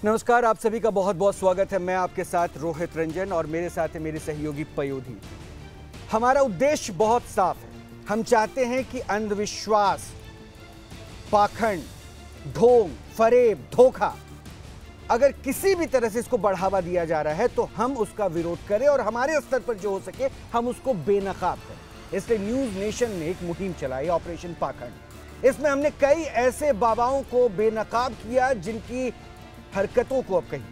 नमस्कार, आप सभी का बहुत बहुत स्वागत है। मैं आपके साथ रोहित रंजन और मेरे साथ है मेरे सहयोगी पयोधी। हमारा उद्देश्य बहुत साफ है। हम चाहते हैं कि अंधविश्वास, पाखंड, ढोंग, फरेब, धोखा, अगर किसी भी तरह से इसको बढ़ावा दिया जा रहा है तो हम उसका विरोध करें और हमारे स्तर पर जो हो सके हम उसको बेनकाब करें। इसलिए न्यूज नेशन ने एक मुहिम चलाई, ऑपरेशन पाखंड। इसमें हमने कई ऐसे बाबाओं को बेनकाब किया जिनकी हरकतों को, अब कहिए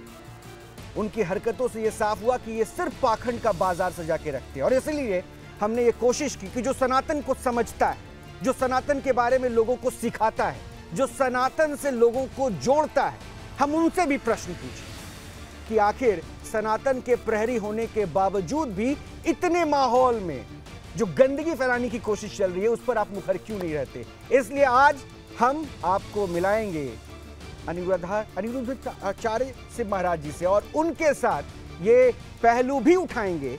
उनकी हरकतों से यह साफ हुआ कि ये सिर्फ पाखंड का बाजार सजा के रखते हैं। और इसलिए हमने ये कोशिश की कि जो सनातन को समझता है, जो सनातन के बारे में लोगों को सिखाता है, जो सनातन से लोगों को जोड़ता है, हम उनसे भी प्रश्न पूछे कि आखिर सनातन के प्रहरी होने के बावजूद भी इतने माहौल में जो गंदगी फैलाने की कोशिश चल रही है उस पर आप मुखर क्यों नहीं रहते। इसलिए आज हम आपको मिलाएंगे अनिरुद्धाचार्य से महाराज जी से और उनके साथ ये पहलू भी उठाएंगे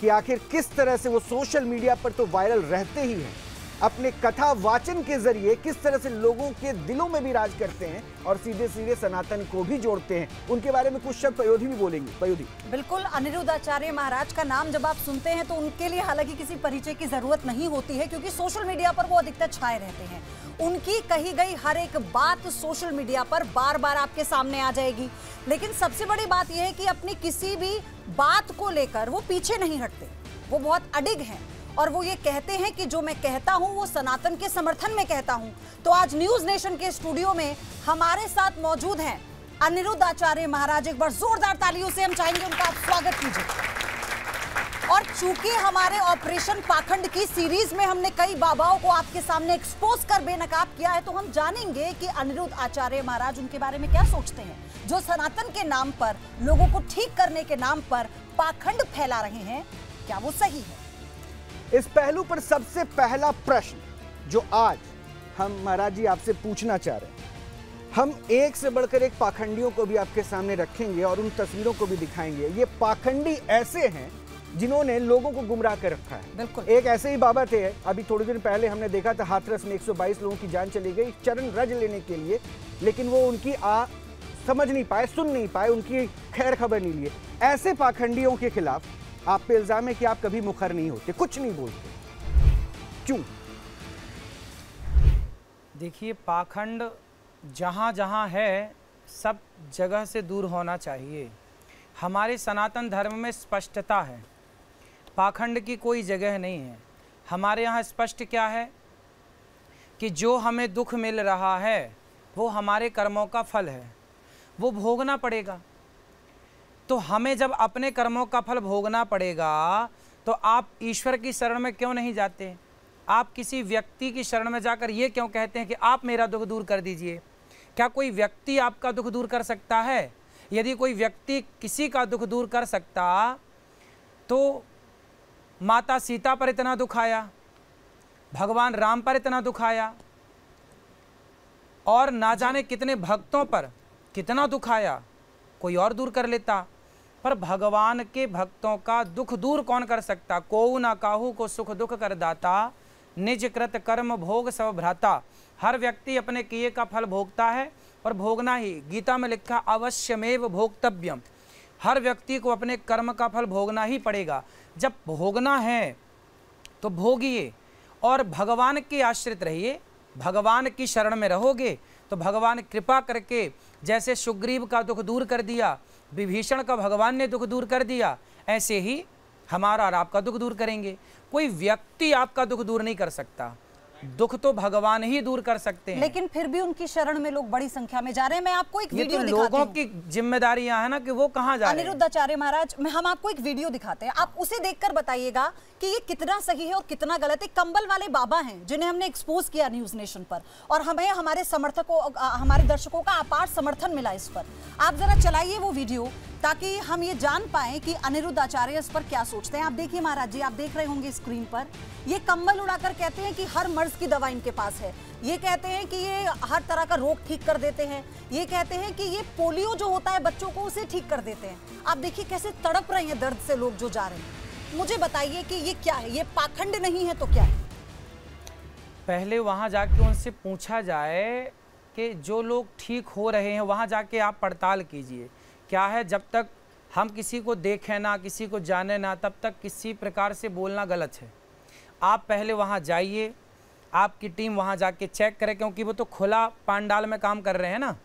कि आखिर किस तरह से वो सोशल मीडिया पर तो वायरल रहते ही हैं, अपने कथा वाचन के जरिए किस तरह से लोगों के दिलों में भी राज करते हैं और सीधे सीधे सनातन को भी जोड़ते हैं। उनके बारे में कुछ शब्द पयोधी भी बोलेंगे। पयोधी, बिल्कुल। अनिरुद्धाचार्य महाराज का नाम जब आप सुनते हैं तो उनके लिए हालांकि किसी परिचय की जरूरत नहीं होती है, क्योंकि सोशल मीडिया पर वो अधिकतर छाए रहते हैं। उनकी कही गई हर एक बात सोशल मीडिया पर बार बार आपके सामने आ जाएगी। लेकिन सबसे बड़ी बात यह है कि अपनी किसी भी बात को लेकर वो पीछे नहीं हटते, वो बहुत अडिग हैं और वो ये कहते हैं कि जो मैं कहता हूं वो सनातन के समर्थन में कहता हूं। तो आज न्यूज नेशन के स्टूडियो में हमारे साथ मौजूद हैं अनिरुद्धाचार्य महाराज। एक बार जोरदार तालियों से हम चाहेंगे उनका आप स्वागत कीजिए। और चूंकि हमारे ऑपरेशन पाखंड की सीरीज में हमने कई बाबाओं को आपके सामने एक्सपोज कर बेनकाब किया है, तो हम जानेंगे कि अनिरुद्ध आचार्य महाराज उनके बारे में क्या सोचते हैं, जो सनातन के नाम पर, लोगों को ठीक करने के नाम पर पाखंड फैला रहे हैं। क्या वो सही है? इस पहलू पर सबसे पहला प्रश्न जो आज हम महाराज जी आपसे पूछना चाह रहे हैं, हम एक से बढ़कर एक पाखंडियों को भी आपके सामने रखेंगे और उन तस्वीरों को भी दिखाएंगे। ये पाखंडी ऐसे हैं जिन्होंने लोगों को गुमराह कर रखा है। बिल्कुल। एक ऐसे ही बाबा थे, अभी थोड़े दिन पहले हमने देखा था हाथरस में 122 लोगों की जान चली गई चरण रज लेने के लिए, लेकिन वो उनकी समझ नहीं पाए, सुन नहीं पाए, उनकी खैर खबर नहीं लिए। ऐसे पाखंडियों के खिलाफ आप पे इल्जाम है कि आप कभी मुखर नहीं होते, कुछ नहीं बोलते, क्यों? देखिए, पाखंड जहाँ जहाँ है सब जगह से दूर होना चाहिए। हमारे सनातन धर्म में स्पष्टता है, पाखंड की कोई जगह नहीं है। हमारे यहाँ स्पष्ट क्या है कि जो हमें दुख मिल रहा है वो हमारे कर्मों का फल है, वो भोगना पड़ेगा। तो हमें जब अपने कर्मों का फल भोगना पड़ेगा तो आप ईश्वर की शरण में क्यों नहीं जाते? आप किसी व्यक्ति की शरण में जाकर ये क्यों कहते हैं कि आप मेरा दुख दूर कर दीजिए? क्या कोई व्यक्ति आपका दुख दूर कर सकता है? यदि कोई व्यक्ति किसी का दुख दूर कर सकता तो माता सीता पर इतना दुख आया, भगवान राम पर इतना दुख आया और ना जाने कितने भक्तों पर कितना दुख आया, कोई और दूर कर लेता। पर भगवान के भक्तों का दुख दूर कौन कर सकता? कोऊ ना काहू को सुख दुख कर दाता, निज कृत कर्म भोग सब भ्राता। हर व्यक्ति अपने किए का फल भोगता है और भोगना ही, गीता में लिखा अवश्यमेव भोक्तव्यम। हर व्यक्ति को अपने कर्म का फल भोगना ही पड़ेगा। जब भोगना है तो भोगिए और भगवान के आश्रित रहिए, भगवान की शरण में रहोगे तो भगवान कृपा करके, जैसे सुग्रीव का दुख दूर कर दिया, विभीषण का भगवान ने दुख दूर कर दिया, ऐसे ही हमारा और आपका दुख दूर करेंगे। कोई व्यक्ति आपका दुख दूर नहीं कर सकता, दुख तो भगवान ही दूर कर सकते हैं। लेकिन फिर भी उनकी शरण में लोग बड़ी संख्या में जा रहे हैं। मैं आपको एक वीडियो तो दिखाती लोगों की जिम्मेदारी यहाँ है ना कि वो कहाँ जा रहे हैं। अनिरुद्धाचार्य महाराज, हम आपको एक वीडियो दिखाते हैं, आप उसे देखकर बताइएगा कि ये कितना सही है और कितना गलत है। कंबल वाले बाबा हैं जिन्हें हमने एक्सपोज किया न्यूज नेशन पर और हमें हमारे समर्थकों, हमारे दर्शकों का अपार समर्थन मिला इस पर। आप जरा चलाइए वो वीडियो ताकि हम ये जान पाएं कि अनिरुद्धाचार्य इस पर क्या सोचते हैं। आप देखिए महाराज जी, आप देख रहे होंगे स्क्रीन पर, ये कंबल उड़ाकर कहते हैं कि हर मर्ज की दवा इनके पास है। ये कहते हैं कि ये हर तरह का रोग ठीक कर देते हैं। ये कहते हैं कि ये पोलियो जो होता है बच्चों को, उसे ठीक कर देते हैं। आप देखिए कैसे तड़प रहे हैं दर्द से लोग जो जा रहे हैं। मुझे बताइए कि ये क्या है? ये पाखंड नहीं है तो क्या है? पहले वहां जाके उनसे पूछा जाए कि जो लोग ठीक हो रहे हैं वहाँ जाके आप पड़ताल कीजिए। क्या है, जब तक हम किसी को देखें ना, किसी को जाने ना, तब तक किसी प्रकार से बोलना गलत है। आप पहले वहाँ जाइए, आपकी टीम वहाँ जाके चेक करे, क्योंकि वो तो खुला पंडाल में काम कर रहे हैं ना,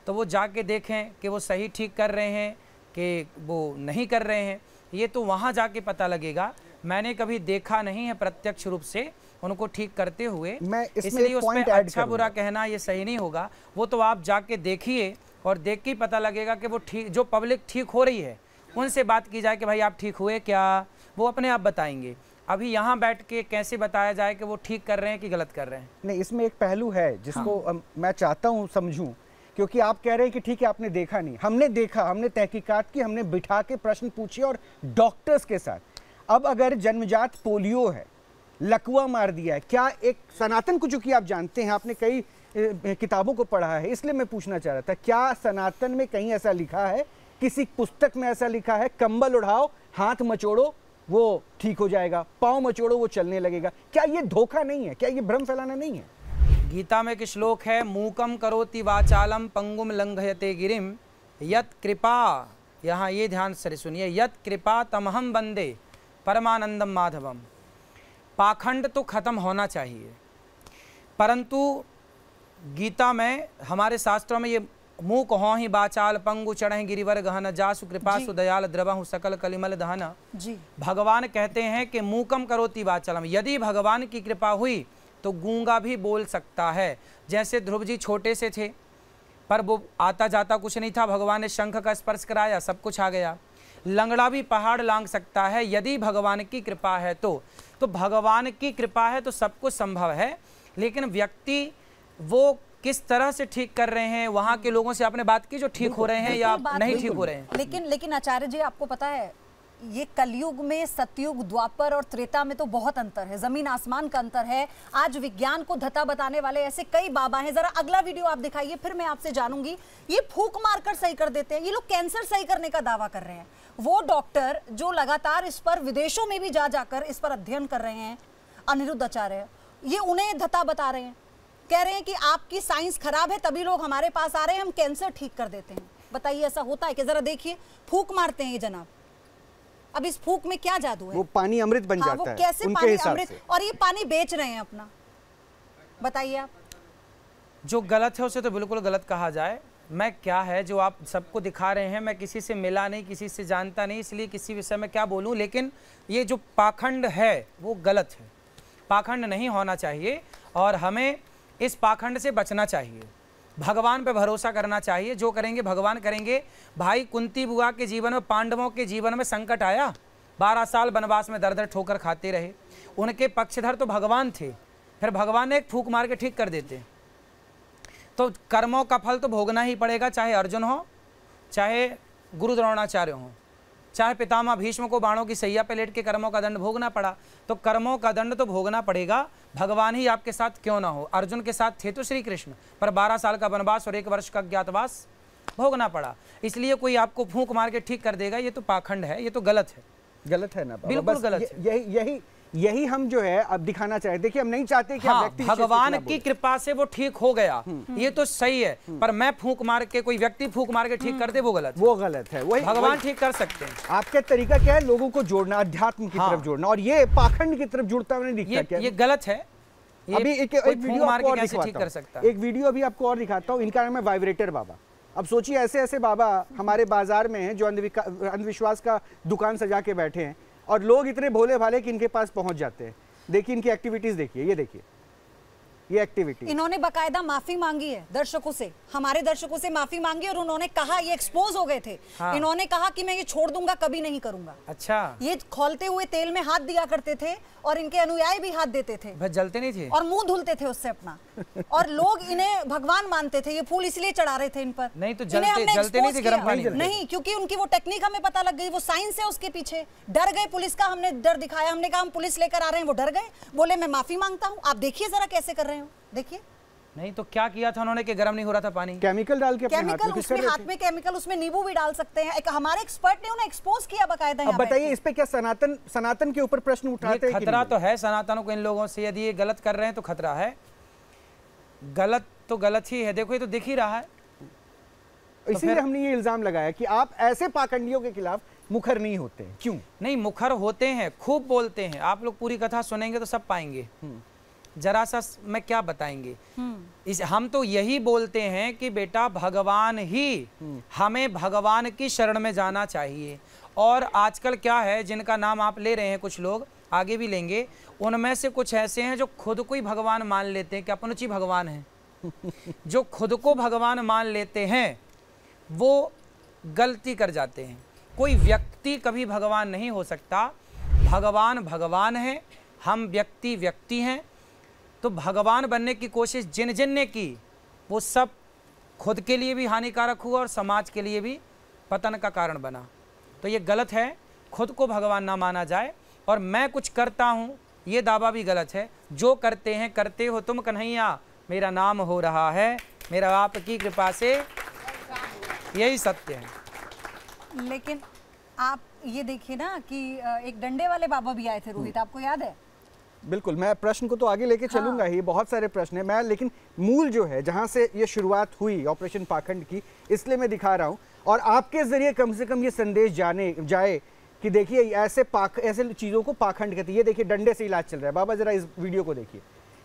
तो वो जाके देखें कि वो सही ठीक कर रहे हैं कि वो नहीं कर रहे हैं, ये तो वहाँ जाके पता लगेगा। मैंने कभी देखा नहीं है प्रत्यक्ष रूप से उनको ठीक करते हुए, इसलिए उस पर अच्छा बुरा कहना ये सही नहीं होगा। वो तो आप जाके देखिए और देख के ही पता लगेगा कि वो ठीक, जो पब्लिक ठीक हो रही है उनसे बात की जाए कि भाई आप ठीक हुए क्या, वो अपने आप बताएंगे। अभी यहाँ बैठ के कैसे बताया जाए कि वो ठीक कर रहे हैं कि गलत कर रहे हैं? नहीं, इसमें एक पहलू है जिसको मैं चाहता हूँ समझूं, क्योंकि आप कह रहे हैं कि ठीक है आपने देखा नहीं, हमने देखा, हमने तहकीकात की, हमने बिठा के प्रश्न पूछे और डॉक्टर्स के साथ। अब अगर जन्मजात पोलियो है, लकवा मार दिया है, क्या एक सनातन को, चूंकि आप जानते हैं, आपने कई किताबों को पढ़ा है, इसलिए मैं पूछना चाह रहा था, क्या सनातन में कहीं ऐसा लिखा है, किसी पुस्तक में ऐसा लिखा है, कंबल उड़ाओ, हाथ मचोड़ो वो ठीक हो जाएगा, पाँव मचोड़ो वो चलने लगेगा? क्या ये धोखा नहीं है? क्या ये भ्रम फैलाना नहीं है? गीता में एक श्लोक है, मूकम करोति वाचालम पंगुम लंघयते गिरिम यत कृपा, यहाँ ये ध्यान से सुनिए, यत कृपा तमहम वंदे परमानंदम माधवम। पाखंड तो खत्म होना चाहिए, परंतु गीता में, हमारे शास्त्रों में ये मूक हो ही बाचाल पंगु चढ़ गिरिवर गहन जासु कृपा सुदयाल द्रवहु सकल कलिमल दहन। भगवान कहते हैं कि मूकम करोति वाचालम, यदि भगवान की कृपा हुई तो गूंगा भी बोल सकता है। जैसे ध्रुव जी छोटे से थे पर वो आता जाता कुछ नहीं था, भगवान ने शंख का स्पर्श कराया, सब कुछ आ गया। लंगड़ा भी पहाड़ लांग सकता है यदि भगवान की कृपा है तो भगवान की कृपा है तो सब कुछ संभव है। लेकिन व्यक्ति वो किस तरह से ठीक कर रहे हैं, वहां के लोगों से आपने बात की जो ठीक हो रहे हैं या नहीं ठीक हो रहे हैं। लेकिन आचार्य जी, आपको पता है ये कलयुग में सतयुग, द्वापर और त्रेता में तो बहुत अंतर है, जमीन आसमान का अंतर है। आज विज्ञान को धता बताने वाले ऐसे कई बाबा हैं। जरा अगला वीडियो आप दिखाइए, फिर मैं आपसे जानूंगी। ये फूंक मारकर सही कर देते हैं, ये लोग कैंसर सही करने का दावा कर रहे हैं। वो डॉक्टर जो लगातार इस पर विदेशों में भी जाकर इस पर अध्ययन कर रहे हैं, अनिरुद्ध आचार्य, ये उन्हें धता बता रहे हैं, कह रहे हैं कि आपकी साइंस खराब है तभी लोग हमारे पास आ रहे हैं, हम कैंसर ठीक कर देते हैं। बताइए ऐसा होता है कि? जरा देखिए, फूंक मारते हैं ये जनाब। अब इस फूंक में क्या जादू है? वो पानी अमृत बन जाता है। वो कैसे पानी अमृत, और ये पानी बेच रहे हैं अपना, बताइए आप। जो गलत है उसे तो बिल्कुल गलत कहा जाए। मैं क्या है जो आप सबको दिखा रहे हैं, मैं किसी से मिला नहीं, किसी से जानता नहीं, इसलिए किसी विषय में क्या बोलूं। लेकिन ये जो पाखंड है वो गलत है, पाखंड नहीं होना चाहिए और हमें इस पाखंड से बचना चाहिए। भगवान पे भरोसा करना चाहिए, जो करेंगे भगवान करेंगे। भाई कुंती बुआ के जीवन में, पांडवों के जीवन में संकट आया, 12 साल वनवास में दर दर ठोकर खाते रहे, उनके पक्षधर तो भगवान थे, फिर भगवान ने एक फूंक मार के ठीक कर देते। तो कर्मों का फल तो भोगना ही पड़ेगा, चाहे अर्जुन हो, चाहे गुरु द्रोणाचार्य हो, चाहे पितामह भीष्म को बाणों की सैया पे लेट के कर्मों का दंड भोगना पड़ा। तो कर्मों का दंड तो भोगना पड़ेगा, भगवान ही आपके साथ क्यों ना हो। अर्जुन के साथ थे तो श्री कृष्ण, पर 12 साल का वनवास और 1 वर्ष का अज्ञातवास भोगना पड़ा। इसलिए कोई आपको फूंक मार के ठीक कर देगा, ये तो पाखंड है, ये तो गलत है। गलत है ना, बिल्कुल गलत है। यही हम जो है अब दिखाना चाहते। देखिए हम नहीं चाहते कि हाँ, भगवान की कृपा से वो ठीक हो गया, ये तो सही है, पर मैं फूंक मार के, कोई व्यक्ति फूंक मार के ठीक कर दे वो गलत है। वो गलत है। वही भगवान ठीक कर सकते हैं। आपका तरीका क्या है? लोगों को जोड़ना, अध्यात्म की तरफ जोड़ना, और ये पाखंड की तरफ जुड़ता हुआ नहीं दिखता। ये गलत है। अभी एक वीडियो आपको और दिखाता हूं, एक वीडियो अभी आपको और दिखाता हूं। इनका नाम है वाइब्रेटर बाबा। अब सोचिए ऐसे ऐसे बाबा हमारे बाजार में हैं जो अंधविश्वास का दुकान सजा के बैठे हैं, और लोग इतने भोले भाले कि इनके पास पहुंच जाते हैं। देखिए इनकी एक्टिविटीज, देखिए, ये देखिए ये एक्टिविटी। इन्होंने बकायदा माफी मांगी है दर्शकों से, हमारे दर्शकों से माफी मांगी, और उन्होंने कहा, ये एक्सपोज हो गए थे। हाँ। इन्होंने कहा कि मैं ये छोड़ दूंगा, कभी नहीं करूंगा। अच्छा। ये खौलते हुए तेल में हाथ दिया करते थे और इनके अनुयायी भी हाथ देते थे, भाई जलते नहीं थे, और मुंह धुलते थे उससे अपना, और लोग इन्हें भगवान मानते थे। ये फूल इसलिए चढ़ा रहे थे इन पर। नहीं तो जलते नहीं थे गर्म पानी में। नहीं, क्योंकि उनकी वो टेक्निक हमें पता लग गई, वो साइंस है उसके पीछे। डर गए पुलिस का, हमने डर दिखाया, हमने कहा हम पुलिस लेकर आ रहे हैं, वो डर गए, बोले मैं माफी मांगता हूँ। आप देखिए जरा कैसे कर रहे हो, देखिए। नहीं तो क्या किया था उन्होंने कि गर्म नहीं हो रहा था पानी? केमिकल डाल के अपने केमिकल, उसमें हाथ में केमिकल, उसमें नींबू भी डाल सकते हैं। एक हमारे एक्सपर्ट ने उन्हें एक्सपोज किया बकायदा। अब बताइए इस पे क्या सनातन के ऊपर प्रश्न उठाते हैं? खतरा तो है सनातनों को इन लोगों से, यदि ये गलत कर रहे हैं तो खतरा है। गलत तो गलत ही है। देखो ये तो दिख ही रहा है। इसीलिए हमने ये इल्जाम लगाया कि आप ऐसे पाखंडियों के खिलाफ मुखर नहीं होते हैं। क्यों नहीं, मुखर होते हैं, खूब बोलते हैं। आप लोग पूरी कथा सुनेंगे तो सब पाएंगे। जरा सा मैं क्या बताएंगे। हम तो यही बोलते हैं कि बेटा भगवान ही, हमें भगवान की शरण में जाना चाहिए। और आजकल क्या है, जिनका नाम आप ले रहे हैं, कुछ लोग आगे भी लेंगे, उनमें से कुछ ऐसे हैं जो खुद को ही भगवान मान लेते हैं कि अपनुची भगवान है। जो खुद को भगवान मान लेते हैं वो गलती कर जाते हैं। कोई व्यक्ति कभी भगवान नहीं हो सकता। भगवान भगवान है, हम व्यक्ति व्यक्ति हैं। तो भगवान बनने की कोशिश जिन जिन ने की, वो सब खुद के लिए भी हानिकारक हुआ और समाज के लिए भी पतन का कारण बना। तो ये गलत है, खुद को भगवान ना माना जाए। और मैं कुछ करता हूँ ये दावा भी गलत है। जो करते हैं करते हो तुम कन्हैया, मेरा नाम हो रहा है, मेरा आपकी कृपा से, यही सत्य है। लेकिन आप ये देखिए ना कि एक डंडे वाले बाबा भी आए थे रोहित, आपको याद है? बिल्कुल, मैं प्रश्न को तो आगे लेके चलूंगा ही, बहुत सारे प्रश्न है मैं, लेकिन मूल जो है जहां से ये शुरुआत हुई ऑपरेशन पाखंड की, इसलिए मैं दिखा रहा हूं और आपके जरिए कम से कम ये संदेश जाए कि देखिए ऐसे चीजों को पाखंड कहते हैं। ये देखिए डंडे से इलाज चल रहा है। बाबा जरा इस वीडियो को देखिए,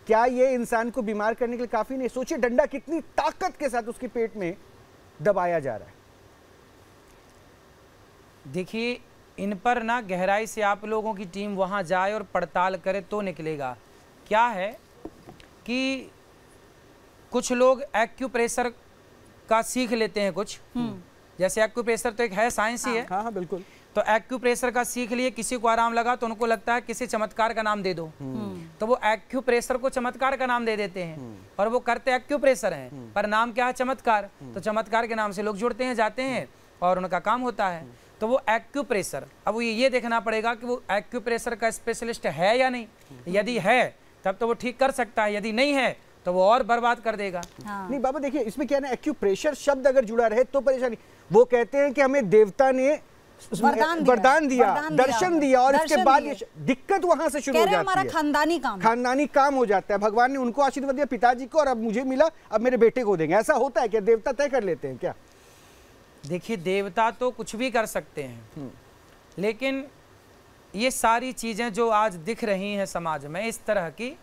क्या ये इंसान को बीमार करने के लिए काफी नहीं? सोचिए डंडा कितनी ताकत के साथ उसके पेट में दबाया जा रहा है। देखिए इन पर ना गहराई से आप लोगों की टीम वहां जाए और पड़ताल करे तो निकलेगा। क्या है कि कुछ लोग एक्यूप्रेशर का सीख लेते हैं कुछ, जैसे एक्यूप्रेशर तो एक है, साइंस ही है। हाँ बिल्कुल। तो एक्यूप्रेशर का सीख लिए, किसी को आराम लगा तो उनको लगता है किसी चमत्कार का नाम दे दो, तो वो एक्यूप्रेशर को चमत्कार का नाम दे देते हैं और वो करते एक्यूप्रेशर हैं, पर नाम क्या है? चमत्कार। तो चमत्कार के नाम से लोग जुड़ते हैं, जाते हैं और उनका काम होता है। तो वो एक्यूप्रेशर, अब वो ये देखना पड़ेगा कि वो एक्यूप्रेशर का स्पेशलिस्ट है या नहीं। यदि है तब तो वो ठीक कर सकता है, यदि नहीं है तो वो और बर्बाद कर देगा। हाँ। नहीं बाबा देखिए इसमें क्या है ना, एक्यूप्रेशर शब्द अगर जुड़ा रहे तो परेशानी। वो कहते हैं कि हमें देवता ने वरदान दिया, दर्शन दिया और इसके बाद ये दिक्कत वहां से शुरू हो जाती है। हमारा खानदानी काम हो जाता है। भगवान ने उनको आशीर्वाद दिया पिताजी को और अब मुझे मिला, अब मेरे बेटे को देंगे। ऐसा होता है क्या? देवता तय कर लेते हैं क्या? देखिए देवता तो कुछ भी कर सकते हैं, लेकिन ये सारी चीजें जो आज दिख रही हैं समाज में इस तरह की,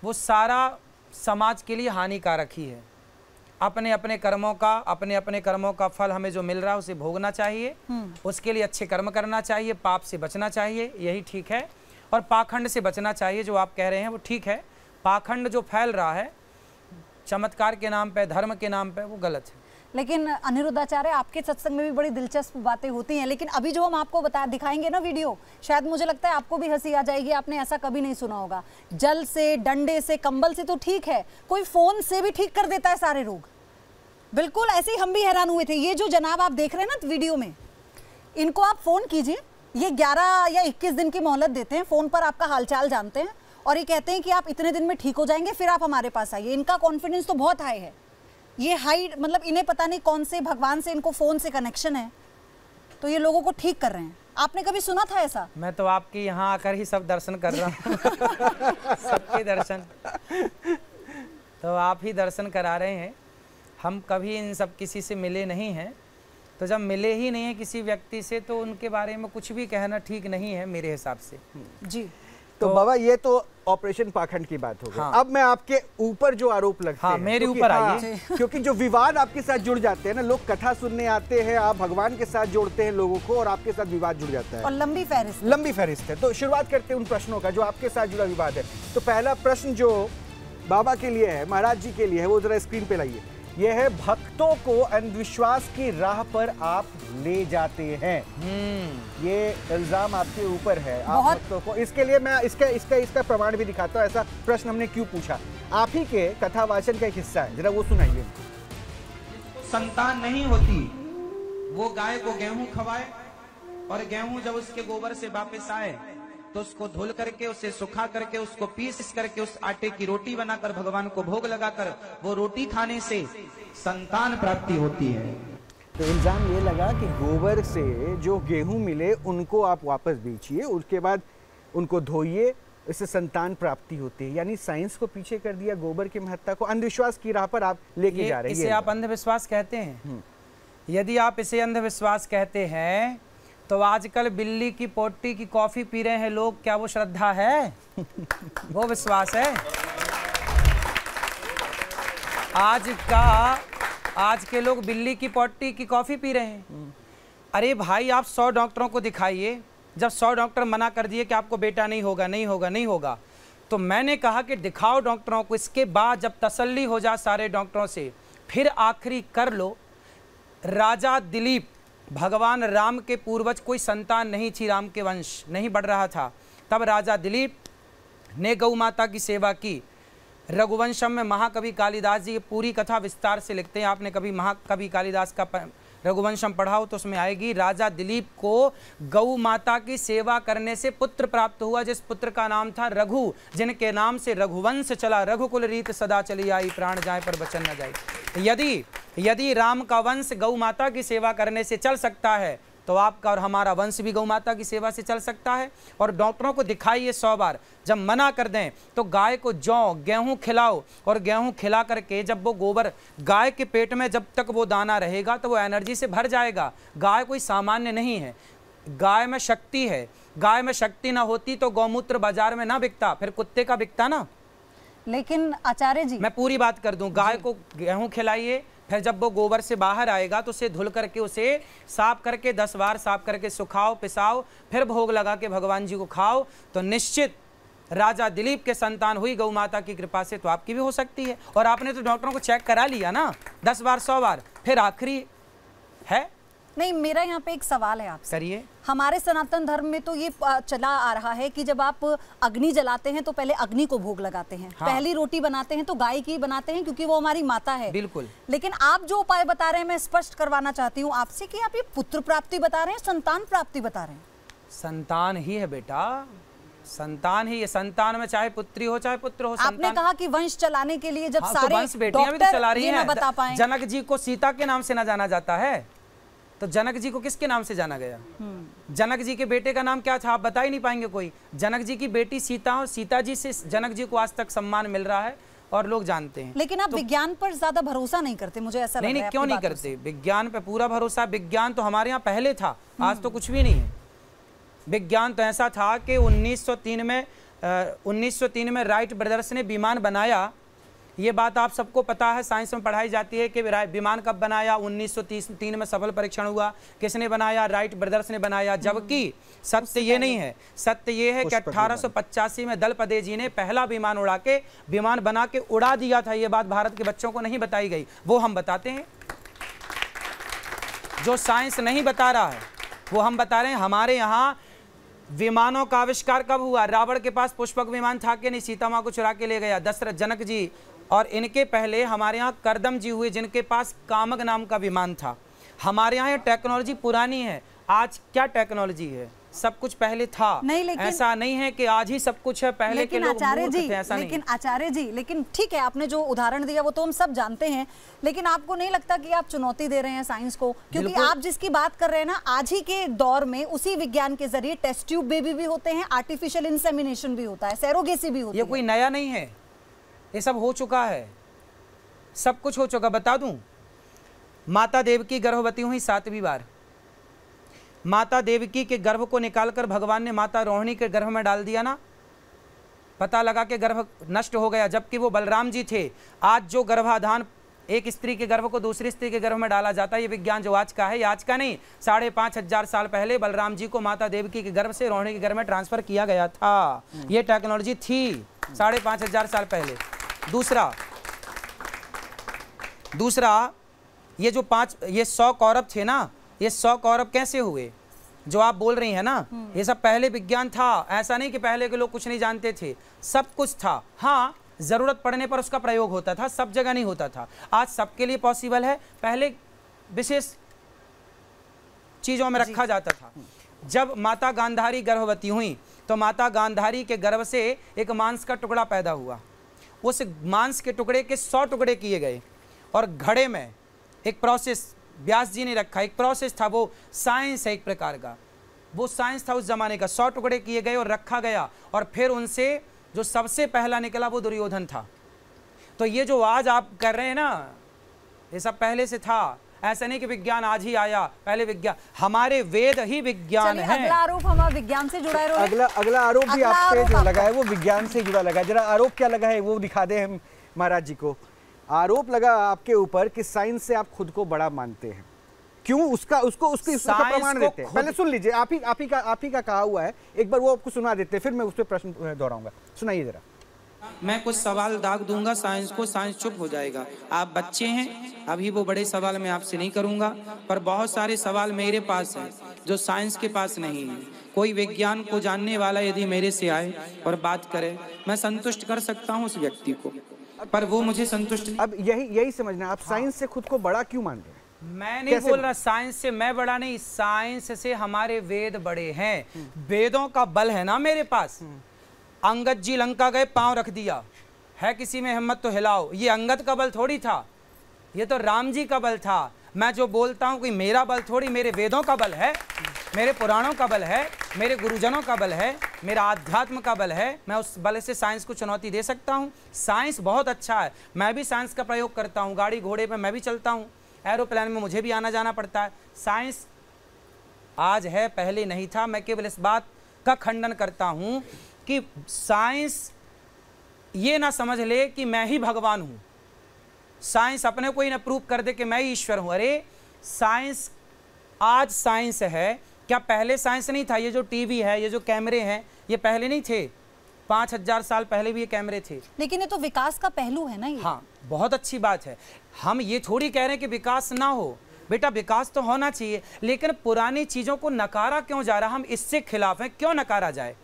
वो सारा समाज के लिए हानिकारक ही है। अपने अपने कर्मों का फल हमें जो मिल रहा है उसे भोगना चाहिए, उसके लिए अच्छे कर्म करना चाहिए, पाप से बचना चाहिए, यही ठीक है। और पाखंड से बचना चाहिए, जो आप कह रहे हैं वो ठीक है। पाखंड जो फैल रहा है चमत्कार के नाम पे, धर्म के नाम पे, वो गलत है। लेकिन अनिरुद्धाचार्य, आपके सत्संग में भी बड़ी दिलचस्प बातें होती हैं, लेकिन अभी जो हम आपको दिखाएंगे ना वीडियो, शायद मुझे लगता है आपको भी हंसी आ जाएगी। आपने ऐसा कभी नहीं सुना होगा। जल से, डंडे से, कंबल से तो ठीक है, कोई फोन से भी ठीक कर देता है सारे रोग। बिल्कुल ऐसे ही हम भी हैरान हुए थे। ये जो जनाब आप देख रहे हैं ना वीडियो में, इनको आप फोन कीजिए, ये 11 या 21 दिन की मोहलत देते हैं, फोन पर आपका हालचाल जानते हैं और ये कहते हैं कि आप इतने दिन में ठीक हो जाएंगे, फिर आप हमारे पास आइए। इनका कॉन्फिडेंस तो बहुत हाई है। ये हाई मतलब इन्हें पता नहीं कौन से भगवान से इनको फोन से कनेक्शन है, तो ये लोगों को ठीक कर रहे हैं। आपने कभी सुना था ऐसा? मैं तो आपके यहाँ आकर ही सब दर्शन कर रहा हूँ। सबके दर्शन तो आप ही दर्शन करा रहे हैं। हम कभी इन सब किसी से मिले नहीं हैं, तो जब मिले ही नहीं है किसी व्यक्ति से तो उनके बारे में कुछ भी कहना ठीक नहीं है मेरे हिसाब से। जी तो बाबा ये तो ऑपरेशन पाखंड की बात हो गई। हाँ। अब मैं आपके ऊपर जो आरोप लगते हैं, मेरे ऊपर आइए। क्योंकि जो विवाद आपके साथ जुड़ जाते हैं ना, लोग कथा सुनने आते हैं, आप भगवान के साथ जोड़ते हैं लोगों को और आपके साथ विवाद जुड़ जाता है और लंबी फहरिस्त है। तो शुरुआत करते हैं उन प्रश्नों का जो आपके साथ जुड़ा विवाद है। तो पहला प्रश्न जो बाबा के लिए है, महाराज जी के लिए है, वो जरा स्क्रीन पे लाइए। यह है, भक्तों को अंधविश्वास की राह पर आप ले जाते हैं। ये इल्जाम आपके ऊपर है। आप भक्तों को, इसके लिए मैं इसका प्रमाण भी दिखाता हूँ। ऐसा प्रश्न हमने क्यों पूछा, आप ही के कथावाचन का एक हिस्सा है, जरा वो सुनाइए। संतान नहीं होती, वो गाय को गेहूं खवाए और गेहूं जब उसके गोबर से वापस आए तो उसको धुल करके, उसे सुखा करके, उसको पीस करके उस आटे की रोटी बनाकर भगवान को भोग लगाकर वो रोटी खाने से संतान प्राप्ति होती है। तो इल्जाम ये लगा कि गोबर से जो गेहूं मिले उनको आप वापस बेचिए, उसके बाद उनको धोइए इससे संतान प्राप्ति होती है, यानी साइंस को पीछे कर दिया, गोबर की महत्ता को अंधविश्वास की राह पर आप लेके जा रहे हैं। इसे आप अंधविश्वास कहते हैं? यदि आप इसे अंधविश्वास कहते हैं तो आजकल बिल्ली की पोटी की कॉफी पी रहे हैं लोग, क्या वो श्रद्धा है? वो विश्वास है? आज के लोग बिल्ली की पोटी की कॉफी पी रहे हैं। अरे भाई, आप 100 डॉक्टरों को दिखाइए, जब 100 डॉक्टर मना कर दिए कि आपको बेटा नहीं होगा नहीं होगा नहीं होगा, तो मैंने कहा कि दिखाओ डॉक्टरों को, इसके बाद जब तसल्ली हो जाए सारे डॉक्टरों से, फिर आखिरी कर लो। राजा दिलीप, भगवान राम के पूर्वज, कोई संतान नहीं थी, राम के वंश नहीं बढ़ रहा था, तब राजा दिलीप ने गौ माता की सेवा की। रघुवंशम में महाकवि कालिदास जी पूरी कथा विस्तार से लिखते हैं, आपने कभी महाकवि कालिदास का रघुवंशम पढ़ा हो तो उसमें आएगी। राजा दिलीप को गौ माता की सेवा करने से पुत्र प्राप्त हुआ, जिस पुत्र का नाम था रघु, जिनके नाम से रघुवंश चला। रघुकुल रीत सदा चली आई, प्राण जाए पर वचन न जाए। यदि राम का वंश गौ माता की सेवा करने से चल सकता है तो आपका और हमारा वंश भी गौ माता की सेवा से चल सकता है। और डॉक्टरों को दिखाइए 100 बार, जब मना कर दें तो गाय को जौ गेहूं खिलाओ, और गेहूं खिला करके जब वो गोबर गाय के पेट में जब तक वो दाना रहेगा तो वो एनर्जी से भर जाएगा। गाय कोई सामान्य नहीं है, गाय में शक्ति है। गाय में शक्ति ना होती तो गौमूत्र बाजार में ना बिकता, फिर कुत्ते का बिकता ना। लेकिन आचार्य जी, मैं पूरी बात कर दूं, गाय को गेहूं खिलाइए, फिर जब वो गोबर से बाहर आएगा तो उसे धुल करके उसे साफ करके 10 बार साफ करके सुखाओ, पिसाओ, फिर भोग लगा के भगवान जी को खाओ, तो निश्चित राजा दिलीप के संतान हुई गौ माता की कृपा से, तो आपकी भी हो सकती है। और आपने तो डॉक्टरों को चेक करा लिया ना 10 बार 100 बार, फिर आखिरी है। नहीं, मेरा यहाँ पे एक सवाल है आपसे। करिए। हमारे सनातन धर्म में तो ये चला आ रहा है कि जब आप अग्नि जलाते हैं तो पहले अग्नि को भोग लगाते हैं। हाँ। पहली रोटी बनाते हैं तो गाय की बनाते हैं क्योंकि वो हमारी माता है। बिल्कुल। लेकिन आप जो उपाय बता रहे हैं, मैं स्पष्ट करवाना चाहती हूँ आपसे कि आप ये पुत्र प्राप्ति बता रहे हैं, संतान प्राप्ति बता रहे हैं? संतान ही है बेटा, संतान ही है। संतान में चाहे पुत्री हो चाहे पुत्र हो। आपने कहा कि वंश चलाने के लिए जब सारे तो वंश बेटियां भी तो चला रही हैं। बता पाए जनक जी को सीता के नाम से ना जाना जाता है, तो जनक जी को किसके नाम से जाना गया? जनक जी के बेटे का नाम क्या था, आप बता ही नहीं पाएंगे कोई। जनक जी की बेटी सीता, और सीता जी से जनक जी को आज तक सम्मान मिल रहा है और लोग जानते हैं। लेकिन आप विज्ञान पर ज्यादा भरोसा नहीं करते, मुझे ऐसा लग रहा है। नहीं, क्यों नहीं करते? विज्ञान पे पूरा भरोसा। विज्ञान तो हमारे यहाँ पहले था, आज तो कुछ भी नहीं है। विज्ञान तो ऐसा था कि 1903 में राइट ब्रदर्स ने विमान बनाया। ये बात आप सबको पता है, साइंस में पढ़ाई जाती है कि विमान कब बनाया। 1903 में सफल परीक्षण हुआ। किसने बनाया? राइट ब्रदर्स ने बनाया। जबकि सत्य ये नहीं है, सत्य ये है कि 1885 में दलपदे जी ने पहला विमान विमान बना के उड़ा दिया था। ये बात भारत के बच्चों को नहीं बताई गई, वो हम बताते हैं। जो साइंस नहीं बता रहा है वो हम बता रहे हैं। हमारे यहाँ विमानों का आविष्कार कब हुआ? रावण के पास पुष्पक विमान था कि नहीं? सीता माँ को चुरा के ले गया दशरथ, जनक जी। और इनके पहले हमारे यहाँ करदम जी हुए, जिनके पास कामक नाम का विमान था। हमारे यहाँ ये टेक्नोलॉजी पुरानी है। आज क्या टेक्नोलॉजी है? सब कुछ पहले था। नहीं, लेकिन ऐसा नहीं है कि आज ही सब कुछ है, पहले के लोग मूर्ख थे, ऐसा नहीं। आचार्य जी, लेकिन ठीक है, आपने जो उदाहरण दिया वो तो हम सब जानते हैं, लेकिन आपको नहीं लगता कि आप चुनौती दे रहे हैं साइंस को? क्योंकि आप जिसकी बात कर रहे हैं ना, आज ही के दौर में उसी विज्ञान के जरिए टेस्ट ट्यूब बेबी भी होते हैं, आर्टिफिशियल इंसेमिनेशन भी होता है, सैरोगेसी भी होती है। ये कोई नया नहीं है, ये सब हो चुका है, सब कुछ हो चुका। बता दूं, माता देवकी गर्भवती हुई 7वीं बार। माता देवकी के गर्भ को निकालकर भगवान ने माता रोहिणी के गर्भ में डाल दिया ना, पता लगा कि गर्भ नष्ट हो गया, जबकि वो बलराम जी थे। आज जो गर्भाधान एक स्त्री के गर्भ को दूसरी स्त्री के गर्भ में डाला जाता है, ये विज्ञान जो आज का है, ये आज का नहीं, 5,500 साल पहले बलराम जी को माता देवकी के गर्भ से रोहिणी के गर्भ में ट्रांसफर किया गया था। ये टेक्नोलॉजी थी 5,500 साल पहले। दूसरा ये जो 100 कौरव थे ना, ये 100 कौरव कैसे हुए जो आप बोल रही हैं ना? ये सब पहले विज्ञान था। ऐसा नहीं कि पहले के लोग कुछ नहीं जानते थे, सब कुछ था। हाँ, जरूरत पड़ने पर उसका प्रयोग होता था, सब जगह नहीं होता था। आज सबके लिए पॉसिबल है, पहले विशेष चीजों में रखा जाता था। जब माता गांधारी गर्भवती हुई तो माता गांधारी के गर्भ से एक मांस का टुकड़ा पैदा हुआ। उस मांस के टुकड़े के 100 टुकड़े किए गए और घड़े में एक प्रोसेस व्यास जी ने रखा, एक प्रोसेस था, वो साइंस है एक प्रकार का। वो साइंस था उस जमाने का। 100 टुकड़े किए गए और रखा गया, और फिर उनसे जो सबसे पहला निकला वो दुर्योधन था। तो ये जो आज आप कर रहे हैं ना, ये सब पहले से था। ऐसा नहीं कि विज्ञान आज ही आया, पहले विज्ञान, हमारे वेद ही विज्ञान है। अगला आरोप हमारा विज्ञान से जुड़ा है। अगला आरोप भी आपसे जो लगा है वो विज्ञान से जुड़ा लगा है। जरा आरोप क्या लगा है वो दिखा दें हम महाराज जी को। आरोप लगा आपके ऊपर कि साइंस से आप खुद को बड़ा मानते हैं। क्यों? उसका प्रमाण देते हैं। पहले सुन लीजिए, आप ही का कहा हुआ है, एक बार वो आपको सुना देते हैं, फिर मैं उस पर प्रश्न दोहराऊंगा। सुनाइए जरा। मैं कुछ सवाल दाग दूंगा साइंस को, साइंस चुप हो जाएगा। आप बच्चे हैं, अभी वो बड़े सवाल मैं आपसे नहीं करूंगा, पर बहुत सारे सवाल मेरे पास हैं जो साइंस के पास नहीं है। कोई विज्ञान को जानने वाला यदि मेरे से आए और बात करे, मैं संतुष्ट कर सकता हूं उस व्यक्ति को, पर वो मुझे संतुष्ट नहीं। अब यही समझना, आप साइंस से खुद को बड़ा क्यों मान रहे हैं? मैं नहीं बोल रहा साइंस से मैं बड़ा नहीं, साइंस से हमारे वेद बड़े हैं। वेदों का बल है ना मेरे पास। अंगद जी लंका गए, पांव रख दिया, है किसी में हिम्मत तो हिलाओ। ये अंगद का बल थोड़ी था, ये तो राम जी का बल था। मैं जो बोलता हूं कि मेरा बल थोड़ी, मेरे वेदों का बल है, मेरे पुराणों का बल है, मेरे गुरुजनों का बल है, मेरा आध्यात्म का बल है। मैं उस बल से साइंस को चुनौती दे सकता हूं। साइंस बहुत अच्छा है, मैं भी साइंस का प्रयोग करता हूं। गाड़ी घोड़े पे मैं भी चलता हूं, एरोप्लेन में मुझे भी आना जाना पड़ता है। साइंस आज है, पहले नहीं था। मैं केवल इस बात का खंडन करता हूं कि साइंस ये ना समझ ले कि मैं ही भगवान हूं। साइंस अपने को ही ना प्रूव कर दे कि मैं ही ईश्वर हूं। अरे साइंस, आज साइंस है, क्या पहले साइंस नहीं था? ये जो टीवी है, ये जो कैमरे हैं, ये पहले नहीं थे? 5000 साल पहले भी ये कैमरे थे। लेकिन ये तो विकास का पहलू है ना ये। हाँ, बहुत अच्छी बात है। हम ये थोड़ी कह रहे हैं कि विकास ना हो, बेटा विकास तो होना चाहिए, लेकिन पुरानी चीजों को नकारा क्यों जा रहा? हम इससे खिलाफ हैं, क्यों नकारा जाए?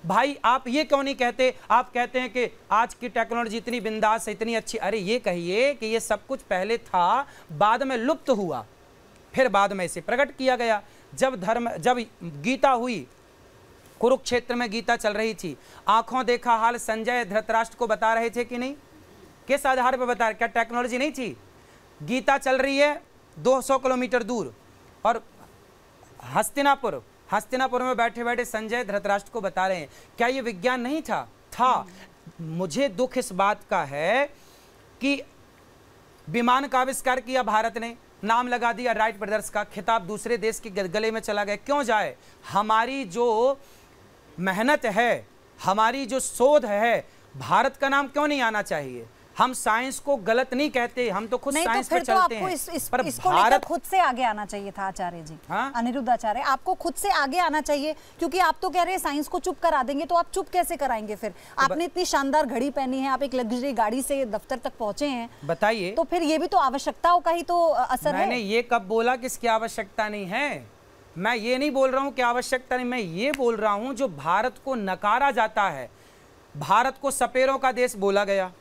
भाई आप ये क्यों नहीं कहते? आप कहते हैं कि आज की टेक्नोलॉजी इतनी बिंदास है, इतनी अच्छी। अरे ये कहिए कि ये सब कुछ पहले था, बाद में लुप्त हुआ, फिर बाद में इसे प्रकट किया गया। जब गीता हुई, कुरुक्षेत्र में गीता चल रही थी, आंखों देखा हाल संजय धृतराष्ट्र को बता रहे थे कि नहीं? किस आधार पर बता रहे? क्या टेक्नोलॉजी नहीं थी? गीता चल रही है 200 किलोमीटर दूर, और हस्तिनापुर में बैठे बैठे संजय धृतराष्ट्र को बता रहे हैं। क्या ये विज्ञान नहीं था? मुझे दुख इस बात का है कि विमान का आविष्कार किया भारत ने, नाम लगा दिया राइट ब्रदर्स का, खिताब दूसरे देश के गले में चला गया। क्यों जाए? हमारी जो मेहनत है, हमारी जो शोध है, भारत का नाम क्यों नहीं आना चाहिए? हम साइंस को गलत नहीं कहते, हम तो खुद साइंस पर चलते हैं। पर इसको भारत खुद से आगे आना चाहिए था आचार्य जी। हाँ? अनिरुद्ध आचार्य, आपको खुद से आगे आना चाहिए, क्योंकि आप तो कह रहे हैं साइंस को चुप करा देंगे, तो आप चुप कैसे कराएंगे फिर? आपने इतनी शानदार घड़ी पहनी है, आप एक लग्जरी गाड़ी से दफ्तर तक पहुंचे हैं, बताइए। तो फिर ये भी तो आवश्यकताओं का ही तो असर है। मैंने ये कब बोला कि इसकी आवश्यकता नहीं है? मैं ये नहीं बोल रहा हूं कि आवश्यकता नहीं, मैं ये बोल रहा हूं जो भारत को नकारा जाता है। भारत को सपेरों का देश बोला गया,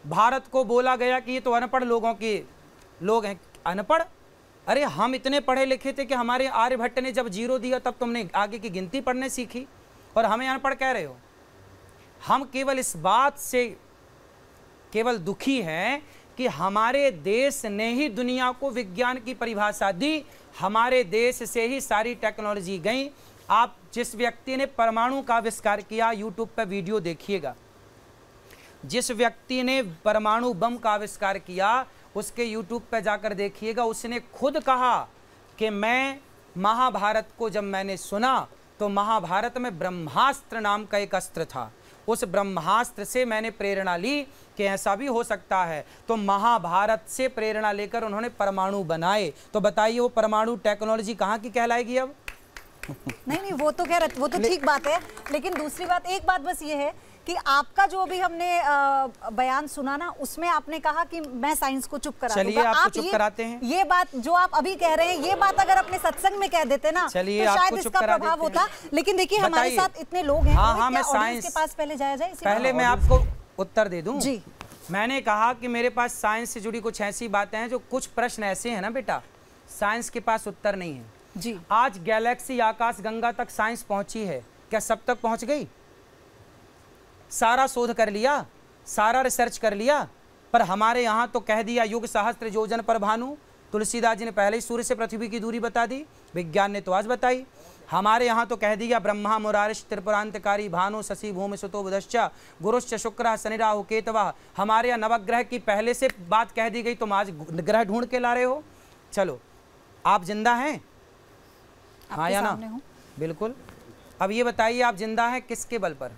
भारत को बोला गया कि ये तो अनपढ़ लोग हैं। अनपढ़? अरे हम इतने पढ़े लिखे थे कि हमारे आर्यभट्ट ने जब 0 दिया तब तुमने आगे की गिनती पढ़ने सीखी, और हमें अनपढ़ कह रहे हो। हम केवल इस बात से केवल दुखी हैं कि हमारे देश ने ही दुनिया को विज्ञान की परिभाषा दी, हमारे देश से ही सारी टेक्नोलॉजी गई। आप जिस व्यक्ति ने परमाणु का आविष्कार किया, यूट्यूब पर वीडियो देखिएगा, जिस व्यक्ति ने परमाणु बम का आविष्कार किया उसके यूट्यूब पर जाकर देखिएगा। उसने खुद कहा कि मैं महाभारत को जब मैंने सुना तो महाभारत में ब्रह्मास्त्र नाम का एक अस्त्र था, उस ब्रह्मास्त्र से मैंने प्रेरणा ली कि ऐसा भी हो सकता है। तो महाभारत से प्रेरणा लेकर उन्होंने परमाणु बनाए। तो बताइए वो परमाणु टेक्नोलॉजी कहाँ की कहलाएगी अब? नहीं, वो तो ठीक बात है, लेकिन दूसरी बात, एक बात बस ये है कि आपका जो भी हमने बयान सुना ना, उसमें आपने कहा कि मैं साइंस को चुप करा दूंगा। चलिए आपको चुप कराते हैं। ये बात जो आप अभी कह रहे हैं, ये बात अगर अपने सत्संग में कह देते ना, तो शायद इसका प्रभाव होता। लेकिन देखिए हमारे साथ इतने लोग हैं। हाँ, मैं साइंस के पास पहले जाया जाए, पहले मैं आपको उत्तर दे दूं जी। मैंने कहा कि मेरे पास साइंस से जुड़ी कुछ ऐसी बातें हैं, जो कुछ प्रश्न ऐसे हैं ना बेटा, साइंस के पास उत्तर नहीं है जी। आज गैलेक्सी आकाश गंगा तक साइंस पहुंची है, क्या सब तक पहुंच गई? सारा शोध कर लिया, सारा रिसर्च कर लिया, पर हमारे यहाँ तो कह दिया युग सहस्त्र योजन पर भानु, तुलसीदास जी ने पहले ही सूर्य से पृथ्वी की दूरी बता दी, विज्ञान ने तो आज बताई। हमारे यहाँ तो कह दिया ब्रह्मा मुरारिश त्रिपुरांतकारी भानु शशि भूमि सुतो बुधश्च गुरुश्च शुक्र शनि राहु केतवा। हमारे यहाँ नवग्रह की पहले से बात कह दी गई, तुम आज ग्रह ढूंढ के ला रहे हो। चलो, आप जिंदा हैं? हाँ या ना? बिल्कुल। अब ये बताइए, आप जिंदा हैं किसके बल पर?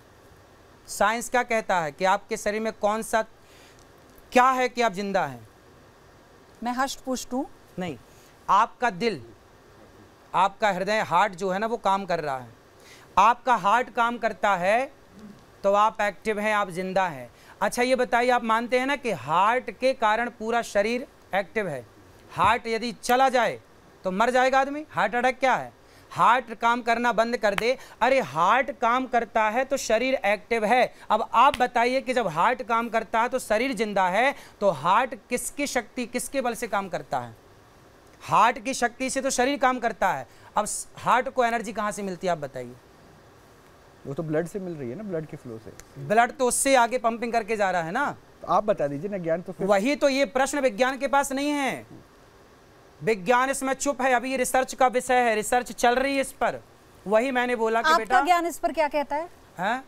साइंस क्या कहता है कि आपके शरीर में कौन सा क्या है कि आप जिंदा हैं? मैं हष्ट पुष्ट हूँ? नहीं, आपका दिल, आपका हृदय, हार्ट जो है ना वो काम कर रहा है। आपका हार्ट काम करता है तो आप एक्टिव हैं, आप जिंदा हैं। अच्छा ये बताइए, आप मानते हैं ना कि हार्ट के कारण पूरा शरीर एक्टिव है? हार्ट यदि चला जाए तो मर जाएगा आदमी। हार्ट अटैक क्या है? हार्ट काम करना बंद कर दे। अरे हार्ट काम करता है तो शरीर एक्टिव है। अब आप बताइए कि जब हार्ट काम करता है तो शरीर जिंदा है, तो हार्ट किसकी शक्ति, किसके बल से काम करता है? हार्ट की शक्ति से तो शरीर काम करता है। अब हार्ट को एनर्जी कहाँ से मिलती है आप बताइए? वो तो ब्लड से मिल रही है ना, ब्लड के फ्लो से। ब्लड तो उससे आगे पंपिंग करके जा रहा है ना। तो आप बता दीजिए ना, ज्ञान तो फिर वही तो, ये प्रश्न विज्ञान के पास नहीं है। विज्ञान इसमें चुप है। अभी ये रिसर्च का विषय है, रिसर्च चल रही है इस पर। वही मैंने बोला कि बेटा, आपका ज्ञान इस पर क्या कहता है?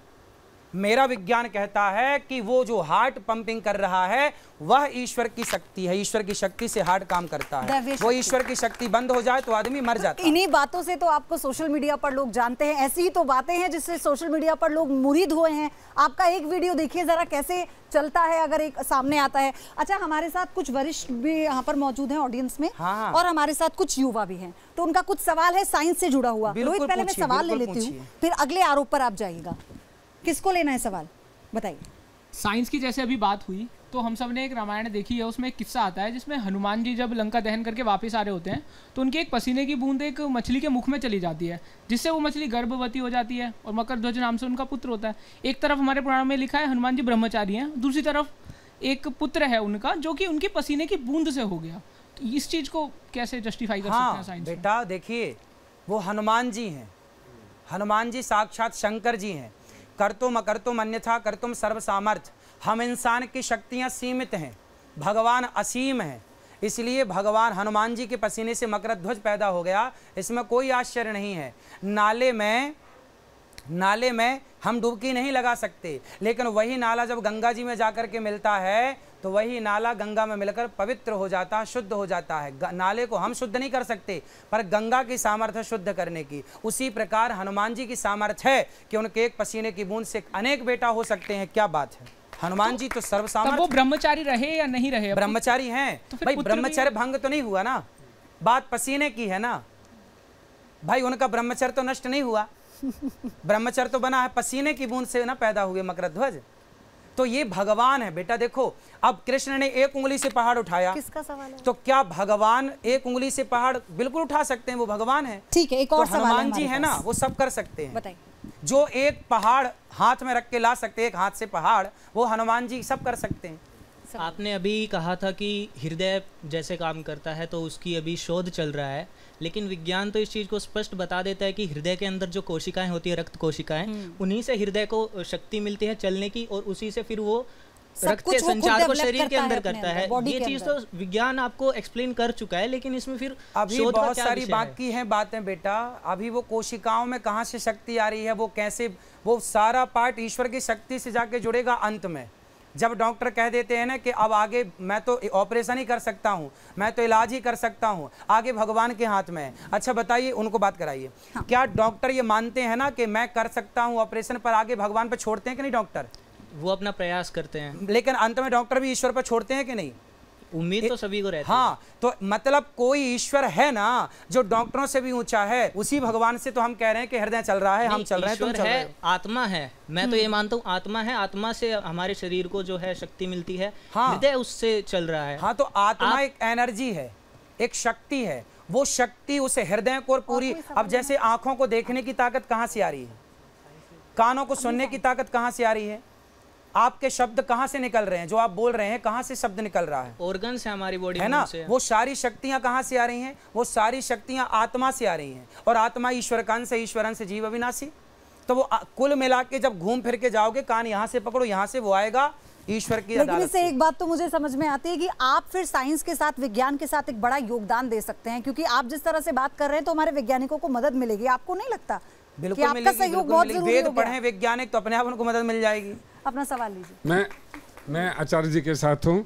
मेरा विज्ञान कहता है कि वो जो हार्ट पंपिंग कर रहा है वह ईश्वर की शक्ति है। ईश्वर की शक्ति से हार्ट काम करता है। वो ईश्वर की शक्ति बंद हो जाए तो आदमी मर जाता है। इन्हीं बातों से तो आपको सोशल मीडिया पर लोग जानते हैं। ऐसी ही तो बातें हैं जिससे सोशल मीडिया पर लोग मुरीद हुए हैं। आपका एक वीडियो देखिए जरा कैसे चलता है, अगर एक सामने आता है। अच्छा, हमारे साथ कुछ वरिष्ठ भी यहाँ पर मौजूद हैं ऑडियंस में। हाँ। और हमारे साथ कुछ युवा भी हैं, तो उनका कुछ सवाल है साइंस से जुड़ा हुआ। रोहित, पहले मैं सवाल ले लेती हूँ, फिर अगले आरोप पर आप जाइएगा। किसको लेना है सवाल, बताइए। साइंस की जैसे अभी बात हुई तो हम सब ने एक रामायण देखी है, उसमें एक किस्सा आता है जिसमें हनुमान जी जब लंका दहन करके वापस आ रहे होते हैं तो उनके एक पसीने की बूंद एक मछली के मुख में चली जाती है, जिससे वो मछली गर्भवती हो जाती है और मकरध्वज नाम से उनका पुत्र होता है। एक तरफ हमारे पुराण में लिखा है हनुमान जी ब्रह्मचारी हैं, दूसरी तरफ एक पुत्र है उनका जो कि उनकी पसीने की बूंद से हो गया। तो इस चीज़ को कैसे जस्टिफाई कर सकते हैं साइंस? बेटा देखिए, वो हनुमान जी हैं। हनुमान जी साक्षात शंकर जी हैं। कर्तुम अकर्तुम अन्यथा कर्तुम सर्व सामर्थ्य। हम इंसान की शक्तियां सीमित हैं, भगवान असीम हैं। इसलिए भगवान हनुमान जी के पसीने से मकरध्वज पैदा हो गया, इसमें कोई आश्चर्य नहीं है। नाले में हम डुबकी नहीं लगा सकते, लेकिन वही नाला जब गंगा जी में जाकर के मिलता है तो वही नाला गंगा में मिलकर पवित्र हो जाता है, शुद्ध हो जाता है। नाले को हम शुद्ध नहीं कर सकते, पर गंगा की सामर्थ्य शुद्ध करने की। उसी प्रकार हनुमान जी की सामर्थ्य है कि उनके एक पसीने की बूंद से अनेक बेटा हो सकते हैं। क्या बात है, हनुमान जी तो सर्वसामर्थ्य। वो ब्रह्मचारी रहे या नहीं रहे? ब्रह्मचारी हैं तो भाई, ब्रह्मचर्य भंग तो नहीं हुआ ना, बात पसीने की है ना भाई। उनका ब्रह्मचर्य तो नष्ट नहीं हुआ, ब्रह्मचर्य तो बना है, पसीने की बूंद से ना पैदा हुए मकरध्वज। तो ये भगवान है बेटा। देखो, अब कृष्ण ने एक उंगली से पहाड़ उठाया, किसका सवाल है? तो क्या भगवान एक उंगली से पहाड़ बिल्कुल उठा सकते हैं? वो भगवान है। ठीक है, एक और सवाल हनुमान जी है ना, वो सब कर सकते हैं। बताइए। जो एक पहाड़ हाथ में रख के ला सकते हैं, एक हाथ से पहाड़, वो हनुमान जी सब कर सकते हैं। आपने अभी कहा था कि हृदय जैसे काम करता है तो उसकी अभी शोध चल रहा है, लेकिन विज्ञान तो इस चीज़ को स्पष्ट बता देता है कि हृदय के अंदर जो कोशिकाएं होती है, रक्त कोशिकाएं, उन्हीं से हृदय को शक्ति मिलती है चलने की, और उसी से फिर वो रक्त के संचार को शरीर के अंदर करता है। ये चीज़ तो विज्ञान आपको एक्सप्लेन कर चुका है, लेकिन इसमें फिर अभी बहुत सारी बाकी हैं बातें बेटा। अभी वो कोशिकाओं में कहाँ से शक्ति आ रही है, वो कैसे, वो सारा पार्ट ईश्वर की शक्ति से जाके जुड़ेगा अंत में। जब डॉक्टर कह देते हैं ना कि अब आगे मैं तो ऑपरेशन ही कर सकता हूं, मैं तो इलाज ही कर सकता हूं, आगे भगवान के हाथ में है। अच्छा बताइए, उनको बात कराइए। हाँ। क्या डॉक्टर ये मानते हैं ना कि मैं कर सकता हूं ऑपरेशन, पर आगे भगवान पर छोड़ते हैं कि नहीं डॉक्टर? वो अपना प्रयास करते हैं, लेकिन अंत में डॉक्टर भी ईश्वर पर छोड़ते हैं कि नहीं? उम्मीद तो सभी को रहती है। हाँ, तो मतलब कोई ईश्वर है ना जो डॉक्टरों से भी ऊंचा है। उसी भगवान से तो हम कह रहे हैं कि हृदय चल रहा है, हम चल रहे हैं, तुम चल रहे हो। आत्मा है, मैं तो ये मानता हूँ आत्मा है, आत्मा से हमारे शरीर को जो है शक्ति मिलती है। हाँ, हृदय उससे चल रहा है। हाँ, तो आत्मा एक एनर्जी है, एक शक्ति है। वो शक्ति उस हृदय को पूरी, अब जैसे आंखों को देखने की ताकत कहाँ से आ रही है, कानों को सुनने की ताकत कहाँ से आ रही है, आपके शब्द कहाँ से निकल रहे हैं, जो आप बोल रहे हैं कहाँ से शब्द निकल रहा है? ऑर्गन से, हमारी बॉडी है ना। वो सारी शक्तियां कहाँ से आ रही हैं? वो सारी शक्तियां आत्मा से आ रही हैं, और आत्मा ईश्वर का अंश है, ईश्वर अंश जीव अविनाशी। तो वो कुल मिला के जब घूम फिर के जाओगे, कान यहाँ से पकड़ो, यहाँ से वो आएगा, ईश्वर की लेकिन अदालत इससे से। एक बात तो मुझे समझ में आती है कि आप फिर साइंस के साथ, विज्ञान के साथ एक बड़ा योगदान दे सकते हैं, क्योंकि आप जिस तरह से बात कर रहे हैं तो हमारे वैज्ञानिकों को मदद मिलेगी। आपको नहीं लगता कि बिल्कुल आपका मिलेगी, सहयोग बिल्कुल बहुत मिलेगी। जरूरी वेद हो गया? पढ़ें वैज्ञानिक तो अपने आप उनको मदद मिल जाएगी। अपना सवाल लीजिए। मैं आचार्य जी के साथ हूँ।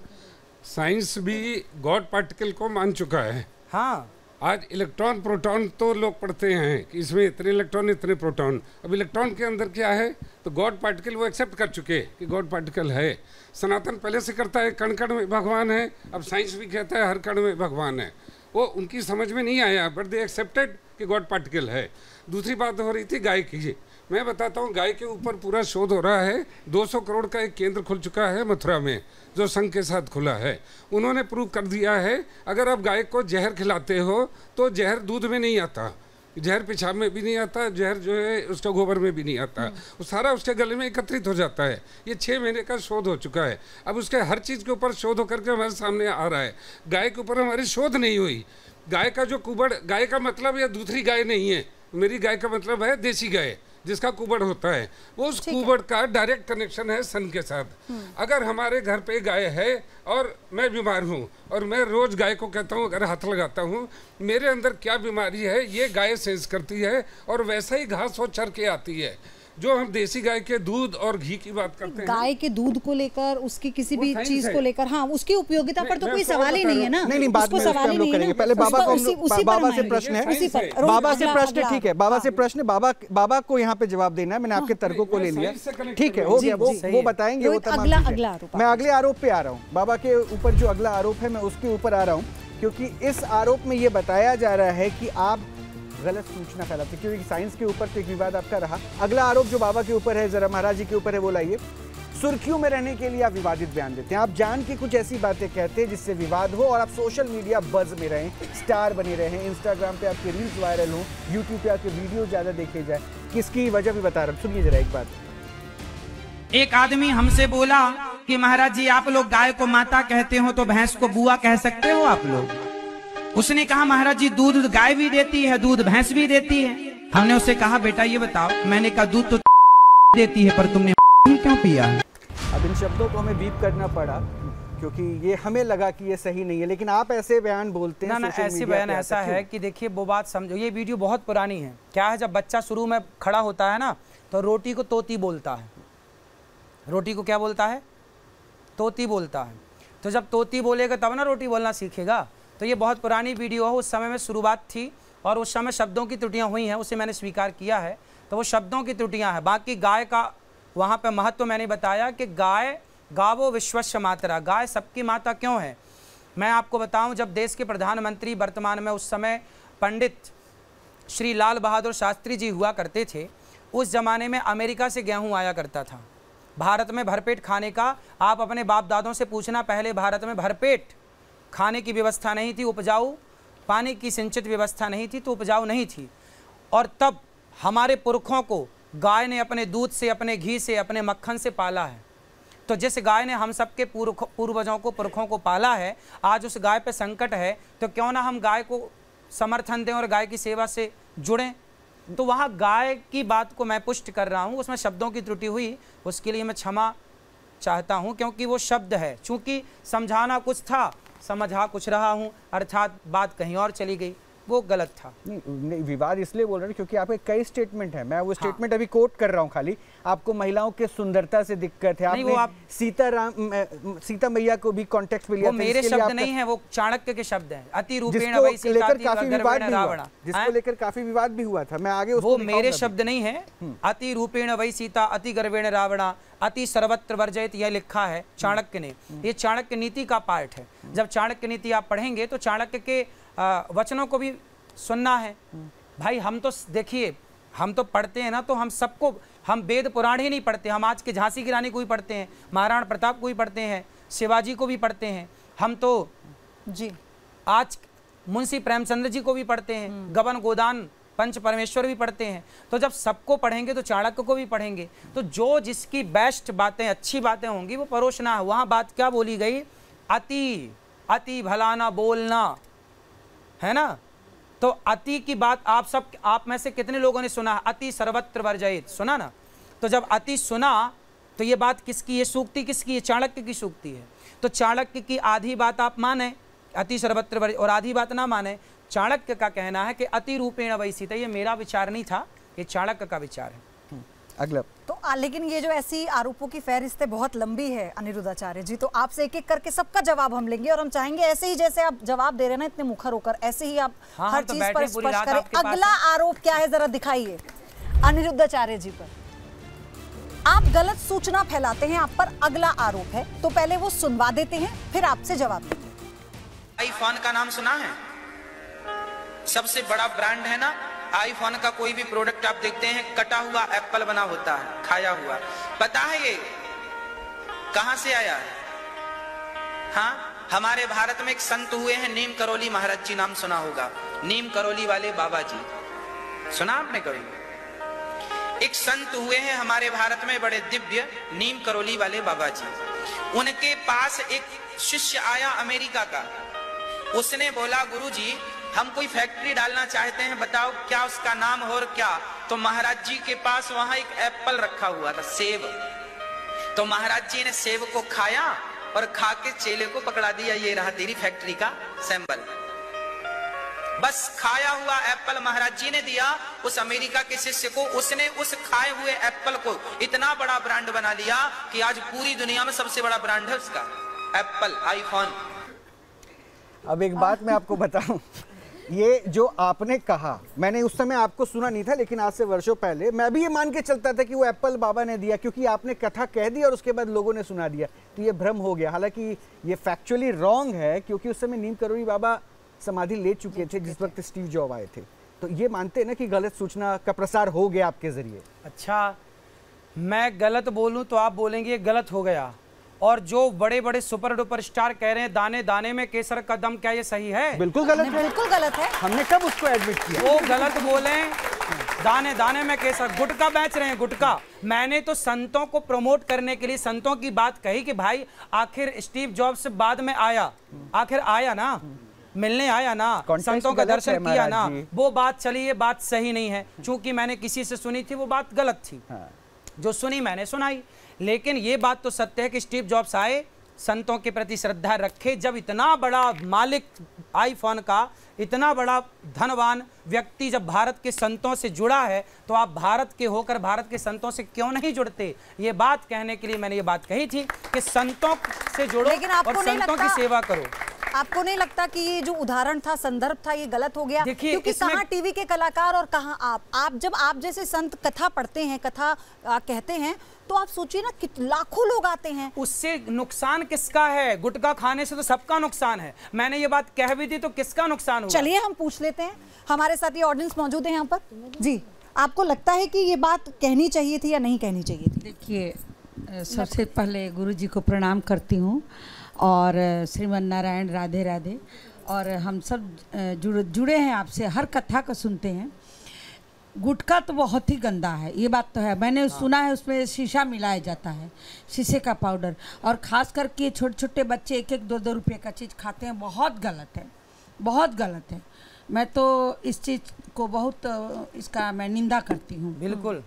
साइंस भी गॉड पार्टिकल को मान चुका है। हाँ, आज इलेक्ट्रॉन प्रोटॉन तो लोग पढ़ते हैं कि इसमें इतने इलेक्ट्रॉन इतने प्रोटॉन। अब इलेक्ट्रॉन के अंदर क्या है, तो गॉड पार्टिकल वो एक्सेप्ट कर चुके हैं कि गॉड पार्टिकल है। सनातन पहले से करता है, कण कण में भगवान है। अब साइंस भी कहता है हर कण में भगवान है। वो उनकी समझ में नहीं आया, बट दे एक्सेप्टेड कि गॉड पार्टिकल है। दूसरी बात हो रही थी गाय की। मैं बताता हूँ, गाय के ऊपर पूरा शोध हो रहा है। 200 करोड़ का एक केंद्र खुल चुका है मथुरा में, जो संघ के साथ खुला है। उन्होंने प्रूव कर दिया है, अगर आप गाय को जहर खिलाते हो तो जहर दूध में नहीं आता, जहर पेशाब में भी नहीं आता, जहर जो है उसका गोबर में भी नहीं आता, वो सारा उसके गले में एकत्रित हो जाता है। ये 6 महीने का शोध हो चुका है। अब उसके हर चीज़ के ऊपर शोध होकर के हमारे सामने आ रहा है। गाय के ऊपर हमारी शोध नहीं हुई। गाय का जो कुबड़, गाय का मतलब या दूसरी गाय नहीं है, मेरी गाय का मतलब है देसी गाय जिसका कुबड़ होता है। वो उस कुबड़ का डायरेक्ट कनेक्शन है सन के साथ। अगर हमारे घर पे गाय है और मैं बीमार हूँ और मैं रोज गाय को कहता हूँ, अगर हाथ लगाता हूँ, मेरे अंदर क्या बीमारी है ये गाय सेंस करती है और वैसा ही घास वो चर के आती है। जो हम देसी गाय के दूध और घी की बात करते हैं, गाय के दूध को लेकर, उसकी किसी वो भी साइंस चीज है। को लेकर, हाँ, उसकी उपयोगिता पर तो मैं कोई आपको सवाल ही बता नहीं है ना। नहीं बाद उसको में उस पे सवाल हम ही लोग नहीं है करेंगे। ना। पहले बाबा को उसी पर बाबा से हमारे- प्रश्न है, उसी पर। बाबा से अगला- प्रश्न अगला- ठीक है, बाबा से हाँ। प्रश्न, बाबा को यहाँ पे जवाब देना है। मैंने आपके तर्कों को ले लिया, साइंस से connect ठीक है, कर हो रहा गया। जी, जी। वो बताएंगे वो रोहित, तमाम अगला- चीजें। अगला आरोप मैं अगले आरोप पे आ रहा हूँ। बाबा के ऊपर जो अगला आरोप है मैं उसके ऊपर आ रहा हूँ, क्योंकि इस आरोप में ये बताया जा रहा है कि आप गलत सूचना फैलाते, क्योंकि साइंस के ऊपर तो एक विवाद आपका रहा। अगला आरोप जो बाबा के ऊपर है, जरा महाराज जी के ऊपर है, वो लाइए। सुर्खियों में रहने के लिए आप विवादित बयान देते हैं, आप जान के कुछ ऐसी बातें कहते हैं जिससे विवाद हो और आप सोशल मीडिया बज़ में रहें, स्टार बने रहें, इंस्टाग्राम पे आपके रील्स वायरल हो, यूट्यूब पे आपके वीडियो ज़्यादा देखे जाए। किसकी वजह भी बता रहा हूँ, सुनिए जरा एक बात। एक आदमी हमसे बोला कि महाराज जी आप लोग गाय को माता कहते हो तो भैंस को बुआ कह सकते हो आप लोग। उसने कहा महाराज जी दूध गाय भी देती है, दूध भैंस भी देती है। हमने उससे कहा बेटा ये बताओ, मैंने कहा दूध तो देती है पर तुमने क्यों पिया है? अब इन शब्दों को हमें बीप करना पड़ा क्योंकि ये हमें लगा कि ये सही नहीं है, लेकिन आप ऐसे बयान बोलते हैं। ना सोशल ऐसे मीडिया बयान पे ऐसा आता है क्यों? कि देखिए वो बात समझो, ये वीडियो बहुत पुरानी है। क्या है, जब बच्चा शुरू में खड़ा होता है ना तो रोटी को तोती बोलता है। रोटी को क्या बोलता है? तोती बोलता है। तो जब तोती बोलेगा तब ना रोटी बोलना सीखेगा। तो ये बहुत पुरानी वीडियो है, उस समय में शुरुआत थी और उस समय शब्दों की त्रुटियां हुई हैं, उसे मैंने स्वीकार किया है। तो वो शब्दों की त्रुटियां हैं। बाकी गाय का वहाँ पे महत्व मैंने बताया कि गावो विश्वस्य मातरा, गाय सबकी माता क्यों है। मैं आपको बताऊं, जब देश के प्रधानमंत्री वर्तमान में उस समय पंडित श्री लाल बहादुर शास्त्री जी हुआ करते थे, उस ज़माने में अमेरिका से गेहूं आया करता था। भारत में भरपेट खाने का आप अपने बाप दादों से पूछना, पहले भारत में भरपेट खाने की व्यवस्था नहीं थी, उपजाऊ पानी की सिंचित व्यवस्था नहीं थी, तो उपजाऊ नहीं थी। और तब हमारे पुरखों को गाय ने अपने दूध से, अपने घी से, अपने मक्खन से पाला है। तो जिस गाय ने हम सबके पूर्वजों को, पुरखों को पाला है, आज उस गाय पे संकट है, तो क्यों ना हम गाय को समर्थन दें और गाय की सेवा से जुड़ें। तो वहाँ गाय की बात को मैं पुष्ट कर रहा हूँ, उसमें शब्दों की त्रुटि हुई, उसके लिए मैं क्षमा चाहता हूँ, क्योंकि वो शब्द है, चूँकि समझाना कुछ था, समझा कुछ रहा हूँ, अर्थात बात कहीं और चली गई, वो गलत था। नहीं, विवाद इसलिए बोल रहे हैं क्योंकि आपके कई स्टेटमेंट है। मैं वो स्टेटमेंट अभी कोट कर रहा हूँ खाली। आपको महिलाओं के सुंदरता से दिक्कत है, आपने सीता मैया को भी कॉन्टेक्स्ट में लिया वो मेरे शब्द नहीं है, वो चाणक्य के शब्द हैं। अति रूपेण वै सीता लेकर अति काफी विवाद भी रावण, हुआ, जिसको लेकर काफी विवाद भी हुआ था। मैं आगे वो मेरे शब्द नहीं है। अति रूपेण वै सीता अति गर्वेण रावण अति सर्वत्र वर्जयत, यह लिखा है चाणक्य ने। ये चाणक्य नीति का पार्ट है। जब चाणक्य नीति आप पढ़ेंगे तो चाणक्य के वचनों को भी सुनना है भाई। हम तो देखिए, हम तो पढ़ते हैं ना, तो हम सबको, हम वेद पुराण ही नहीं पढ़ते, हम आज के झांसी की रानी को भी पढ़ते हैं, महाराणा प्रताप को भी पढ़ते हैं, शिवाजी को भी पढ़ते हैं, हम तो जी आज मुंशी प्रेमचंद्र जी को भी पढ़ते हैं, गबन गोदान पंच परमेश्वर भी पढ़ते हैं। तो जब सबको पढ़ेंगे तो चाणक्य को भी पढ़ेंगे। तो जो जिसकी बेस्ट बातें, अच्छी बातें होंगी वो परोसना है। वहाँ बात क्या बोली गई? अति भला ना बोलना, है ना। तो अति की बात आप में से कितने लोगों ने सुना? अति सर्वत्र वर्जयित, सुना ना। तो जब अति सुना तो ये बात किसकी, ये सूक्ति किसकी, ये चाणक्य की सूक्ति है। तो चाणक्य की आधी बात आप माने, अति सर्वत्र वरि, और आधी बात ना माने। चाणक्य का कहना है कि अति रूपेण वै सीता, ये मेरा विचार नहीं था, ये चाणक्य का विचार है। अगला तो लेकिन ये जो ऐसी आरोपों की फहरिस्त बहुत लंबी है अनिरुद्धाचार्य जी, तो आपसे एक एक करके सबका जवाब हम लेंगे और हम चाहेंगे ऐसे ही जैसे आप जवाब दे रहे हैं ना इतने मुखर होकर, ऐसे ही आप हर तो चीज पर स्पष्ट करें। आपके अगला आरोप क्या है जरा दिखाइए अनिरुद्धाचार्य जी पर। आप गलत सूचना फैलाते हैं, आप पर अगला आरोप है, तो पहले वो सुनवा देते हैं फिर आपसे जवाब देते हैं। आईफोन का नाम सुना है? सबसे बड़ा ब्रांड है ना आईफोन का। कोई भी प्रोडक्ट आप देखते हैं कटा हुआ एप्पल बना होता है, खाया हुआ। पता है ये कहां से आया है? हाँ, हमारे भारत में एक संत हुए हैं नीम करोली महाराज जी, नाम सुना होगा। नीम करोली वाले बाबा जी, सुना आपने कभी? एक संत हुए हैं हमारे भारत में बड़े दिव्य, नीम करोली वाले बाबा जी। उनके पास एक शिष्य आया अमेरिका का। उसने बोला गुरुजी हम कोई फैक्ट्री डालना चाहते हैं, बताओ क्या उसका नाम हो और क्या। तो महाराज जी के पास वहां एक एप्पल रखा हुआ था, सेब। तो महाराज जी ने सेब को खाया और खा के चेले को पकड़ा दिया, ये रहा तेरी फैक्ट्री का सैंपल। बस खाया हुआ एप्पल महाराज जी ने दिया उस अमेरिका के शिष्य को। उसने उस खाए हुए एप्पल को इतना बड़ा ब्रांड बना लिया कि आज पूरी दुनिया में सबसे बड़ा ब्रांड है उसका, एप्पल, आईफोन। अब एक बात मैं आपको बताऊं, ये जो आपने कहा, मैंने उस समय आपको सुना नहीं था, लेकिन आज से वर्षों पहले मैं भी ये मान के चलता था कि वो एप्पल बाबा ने दिया, क्योंकि आपने कथा कह दी और उसके बाद लोगों ने सुना दिया, तो ये भ्रम हो गया। हालांकि ये फैक्चुअली रॉन्ग है, क्योंकि उस समय नीम करोली बाबा समाधि ले चुके थे जिस वक्त स्टीव जॉब आए थे। तो ये मानते हैं ना कि गलत सूचना का प्रसार हो गया आपके जरिए? अच्छा, मैं गलत बोलूं तो आप बोलेंगे गलत हो गया, और जो बड़े बड़े सुपर डुपर स्टार कह रहे हैं दाने दाने में केसर का दम, क्या ये सही है? बिल्कुल गलत है, बिल्कुल गलत है। हमने कब उसको एडमिट किया? वो गलत बोले, दाने दाने में केसर। गुटखा बेच रहे हैं, गुटखा। मैंने तो संतों को प्रमोट करने के लिए संतों की बात कही कि भाई आखिर स्टीव जॉब्स बाद में आया, आखिर आया ना, मिलने आया ना, संतों का दर्शन किया ना, वो बात चली, ये बात सही नहीं है। चूंकि मैंने किसी से सुनी थी वो बात गलत थी, जो सुनी मैंने सुनाई। लेकिन ये बात तो सत्य है कि स्टीव जॉब्स आए, संतों के प्रति श्रद्धा रखे। जब इतना बड़ा मालिक आईफोन का, इतना बड़ा धनवान व्यक्ति जब भारत के संतों से जुड़ा है, तो आप भारत के होकर भारत के संतों से क्यों नहीं जुड़ते? ये बात कहने के लिए मैंने ये बात कही थी कि संतों से जुड़ो और संतों की सेवा करो। आपको नहीं लगता कि ये जो उदाहरण था, संदर्भ था, ये गलत हो गया? क्योंकि कहाँ टीवी के कलाकार और कहाँ आप जब आप जैसे संत कथा पढ़ते हैं, कथा कहते हैं, तो आप सोचिए ना कि लाखों लोग आते हैं। उससे नुकसान किसका है? गुटखा खाने से तो सबका नुकसान है। मैंने ये बात कह भी दी तो किसका नुकसान हुआ? चलिए हम पूछ लेते हैं, हमारे साथ ये ऑडियंस मौजूद है यहाँ पर। जी, आपको लगता है कि ये बात कहनी चाहिए थी या नहीं कहनी चाहिए थी? देखिए, सबसे पहले गुरु जी को प्रणाम करती हूँ और श्रीमन नारायण, राधे राधे। और हम सब जुड़े हैं आपसे, हर कथा को सुनते हैं। गुटखा तो बहुत ही गंदा है, ये बात तो है। मैंने सुना है उसमें शीशा मिलाया जाता है, शीशे का पाउडर, और ख़ास करके छोटे छोटे बच्चे 1-1, 2-2 रुपये का चीज़ खाते हैं। बहुत गलत है, बहुत गलत है। मैं तो इस चीज़ को बहुत, इसका मैं निंदा करती हूँ। बिल्कुल।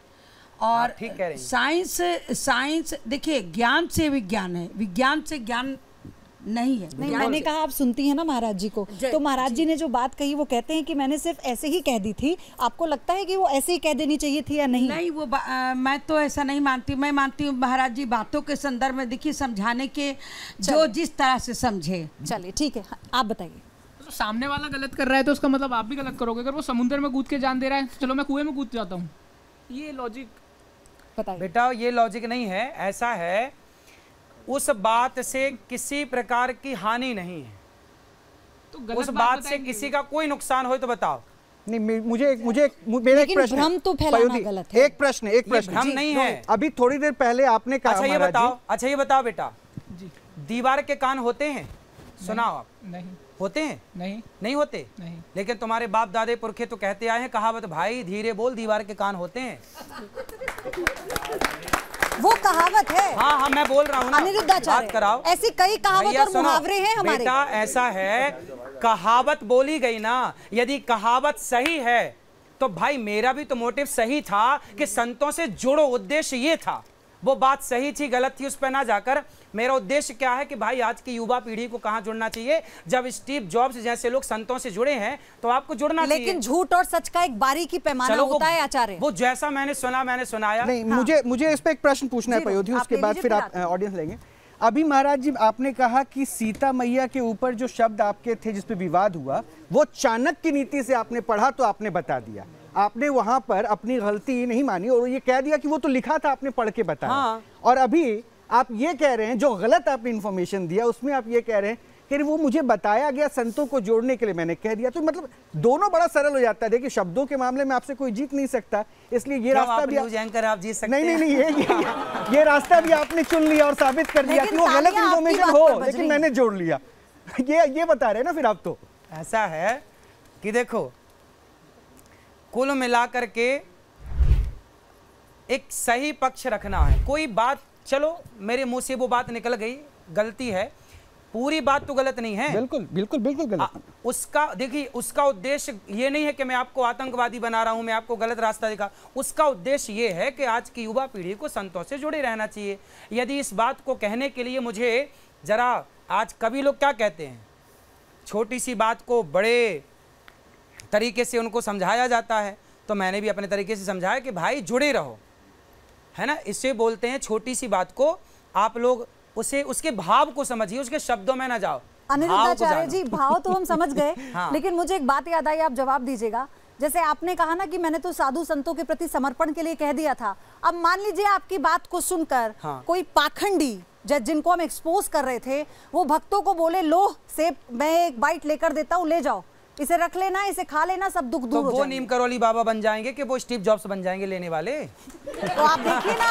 और ठीक कह रही हैं। साइंस देखिए, ज्ञान से विज्ञान है, विज्ञान से ज्ञान नहीं है। नहीं, मैंने कहा आप सुनती हैं ना महाराज जी को, तो महाराज जी ने जो बात कही वो कहते हैं कि मैंने सिर्फ ऐसे ही कह दी थी। आपको लगता है कि वो ऐसे ही कह देनी चाहिए थी या नहीं? नहीं, वो मैं तो ऐसा नहीं मानती। मैं मानती हूँ महाराज जी बातों के संदर्भ में देखिए, समझाने के जो जिस तरह से समझे। चलिए ठीक है, आप बताइए। तो सामने वाला गलत कर रहा है तो उसका मतलब आप भी गलत करोगे? अगर वो समुद्र में कूद के जान दे रहा है, चलो मैं कुएं में कूद जाता हूँ, ये लॉजिक बताइए। बेटा, ये लॉजिक नहीं है। ऐसा है, उस बात से किसी प्रकार की हानि नहीं है, तो उस बात से किसी का कोई नुकसान हो तो बताओ। नहीं, मेरा एक प्रश्न, भ्रम तो फैलाना गलत है। एक प्रश्न भ्रम नहीं है। अभी थोड़ी देर पहले आपने कहा, अच्छा ये बताओ बेटा, दीवार के कान होते हैं? सुनाओ आप। नहीं होते हैं? नहीं होते। नहीं। लेकिन तुम्हारे बाप दादे पुरखे तो कहते आए हैं, कहावत, भाई धीरे बोल, दीवार के कान होते हैं। वो कहावत है। हाँ, मैं बोल रहा हूँ ना, अनिरुद्धाचार्य, बात कराओ। ऐसी कई कहावत और मुहावरे हैं हमारे। बेटा ऐसा है, कहावत बोली गई ना, यदि कहावत सही है तो भाई मेरा भी तो मोटिव सही था कि संतों से जुड़ो, उद्देश्य ये था। वो बात सही थी गलत थी उस पर ना जाकर मेरा उद्देश्य क्या है कि भाई आज की युवा पीढ़ी को कहाँ जुड़ना चाहिए। जब स्टीव जॉब्स जैसे लोग संतों से जुड़े हैं तो आपको जुड़ना चाहिए। लेकिन झूठ और सच का एक बारीकी पैमाना होता है आचार्य। वो जैसा मैंने सुना मैंने सुनाया। नहीं, मुझे इस पे एक प्रश्न पूछना है पयोधी, उसके बाद फिर आप ऑडियंस लेंगे। अभी महाराज जी आपने कहा कि सीता मैया के ऊपर जो शब्द आपके थे जिस पे विवाद हुआ वो चाणक्य नीति से आपने पढ़ा तो आपने बता दिया। आपने वहां पर अपनी गलती नहीं मानी और ये कह दिया कि वो तो लिखा था आपने पढ़ के बताया। हाँ। और अभी आप ये कह रहे हैं जो गलत आपने इन्फॉर्मेशन दिया उसमें आप ये कह रहे हैं कि वो मुझे बताया गया संतों को जोड़ने के लिए मैंने कह दिया। तो मतलब दोनों बड़ा सरल हो जाता है। देखिए शब्दों के मामले में आपसे कोई जीत नहीं सकता, इसलिए ये रास्ता भी आप जीत सकते हैं। नहीं ये रास्ता भी आपने चुन लिया और साबित कर दिया कि वो गलत इन्फॉर्मेशन हो लेकिन मैंने जोड़ लिया। ये बता रहे ना फिर आप। तो ऐसा है कि देखो कुल मिलाकर के एक सही पक्ष रखना है। कोई बात चलो मेरे मुंह से वो बात निकल गई गलती है, पूरी बात तो गलत नहीं है। बिल्कुल बिल्कुल बिल्कुल गलत। उसका देखिए उसका उद्देश्य ये नहीं है कि मैं आपको आतंकवादी बना रहा हूं, मैं आपको गलत रास्ता दिखा। उसका उद्देश्य ये है कि आज की युवा पीढ़ी को संतों से जुड़े रहना चाहिए। यदि इस बात को कहने के लिए मुझे जरा आज कवि लोग क्या कहते हैं, छोटी सी बात को बड़े तरीके से उनको समझाया जाता है, तो मैंने भी अपने तरीके से समझाया कि भाई जुड़े रहो, है ना। इससे बोलते हैं छोटी सी बात को आप लोग उसे उसके भाव को समझिए, उसके शब्दों में ना जाओ। अनिरुद्धाचार्य जी भाव तो हम समझ गए। हाँ। लेकिन मुझे एक बात याद आई, आप जवाब दीजिएगा। जैसे आपने कहा ना कि मैंने तो साधु संतों के प्रति समर्पण के लिए कह दिया था। अब मान लीजिए आपकी बात को सुनकर कोई पाखंडी जिनको हम एक्सपोज कर रहे थे वो भक्तों को बोले लो सेब मैं एक बाइट लेकर देता हूँ, ले जाओ, इसे रख लेना, इसे खा लेना, सब दुख दूर हो जाएंगे। वो नीम करौली बाबा बन जाएंगे कि वो स्टीव जॉब्स बन जाएंगे लेने वाले। तो आप देखिए ना,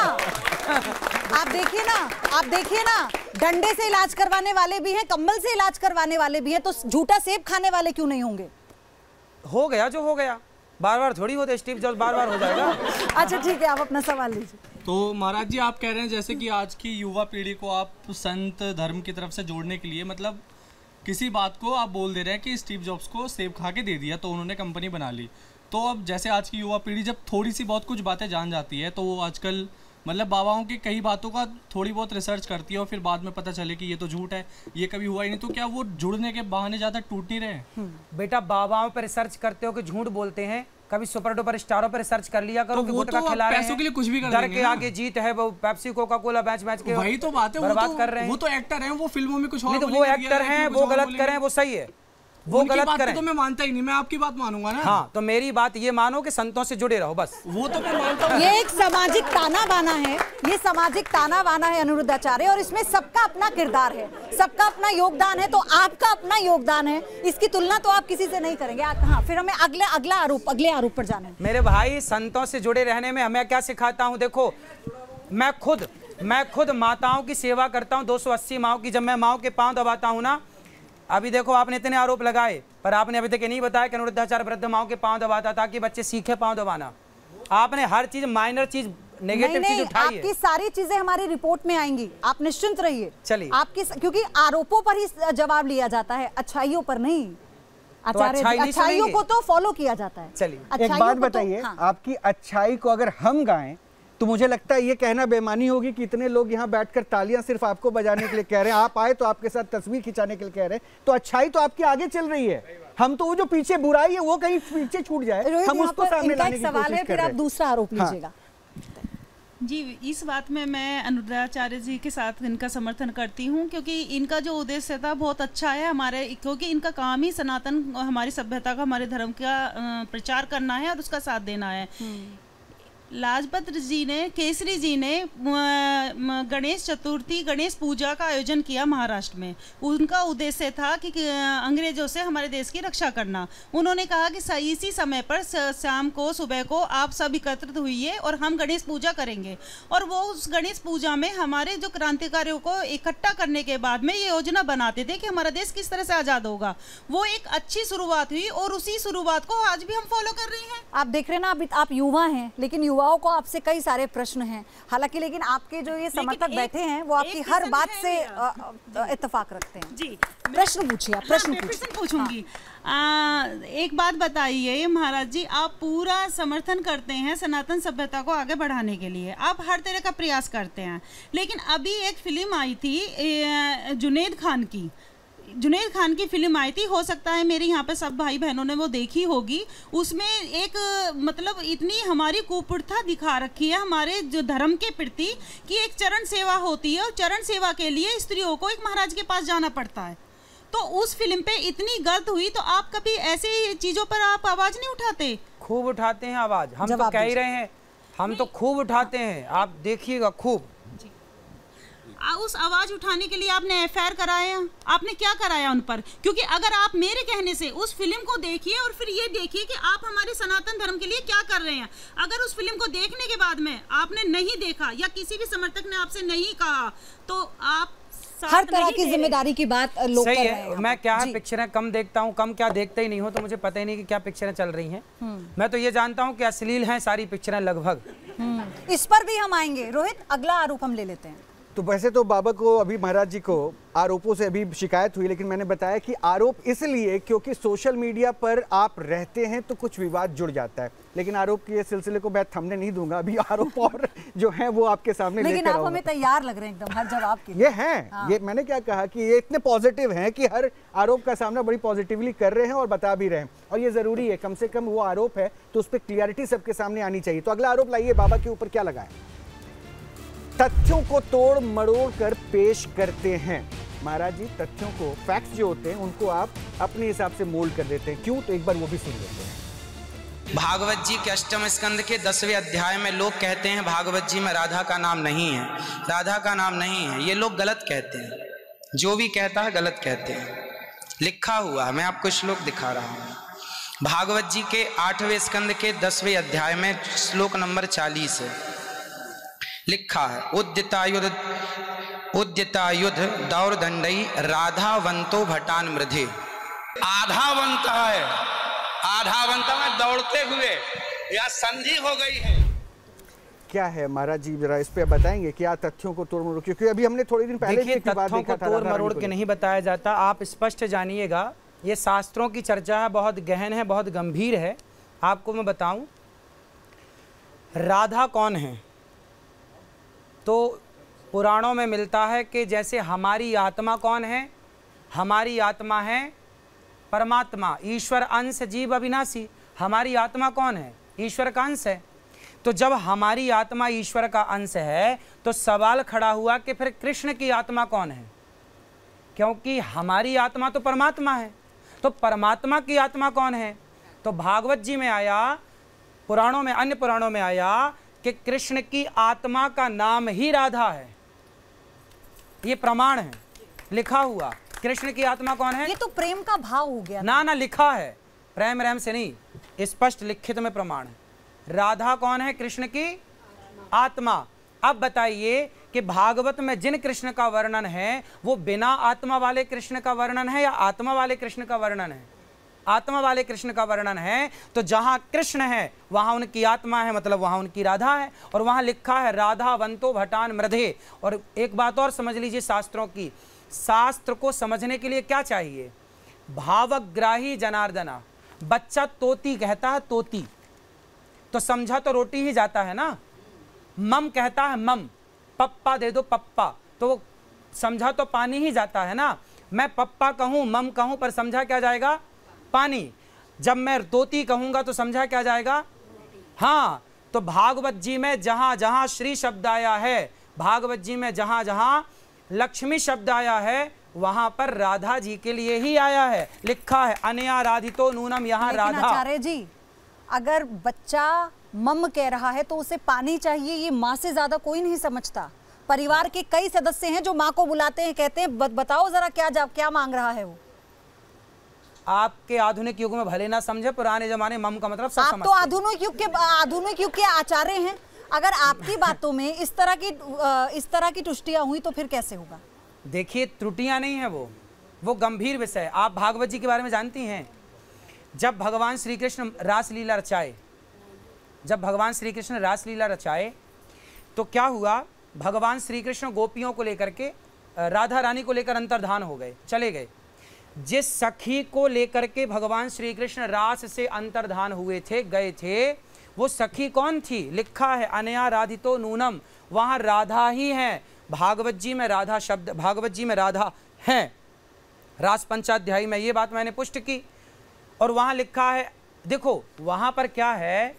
आप देखिए ना, डंडे से इलाज करवाने वाले भी हैं, कंबल से इलाज करवाने वाले भी हैं, तो झूठा सेब खाने वाले क्यों नहीं होंगे? हो गया जो हो गया, बार बार थोड़ी होते, स्टीव जॉब्स बार बार हो जाएगा। अच्छा ठीक है, आप अपना सवाल लीजिए। तो महाराज जी आप कह रहे हैं जैसे कि आज की युवा पीढ़ी को आप संत धर्म की तरफ से जोड़ने के लिए मतलब किसी बात को आप बोल दे रहे हैं कि स्टीव जॉब्स को सेब खा के दे दिया तो उन्होंने कंपनी बना ली। तो अब जैसे आज की युवा पीढ़ी जब थोड़ी सी बहुत कुछ बातें जान जाती है तो वो आजकल मतलब बाबाओं की कई बातों का थोड़ी बहुत रिसर्च करती है और फिर बाद में पता चले कि ये तो झूठ है, ये कभी हुआ ही नहीं, तो क्या वो जुड़ने के बहाने ज़्यादा टूट नहीं रहे? बेटा बाबाओं पर रिसर्च करते हो कि झूठ बोलते हैं, कभी सुपर डुपर स्टारों पर रिसर्च कर लिया करो कि गुटखा खिला रहे हैं, पैसों के लिए कुछ भी कर डर के आगे जीत है, वो पेप्सी कोका कोला मैच के वही तो बात है, बर्बाद कर रहे हैं। वो तो एक्टर हैं, वो फिल्मों में कुछ और नहीं, तो वो एक्टर हैं, वो गलत करें वो सही है, वो गलत करें तो मैं मानता ही नहीं, मैं आपकी बात मानूंगा ना। हाँ, तो मेरी बात ये मानो कि संतों से जुड़े रहो बस, वो तो मैं मानता हूँ। ये एक सामाजिक ताना बाना है, ये सामाजिक ताना बाना है अनिरुद्धाचार्य, और इसमें सबका अपना किरदार है, सबका अपना योगदान है, तो आपका अपना योगदान है, इसकी तुलना तो आप किसी से नहीं करेंगे। हाँ, फिर हमें अगले आरोप पर जाना है। मेरे भाई संतों से जुड़े रहने में हमें क्या सिखाता हूँ, देखो मैं खुद माताओं की सेवा करता हूँ, 280 माओं की। जब मैं माओ के पांव दबाता हूँ ना, अभी देखो आपने इतने आरोप लगाए पर आपने अभी तक ये नहीं बताया कि अनिरुद्धाचार्य वृद्ध माओ के पांव दबाता ताकि बच्चे सीखे पांव दबाना। आपने हर चीज माइनर चीज नेगेटिव चीज उठाई है। आपकी सारी चीजें हमारी रिपोर्ट में आएंगी, आप निश्चिंत रहिए। चलिए आपकी, क्योंकि आरोपों पर ही जवाब लिया जाता है, अच्छाइयों पर नहीं। अच्छाइयों को तो फॉलो किया जाता है। चलिए एक बात बताइए, आपकी अच्छाई को अगर हम गाएं तो मुझे लगता है ये कहना बेईमानी होगी कि इतने लोग यहाँ बैठकर तालियां सिर्फ आपको बजाने के लिए कह रहे हैं, आप आए तो आपके साथ तस्वीर खिंचाने के लिए कह रहे हैं, तो अच्छाई तो आपकी आगे चल रही है। हम तो वो जो पीछे बुराई है वो कहीं पीछे छूट जाए, हम उसको सामने लाने की कोशिश कर रहे हैं। फिर आप दूसरा आरोप लीजिएगा। जी, इस बात में मैं अनिरुद्धाचार्य जी के साथ इनका समर्थन करती हूँ, क्योंकि इनका जो उद्देश्य था बहुत अच्छा है हमारे, क्योंकि इनका काम ही सनातन हमारी सभ्यता का, हमारे धर्म का प्रचार करना है और उसका साथ देना है। लाजपत जी ने, केसरी जी ने गणेश चतुर्थी, गणेश पूजा का आयोजन किया महाराष्ट्र में। उनका उद्देश्य था कि अंग्रेजों से हमारे देश की रक्षा करना। उन्होंने कहा कि इसी समय पर शाम को, सुबह को आप सब एकत्रित हुइए और हम गणेश पूजा करेंगे। और वो उस गणेश पूजा में हमारे जो क्रांतिकारियों को इकट्ठा करने के बाद में ये योजना बनाते थे कि हमारा देश किस तरह से आज़ाद होगा। वो एक अच्छी शुरुआत हुई और उसी शुरुआत को आज भी हम फॉलो कर रहे हैं। आप देख रहे हैं ना, आप युवा हैं, लेकिन युवा युवाओं को आपसे कई सारे प्रश्न हैं, हालांकि लेकिन आपके जो ये समर्थक बैठे हैं वो आपकी हर बात से इत्तेफाक रखते हैं। जी, प्रश्न पूछिए, आप प्रश्न पूछूंगी। एक बात बताइए महाराज जी, आप पूरा समर्थन करते हैं सनातन सभ्यता को आगे बढ़ाने के लिए, आप हर तरह का प्रयास करते हैं, लेकिन अभी एक फिल्म आई थी जुनैद खान की फिल्म आई थी, हो सकता है मेरे यहाँ पे सब भाई बहनों ने वो देखी होगी। उसमें एक मतलब इतनी हमारी कुप्रथा दिखा रखी है हमारे जो धर्म के प्रति कि एक चरण सेवा होती है और चरण सेवा के लिए स्त्रियों को एक महाराज के पास जाना पड़ता है। तो उस फिल्म पे इतनी गलत हुई, तो आप कभी ऐसे चीजों पर आप आवाज नहीं उठाते? खूब उठाते हैं आवाज, हम तो कह ही रहे हैं, हम तो खूब उठाते हैं, आप देखिएगा खूब। उस आवाज उठाने के लिए आपने एफआईआर कराया, आपने क्या कराया उन पर? क्योंकि अगर आप मेरे कहने से उस फिल्म को देखिए और फिर ये देखिए कि आप हमारे सनातन धर्म के लिए क्या कर रहे हैं। अगर उस फिल्म को देखने के बाद में आपने नहीं देखा या किसी भी समर्थक ने आपसे नहीं कहा, तो आप हर तरह की जिम्मेदारी की बात लोग कर रहे हैं। मैं क्या है पिक्चरें कम देखता हूँ, कम क्या देखते ही नहीं हो, तो मुझे पता ही नहीं कि क्या पिक्चरें चल रही हैं। मैं तो ये जानता हूँ कि अश्लील हैं सारी पिक्चरें लगभग। इस पर भी हम आएंगे। रोहित, अगला आरोप हम ले लेते हैं। तो वैसे तो बाबा को अभी महाराज जी को आरोपों से अभी शिकायत हुई, लेकिन मैंने बताया कि आरोप इसलिए क्योंकि सोशल मीडिया पर आप रहते हैं तो कुछ विवाद जुड़ जाता है, लेकिन आरोप के सिलसिले को मैं थमने नहीं दूंगा। अभी आरोप और जो है वो आपके सामने लेकिन आप हमें तैयार लग रहे हैं एकदम हर जवाब के लिए। ये हैं, हाँ। ये मैंने क्या कहा कि ये इतने पॉजिटिव हैं कि हर आरोप का सामना बड़ी पॉजिटिवली कर रहे हैं और बता भी रहे हैं, और ये जरूरी है, कम से कम वो आरोप है तो उस पर क्लियरिटी सबके सामने आनी चाहिए। तो अगला आरोप लाइए, बाबा के ऊपर क्या लगाए? तथ्यों को तोड़ मरोड़ कर पेश करते हैं। महाराज जी, तथ्यों को, फैक्ट्स जो होते हैं उनको आप अपने हिसाब से मोल्ड कर देते हैं, क्यों? तो एक बार वो भी सुन लेते हैं। भागवत जी के अष्टम स्कंद के 10वें अध्याय में लोग कहते हैं भागवत जी में राधा का नाम नहीं है, राधा का नाम नहीं है। ये लोग गलत कहते हैं, जो भी कहता है गलत कहते हैं। लिखा हुआ है, मैं आपको श्लोक दिखा रहा हूँ। भागवत जी के 8वें स्कंद के 10वें अध्याय में श्लोक नंबर 40 है, लिखा है उद्यतायुध दौरदंडई राधावंतो भटान मृधे। आधावंत है, आधावंत में दौड़ते हुए या संधि हो गई है। क्या है महाराज जी, जरा इस पे बताएंगे क्या तथ्यों को तोड़ मरोड़? क्योंकि अभी हमने थोड़ी दिन पहले तथ्यों को तोड़ मरोड़ के नहीं बताया जाता, आप स्पष्ट जानिएगा। ये शास्त्रों की चर्चा है, बहुत गहन है, बहुत गंभीर है। आपको मैं बताऊं राधा कौन है, तो पुराणों में मिलता है कि जैसे हमारी आत्मा कौन है, हमारी आत्मा है परमात्मा, ईश्वर अंश जीव अविनाशी। हमारी आत्मा कौन है? ईश्वर का अंश है। तो जब हमारी आत्मा ईश्वर का अंश है तो सवाल खड़ा हुआ कि फिर कृष्ण की आत्मा कौन है, क्योंकि हमारी आत्मा तो परमात्मा है, तो परमात्मा की आत्मा कौन है? तो भागवत जी में आया, पुराणों में, अन्य पुराणों में आया कि कृष्ण की आत्मा का नाम ही राधा है। ये प्रमाण है, लिखा हुआ। कृष्ण की आत्मा कौन है? ये तो प्रेम का भाव हो गया ना, लिखा है, प्रेम रैम से नहीं, स्पष्ट लिखित में प्रमाण है। राधा कौन है? कृष्ण की आत्मा। अब बताइए कि भागवत में जिन कृष्ण का वर्णन है वो बिना आत्मा वाले कृष्ण का वर्णन है या आत्मा वाले कृष्ण का वर्णन है? आत्मा वाले कृष्ण का वर्णन है। तो जहां कृष्ण है वहां उनकी आत्मा है, मतलब वहां उनकी राधा है, और वहां लिखा है राधावंतो भटान मृधे। और एक बात और समझ लीजिए शास्त्रों की, शास्त्र को समझने के लिए क्या चाहिए? भावग्राही जनार्दना। बच्चा तोती कहता है, तोती, तो समझा तो रोटी ही जाता है ना। मम कहता है मम, पप्पा दे दो पप्पा, तो वो समझा तो पानी ही जाता है ना। मैं पप्पा कहूँ, मम कहूँ, पर समझा क्या जाएगा? पानी। जब मैं तोती कहूंगा तो समझा क्या जाएगा? हाँ। तो भागवत जी में जहां जहां श्री शब्द आया है, भागवत जी में जहां जहां लक्ष्मी शब्द आया है, वहां पर राधा जी के लिए ही आया है। लिखा है अनया राधितो नूनम, यहाँ राधा। आचार्य जी, अगर बच्चा मम कह रहा है तो उसे पानी चाहिए, ये माँ से ज्यादा कोई नहीं समझता। परिवार के कई सदस्य हैं जो माँ को बुलाते हैं, कहते हैं बताओ जरा क्या मांग रहा है वो। आपके आधुनिक युग में भले ना समझे, पुराने जमाने मम का मतलब सब समझते। आप तो आधुनिक युग के आचार्य हैं। अगर आपकी बातों में इस तरह की तुष्टियां हुई तो फिर कैसे होगा? देखिए, त्रुटियां नहीं है, वो गंभीर विषय है। आप भागवत जी के बारे में जानती हैं, जब भगवान श्री कृष्ण रासलीला रचाए जब भगवान श्री कृष्ण रासलीला रचाए तो क्या हुआ, भगवान श्री कृष्ण गोपियों को लेकर के, राधा रानी को लेकर अंतर्धान हो गए, चले गए। जिस सखी को लेकर के भगवान श्री कृष्ण रास से अंतर्धान हुए थे, गए थे, वो सखी कौन थी? लिखा है अनया राधितो नूनम, वहाँ राधा ही है। भागवत जी में राधा शब्द, भागवत जी में राधा है, रास पंचाध्यायी में ये बात मैंने पुष्ट की। और वहाँ लिखा है, देखो वहाँ पर क्या है,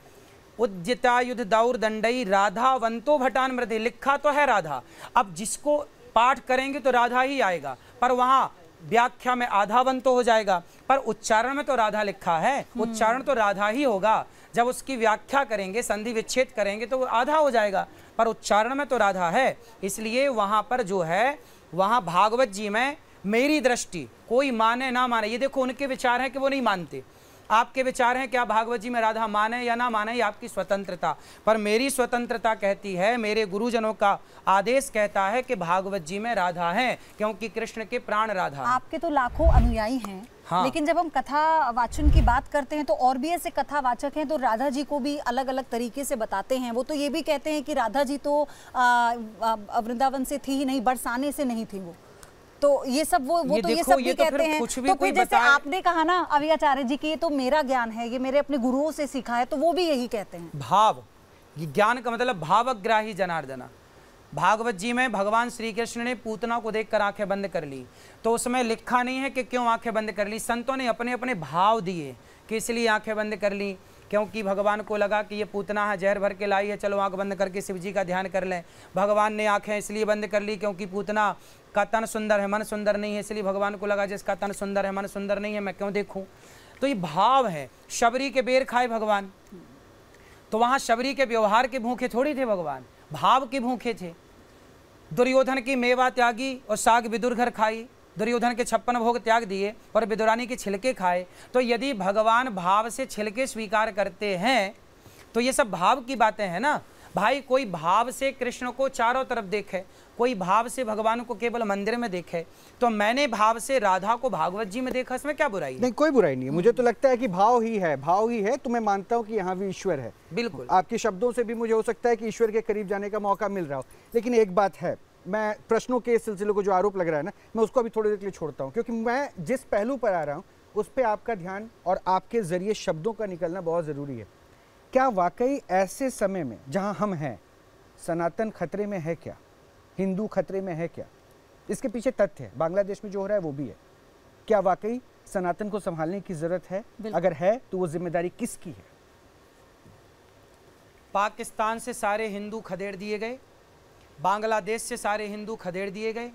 उद्यतायुध दौर दंडई राधा वंतो भटान मृदे, लिखा तो है राधा। अब जिसको पाठ करेंगे तो राधा ही आएगा, पर वहाँ व्याख्या में आधावंतो हो जाएगा, पर उच्चारण में तो राधा लिखा है, उच्चारण तो राधा ही होगा। जब उसकी व्याख्या करेंगे, संधि विच्छेद करेंगे तो वो आधा हो जाएगा, पर उच्चारण में तो राधा है। इसलिए वहाँ पर जो है, वहाँ भागवत जी में मेरी दृष्टि, कोई माने ना माने, ये देखो उनके विचार हैं कि वो नहीं मानते, आपके विचार हैं कि आप भागवत जी में राधा माने या ना माने, ये आपकी स्वतंत्रता। पर मेरी स्वतंत्रता कहती है, मेरे गुरुजनों का आदेश कहता है कि भागवत जी में राधा है, क्योंकि कृष्ण के प्राण राधा। आपके तो लाखों अनुयायी हैं, हाँ। लेकिन जब हम कथा वाचन की बात करते हैं तो और भी ऐसे कथावाचक हैं तो राधा जी को भी अलग अलग तरीके से बताते हैं। वो तो ये भी कहते हैं कि राधा जी तो वृंदावन से थी ही नहीं, बरसाने से नहीं थी वो, तो ये सब वो तो ये सब भी कहते हैं। तो फिर जैसे आपने कहा ना अभी आचार्य जी की, ये तो मेरा ज्ञान है, ये मेरे अपने गुरुओं से सीखा है, तो वो भी यही कहते हैं। भाव, ये ज्ञान का मतलब भावग्राही जनार्दना। भागवत जी में भगवान श्री कृष्ण ने पूतना को देखकर आंखें बंद कर ली, तो उसमें लिखा नहीं है कि क्यों आंखें बंद कर ली, संतों ने अपने अपने भाव दिए कि इसलिए आंखें बंद कर ली, क्योंकि भगवान को लगा कि ये पूतना है, जहर भर के लाई है, चलो आंख बंद करके शिव जी का ध्यान कर लें। भगवान ने आंखें इसलिए बंद कर ली क्योंकि पूतना का तन सुंदर है, मन सुंदर नहीं है, इसलिए भगवान को लगा जिसका तन सुंदर है, मन सुंदर नहीं है, मैं क्यों देखूं। तो ये भाव है। शबरी के बेर खाए भगवान, तो वहाँ शबरी के व्यवहार के भूखे थोड़ी थे भगवान, भाव के भूखे थे। दुर्योधन की मेवा त्यागी और साग विदुर घर खाई, दुर्योधन के 56 भोग त्याग दिए और विदुरानी के छिलके खाए। तो यदि भगवान भाव से छिलके स्वीकार करते हैं तो ये सब भाव की बातें हैं ना भाई। कोई भाव से कृष्ण को चारों तरफ देखे, कोई भाव से भगवान को केवल मंदिर में देखे, तो मैंने भाव से राधा को भागवत जी में देखा, इसमें क्या बुराई है? नहीं, कोई बुराई नहीं है। मुझे तो लगता है कि भाव ही है, भाव ही है। तो मैं मानता हूँ कि यहाँ भी ईश्वर है। बिल्कुल, आपके शब्दों से भी मुझे हो सकता है कि ईश्वर के करीब जाने का मौका मिल रहा हो। लेकिन एक बात है, मैं प्रश्नों के सिलसिले को जो आरोप लग रहा है ना, मैं उसको अभी थोड़ी देर के लिए छोड़ता हूँ, क्योंकि मैं जिस पहलू पर आ रहा हूँ उस पर आपका ध्यान और आपके जरिए शब्दों का निकलना बहुत ज़रूरी है। क्या वाकई ऐसे समय में जहाँ हम हैं, सनातन खतरे में है क्या? हिंदू खतरे में है क्या? इसके पीछे तथ्य है, बांग्लादेश में जो हो रहा है वो भी है। क्या वाकई सनातन को संभालने की जरूरत है? अगर है तो वो जिम्मेदारी किसकी है? पाकिस्तान से सारे हिंदू खदेड़ दिए गए, बांग्लादेश से सारे हिंदू खदेड़ दिए गए,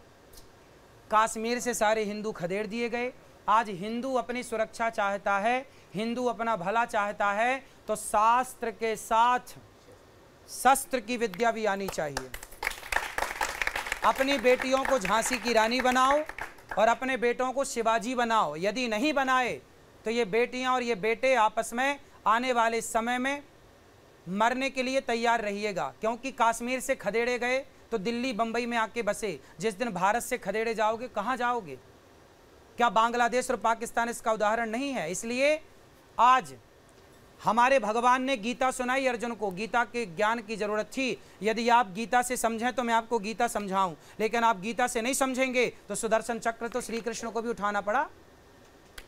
कश्मीर से सारे हिंदू खदेड़ दिए गए। आज हिंदू अपनी सुरक्षा चाहता है, हिंदू अपना भला चाहता है, तो शास्त्र के साथ शस्त्र की विद्या भी आनी चाहिए। अपनी बेटियों को झांसी की रानी बनाओ और अपने बेटों को शिवाजी बनाओ। यदि नहीं बनाए तो ये बेटियां और ये बेटे आपस में आने वाले समय में मरने के लिए तैयार रहिएगा, क्योंकि कश्मीर से खदेड़े गए तो दिल्ली बंबई में आके बसे। जिस दिन भारत से खदेड़े जाओगे, कहाँ जाओगे? क्या बांग्लादेश और पाकिस्तान इसका उदाहरण नहीं है? इसलिए आज हमारे भगवान ने गीता सुनाई अर्जुन को, गीता के ज्ञान की जरूरत थी। यदि आप गीता से समझें तो मैं आपको गीता समझाऊं, लेकिन आप गीता से नहीं समझेंगे तो सुदर्शन चक्र तो श्री कृष्ण को भी उठाना पड़ा।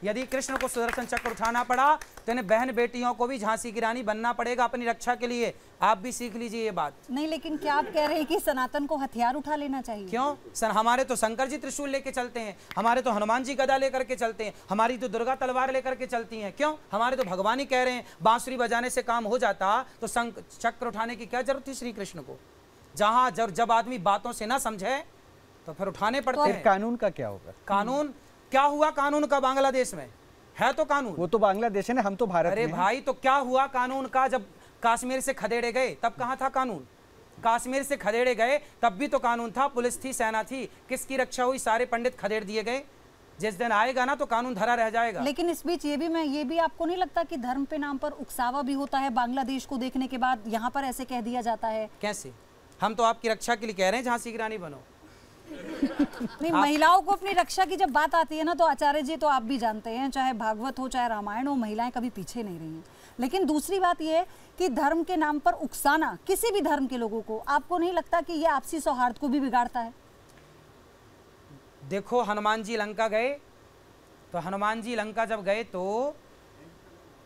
यदि कृष्ण को सुदर्शन चक्र उठाना पड़ा तो इन बहन बेटियों को भी झांसी की रानी बनना पड़ेगा अपनी रक्षा के लिए। आप भी सीख लीजिए ये बात। नहीं, लेकिन क्या आप कह रहे हैं कि सनातन को हथियार उठा लेना चाहिए? क्यों? हमारे तो शंकर जी त्रिशूल लेके चलते हैं, हमारे तो हनुमान जी गदा लेकर के चलते हैं, हमारी तो दुर्गा तलवार लेकर के चलती हैं। क्यों? हमारे तो भगवान ही कह रहे हैं बांसुरी बजाने से काम हो जाता, तो चक्र उठाने की क्या जरूरत थी श्री कृष्ण को? जहां जब आदमी बातों से ना समझे तो फिर उठाने पड़ते हैं। कानून का क्या होगा? कानून क्या हुआ? कानून का बांग्लादेश में है तो कानून, वो तो बांग्लादेश है ना, हम तो भारत में। अरे भाई, तो क्या हुआ कानून का? जब कश्मीर से खदेड़े गए तब कहाँ था कानून? कश्मीर से खदेड़े गए तब भी तो कानून था, पुलिस थी, सेना थी। किसकी रक्षा हुई? सारे पंडित खदेड़ दिए गए। जिस दिन आएगा ना तो कानून धरा रह जाएगा। लेकिन इस बीच ये भी आपको नहीं लगता कि धर्म पे नाम पर उकसावा भी होता है? बांग्लादेश को देखने के बाद यहाँ पर ऐसे कह दिया जाता है। कैसे? हम तो आपकी रक्षा के लिए कह रहे हैं झांसी की रानी बनो। नहीं, महिलाओं को अपनी रक्षा की जब बात आती है ना, तो आचार्य जी, तो आप भी जानते हैं, चाहे भागवत हो चाहे रामायण हो, महिलाएं कभी पीछे नहीं रही हैं। लेकिन दूसरी बात यह है कि धर्म के नाम पर उकसाना किसी भी धर्म के लोगों को, आपको नहीं लगता कि ये आपसी सौहार्द को भी बिगाड़ता है? देखो, हनुमान जी लंका गए, तो हनुमान जी लंका जब गए तो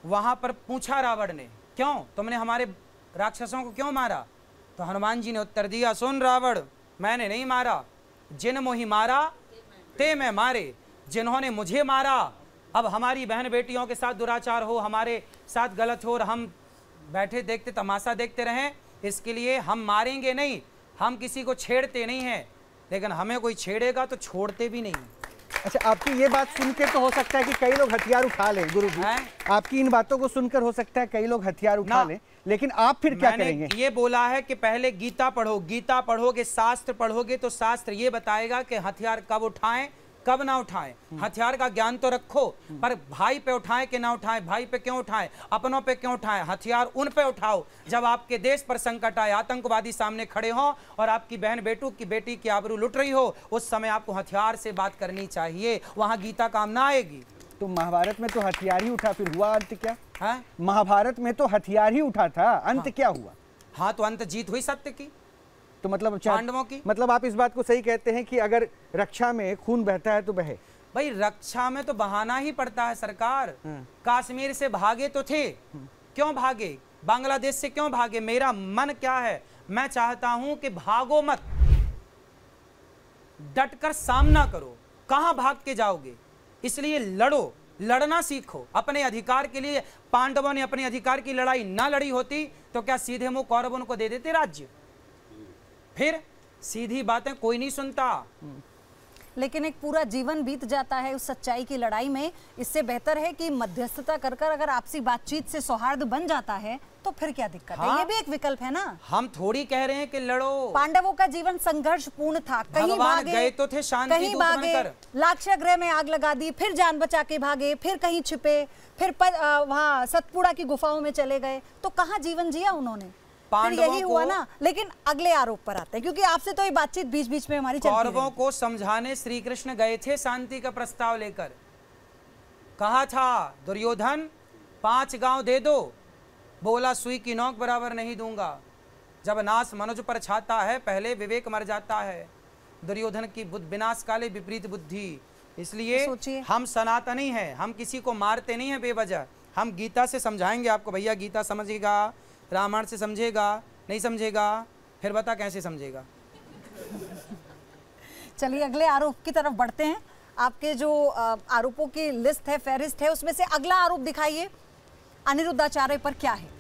वहां पर पूछा रावण ने, क्यों तुमने हमारे राक्षसों को क्यों मारा? तो हनुमान जी ने उत्तर दिया, सुन रावण, मैंने नहीं मारा, जिन मोहि मारा ते मैं मारे, जिन्होंने मुझे मारा। अब हमारी बहन बेटियों के साथ दुराचार हो, हमारे साथ गलत हो और हम बैठे देखते तमाशा देखते रहें, इसके लिए हम मारेंगे नहीं, हम किसी को छेड़ते नहीं हैं, लेकिन हमें कोई छेड़ेगा तो छोड़ते भी नहीं। अच्छा, आपकी ये बात सुनकर तो हो सकता है कि कई लोग हथियार उठा लें गुरु जी, आपकी इन बातों को सुनकर हो सकता है कई लोग हथियार उठा लें, लेकिन आप फिर क्या करेंगे? ये बोला है कि पहले गीता पढ़ो, गीता पढ़ोगे, शास्त्र पढ़ोगे तो शास्त्र ये बताएगा कि हथियार कब उठाएं कब ना उठाएं। हथियार का ज्ञान तो रखो, पर भाई पे उठाएं कि ना उठाएं, भाई पे क्यों उठाएं, अपनों पे क्यों उठाएं? हथियार उन पे उठाओ जब आपके देश पर संकट आए, आतंकवादी सामने खड़े हों और आपकी बहन बेटी की आबरू लुट रही हो, उस समय आपको हथियार से बात करनी चाहिए, वहां गीता काम ना आएगी। तो महाभारत में तो हथियार ही उठा, फिर हुआ अंत क्या है? महाभारत में तो हथियार ही उठा था, अंत क्या हुआ? हाँ, तो अंत जीत हुई सत्य की, तो मतलब पांडवों की। मतलब आप इस बात को सही कहते हैं कि अगर रक्षा में खून बहता है तो बहे? भाई, रक्षा में तो बहाना ही पड़ता है सरकार। कश्मीर से भागे तो थे, क्यों भागे? बांग्लादेश से क्यों भागे? मेरा मन क्या है, मैं चाहता हूं कि भागो मत, डटकर सामना करो, कहां भाग के जाओगे? इसलिए लड़ो, लड़ना सीखो अपने अधिकार के लिए। पांडवों ने अपने अधिकार की लड़ाई ना लड़ी होती तो क्या सीधे मुंह कौरवों को दे देते राज्य? फिर सीधी बातें कोई नहीं सुनता। लेकिन एक पूरा जीवन बीत जाता है उस सच्चाई की लड़ाई में, इससे बेहतर है कि मध्यस्थता कर कर अगर आपसी बातचीत से सौहार्द बन जाता है तो फिर क्या दिक्कत है? ये भी एक विकल्प है ना। हम थोड़ी कह रहे हैं कि लड़ो। पांडवों का जीवन संघर्ष पूर्ण था, कहीं भागे, गए तो थे शांति कहीं भागे, लाक्षागृह में आग लगा दी, फिर जान बचा के भागे, फिर कहीं छिपे, फिर वहां सतपुड़ा की गुफाओं में चले गए, तो कहाँ जीवन जिया उन्होंने? फिर यही हुआ ना। लेकिन अगले आरोप पर आते हैं, क्योंकि आपसे तो ये बातचीत बीच बीच में हमारी चलती है। कौरवों को समझाने श्री कृष्ण गए थे शांति का प्रस्ताव लेकर, कहा था दुर्योधन 5 गांव दे दो, बोला सुई की नोक बराबर नहीं दूंगा। जब नाश मनुज पर छाता है पहले विवेक मर जाता है। दुर्योधन की विनाश काले विपरीत बुद्धि। इसलिए हम सनातनी हैं, हम किसी को मारते नहीं हैं बेवजह। हम गीता से समझाएंगे आपको, भैया गीता समझेगा, रामायण से समझेगा, नहीं समझेगा फिर बता कैसे समझेगा। चलिए अगले आरोप की तरफ बढ़ते हैं। आपके जो आरोपों की लिस्ट है, फहरिस्त है, उसमें से अगला आरोप दिखाइए अनिरुद्ध आचार्य पर क्या है।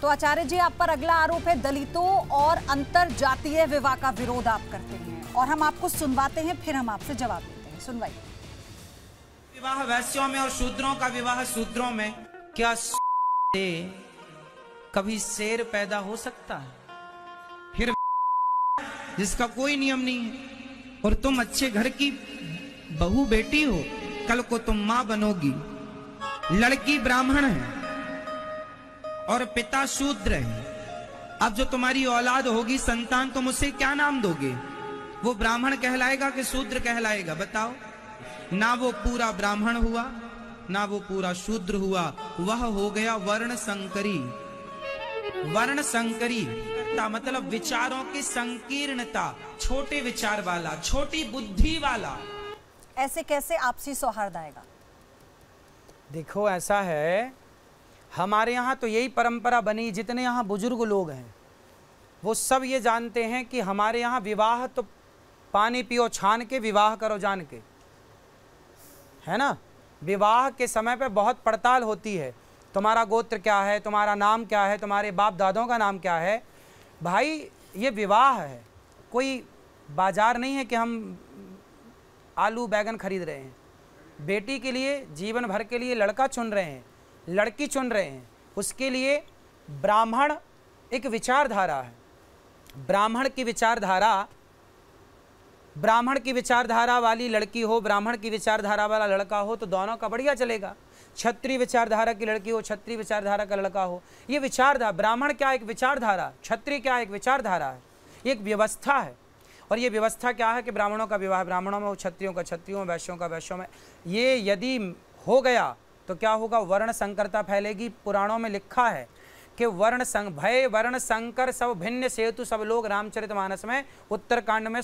तो आचार्य जी, आप पर अगला आरोप है दलितों और अंतर जातीय विवाह का विरोध आप करते हैं, और हम आपको सुनवाते हैं, फिर हम आपसे जवाब देते हैं। सुनवाइए। विवाह वैश्यों में और शूद्रों का विवाह शूद्रों में, क्या कभी शेर पैदा हो सकता है? फिर जिसका कोई नियम नहीं है। और तुम अच्छे घर की बहू बेटी हो, कल को तुम मां बनोगी, लड़की ब्राह्मण है और पिता शूद्र है। अब जो तुम्हारी औलाद होगी, संतान, तुम उसे क्या नाम दोगे? वो ब्राह्मण कहलाएगा कि शूद्र कहलाएगा? बताओ। ना वो पूरा ब्राह्मण हुआ, ना वो पूरा शूद्र हुआ, वह हो गया वर्ण संकरी। वर्ण संकरी मतलब विचारों की संकीर्णता, छोटे विचार वाला, छोटी बुद्धि वाला। ऐसे कैसे आपसी सौहार्द आएगा? देखो, ऐसा है, हमारे यहाँ तो यही परंपरा बनी, जितने यहाँ बुजुर्ग लोग हैं वो सब ये जानते हैं कि हमारे यहाँ विवाह तो पानी पियो छान के, विवाह करो जान के, है ना। विवाह के समय पे बहुत पड़ताल होती है, तुम्हारा गोत्र क्या है, तुम्हारा नाम क्या है, तुम्हारे बाप दादों का नाम क्या है। भाई ये विवाह है, कोई बाजार नहीं है कि हम आलू बैगन खरीद रहे हैं। बेटी के लिए जीवन भर के लिए लड़का चुन रहे हैं, लड़की चुन रहे हैं, उसके लिए ब्राह्मण एक विचारधारा है। ब्राह्मण की विचारधारा वाली लड़की हो, ब्राह्मण की विचारधारा वाला लड़का हो तो दोनों का बढ़िया चलेगा। क्षत्रिय विचारधारा की लड़की हो, क्षत्रिय विचारधारा का लड़का हो, ये विचारधारा। ब्राह्मण क्या एक विचारधारा, क्षत्रिय क्या एक विचारधारा है, एक व्यवस्था है। और ये व्यवस्था क्या है कि ब्राह्मणों का विवाह ब्राह्मणों में, क्षत्रियों का क्षत्रियों में, वैश्यों का वैश्यों में। ये यदि हो गया तो क्या होगा, वर्ण संकरता फैलेगी। पुराणों में लिखा है कि भय वर्ण संकर सब भिन्न सेतु सब लोग, रामचरितमानस में उत्तरकांड में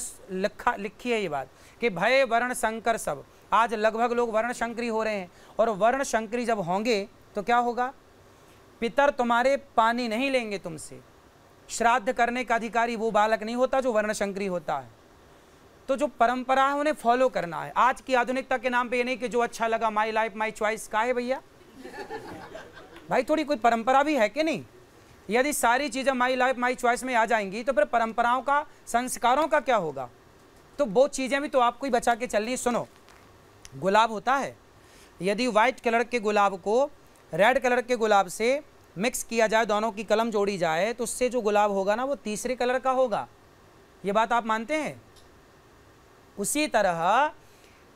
लिखी है ये बात कि भय वर्ण संकर सब। आज लगभग लोग वर्ण शंकरी हो रहे हैं, और वर्ण शंकरी जब होंगे तो क्या होगा, पितर तुम्हारे पानी नहीं लेंगे तुमसे। श्राद्ध करने का अधिकारी वो बालक नहीं होता जो वर्ण शंकरी होता है। तो जो परंपरा है उन्हें फॉलो करना है। आज की आधुनिकता के नाम पे ये नहीं कि जो अच्छा लगा, माई लाइफ माई चॉइस का है भैया। भाई थोड़ी कोई परंपरा भी है कि नहीं? यदि सारी चीज़ें माई लाइफ माई चॉइस में आ जाएंगी तो फिर परंपराओं का, संस्कारों का क्या होगा? तो वो चीज़ें भी तो आपको ही बचा के चलनी। सुनो, गुलाब होता है, यदि वाइट कलर के गुलाब को रेड कलर के गुलाब से मिक्स किया जाए, दोनों की कलम जोड़ी जाए, तो उससे जो गुलाब होगा ना वो तीसरे कलर का होगा। ये बात आप मानते हैं? उसी तरह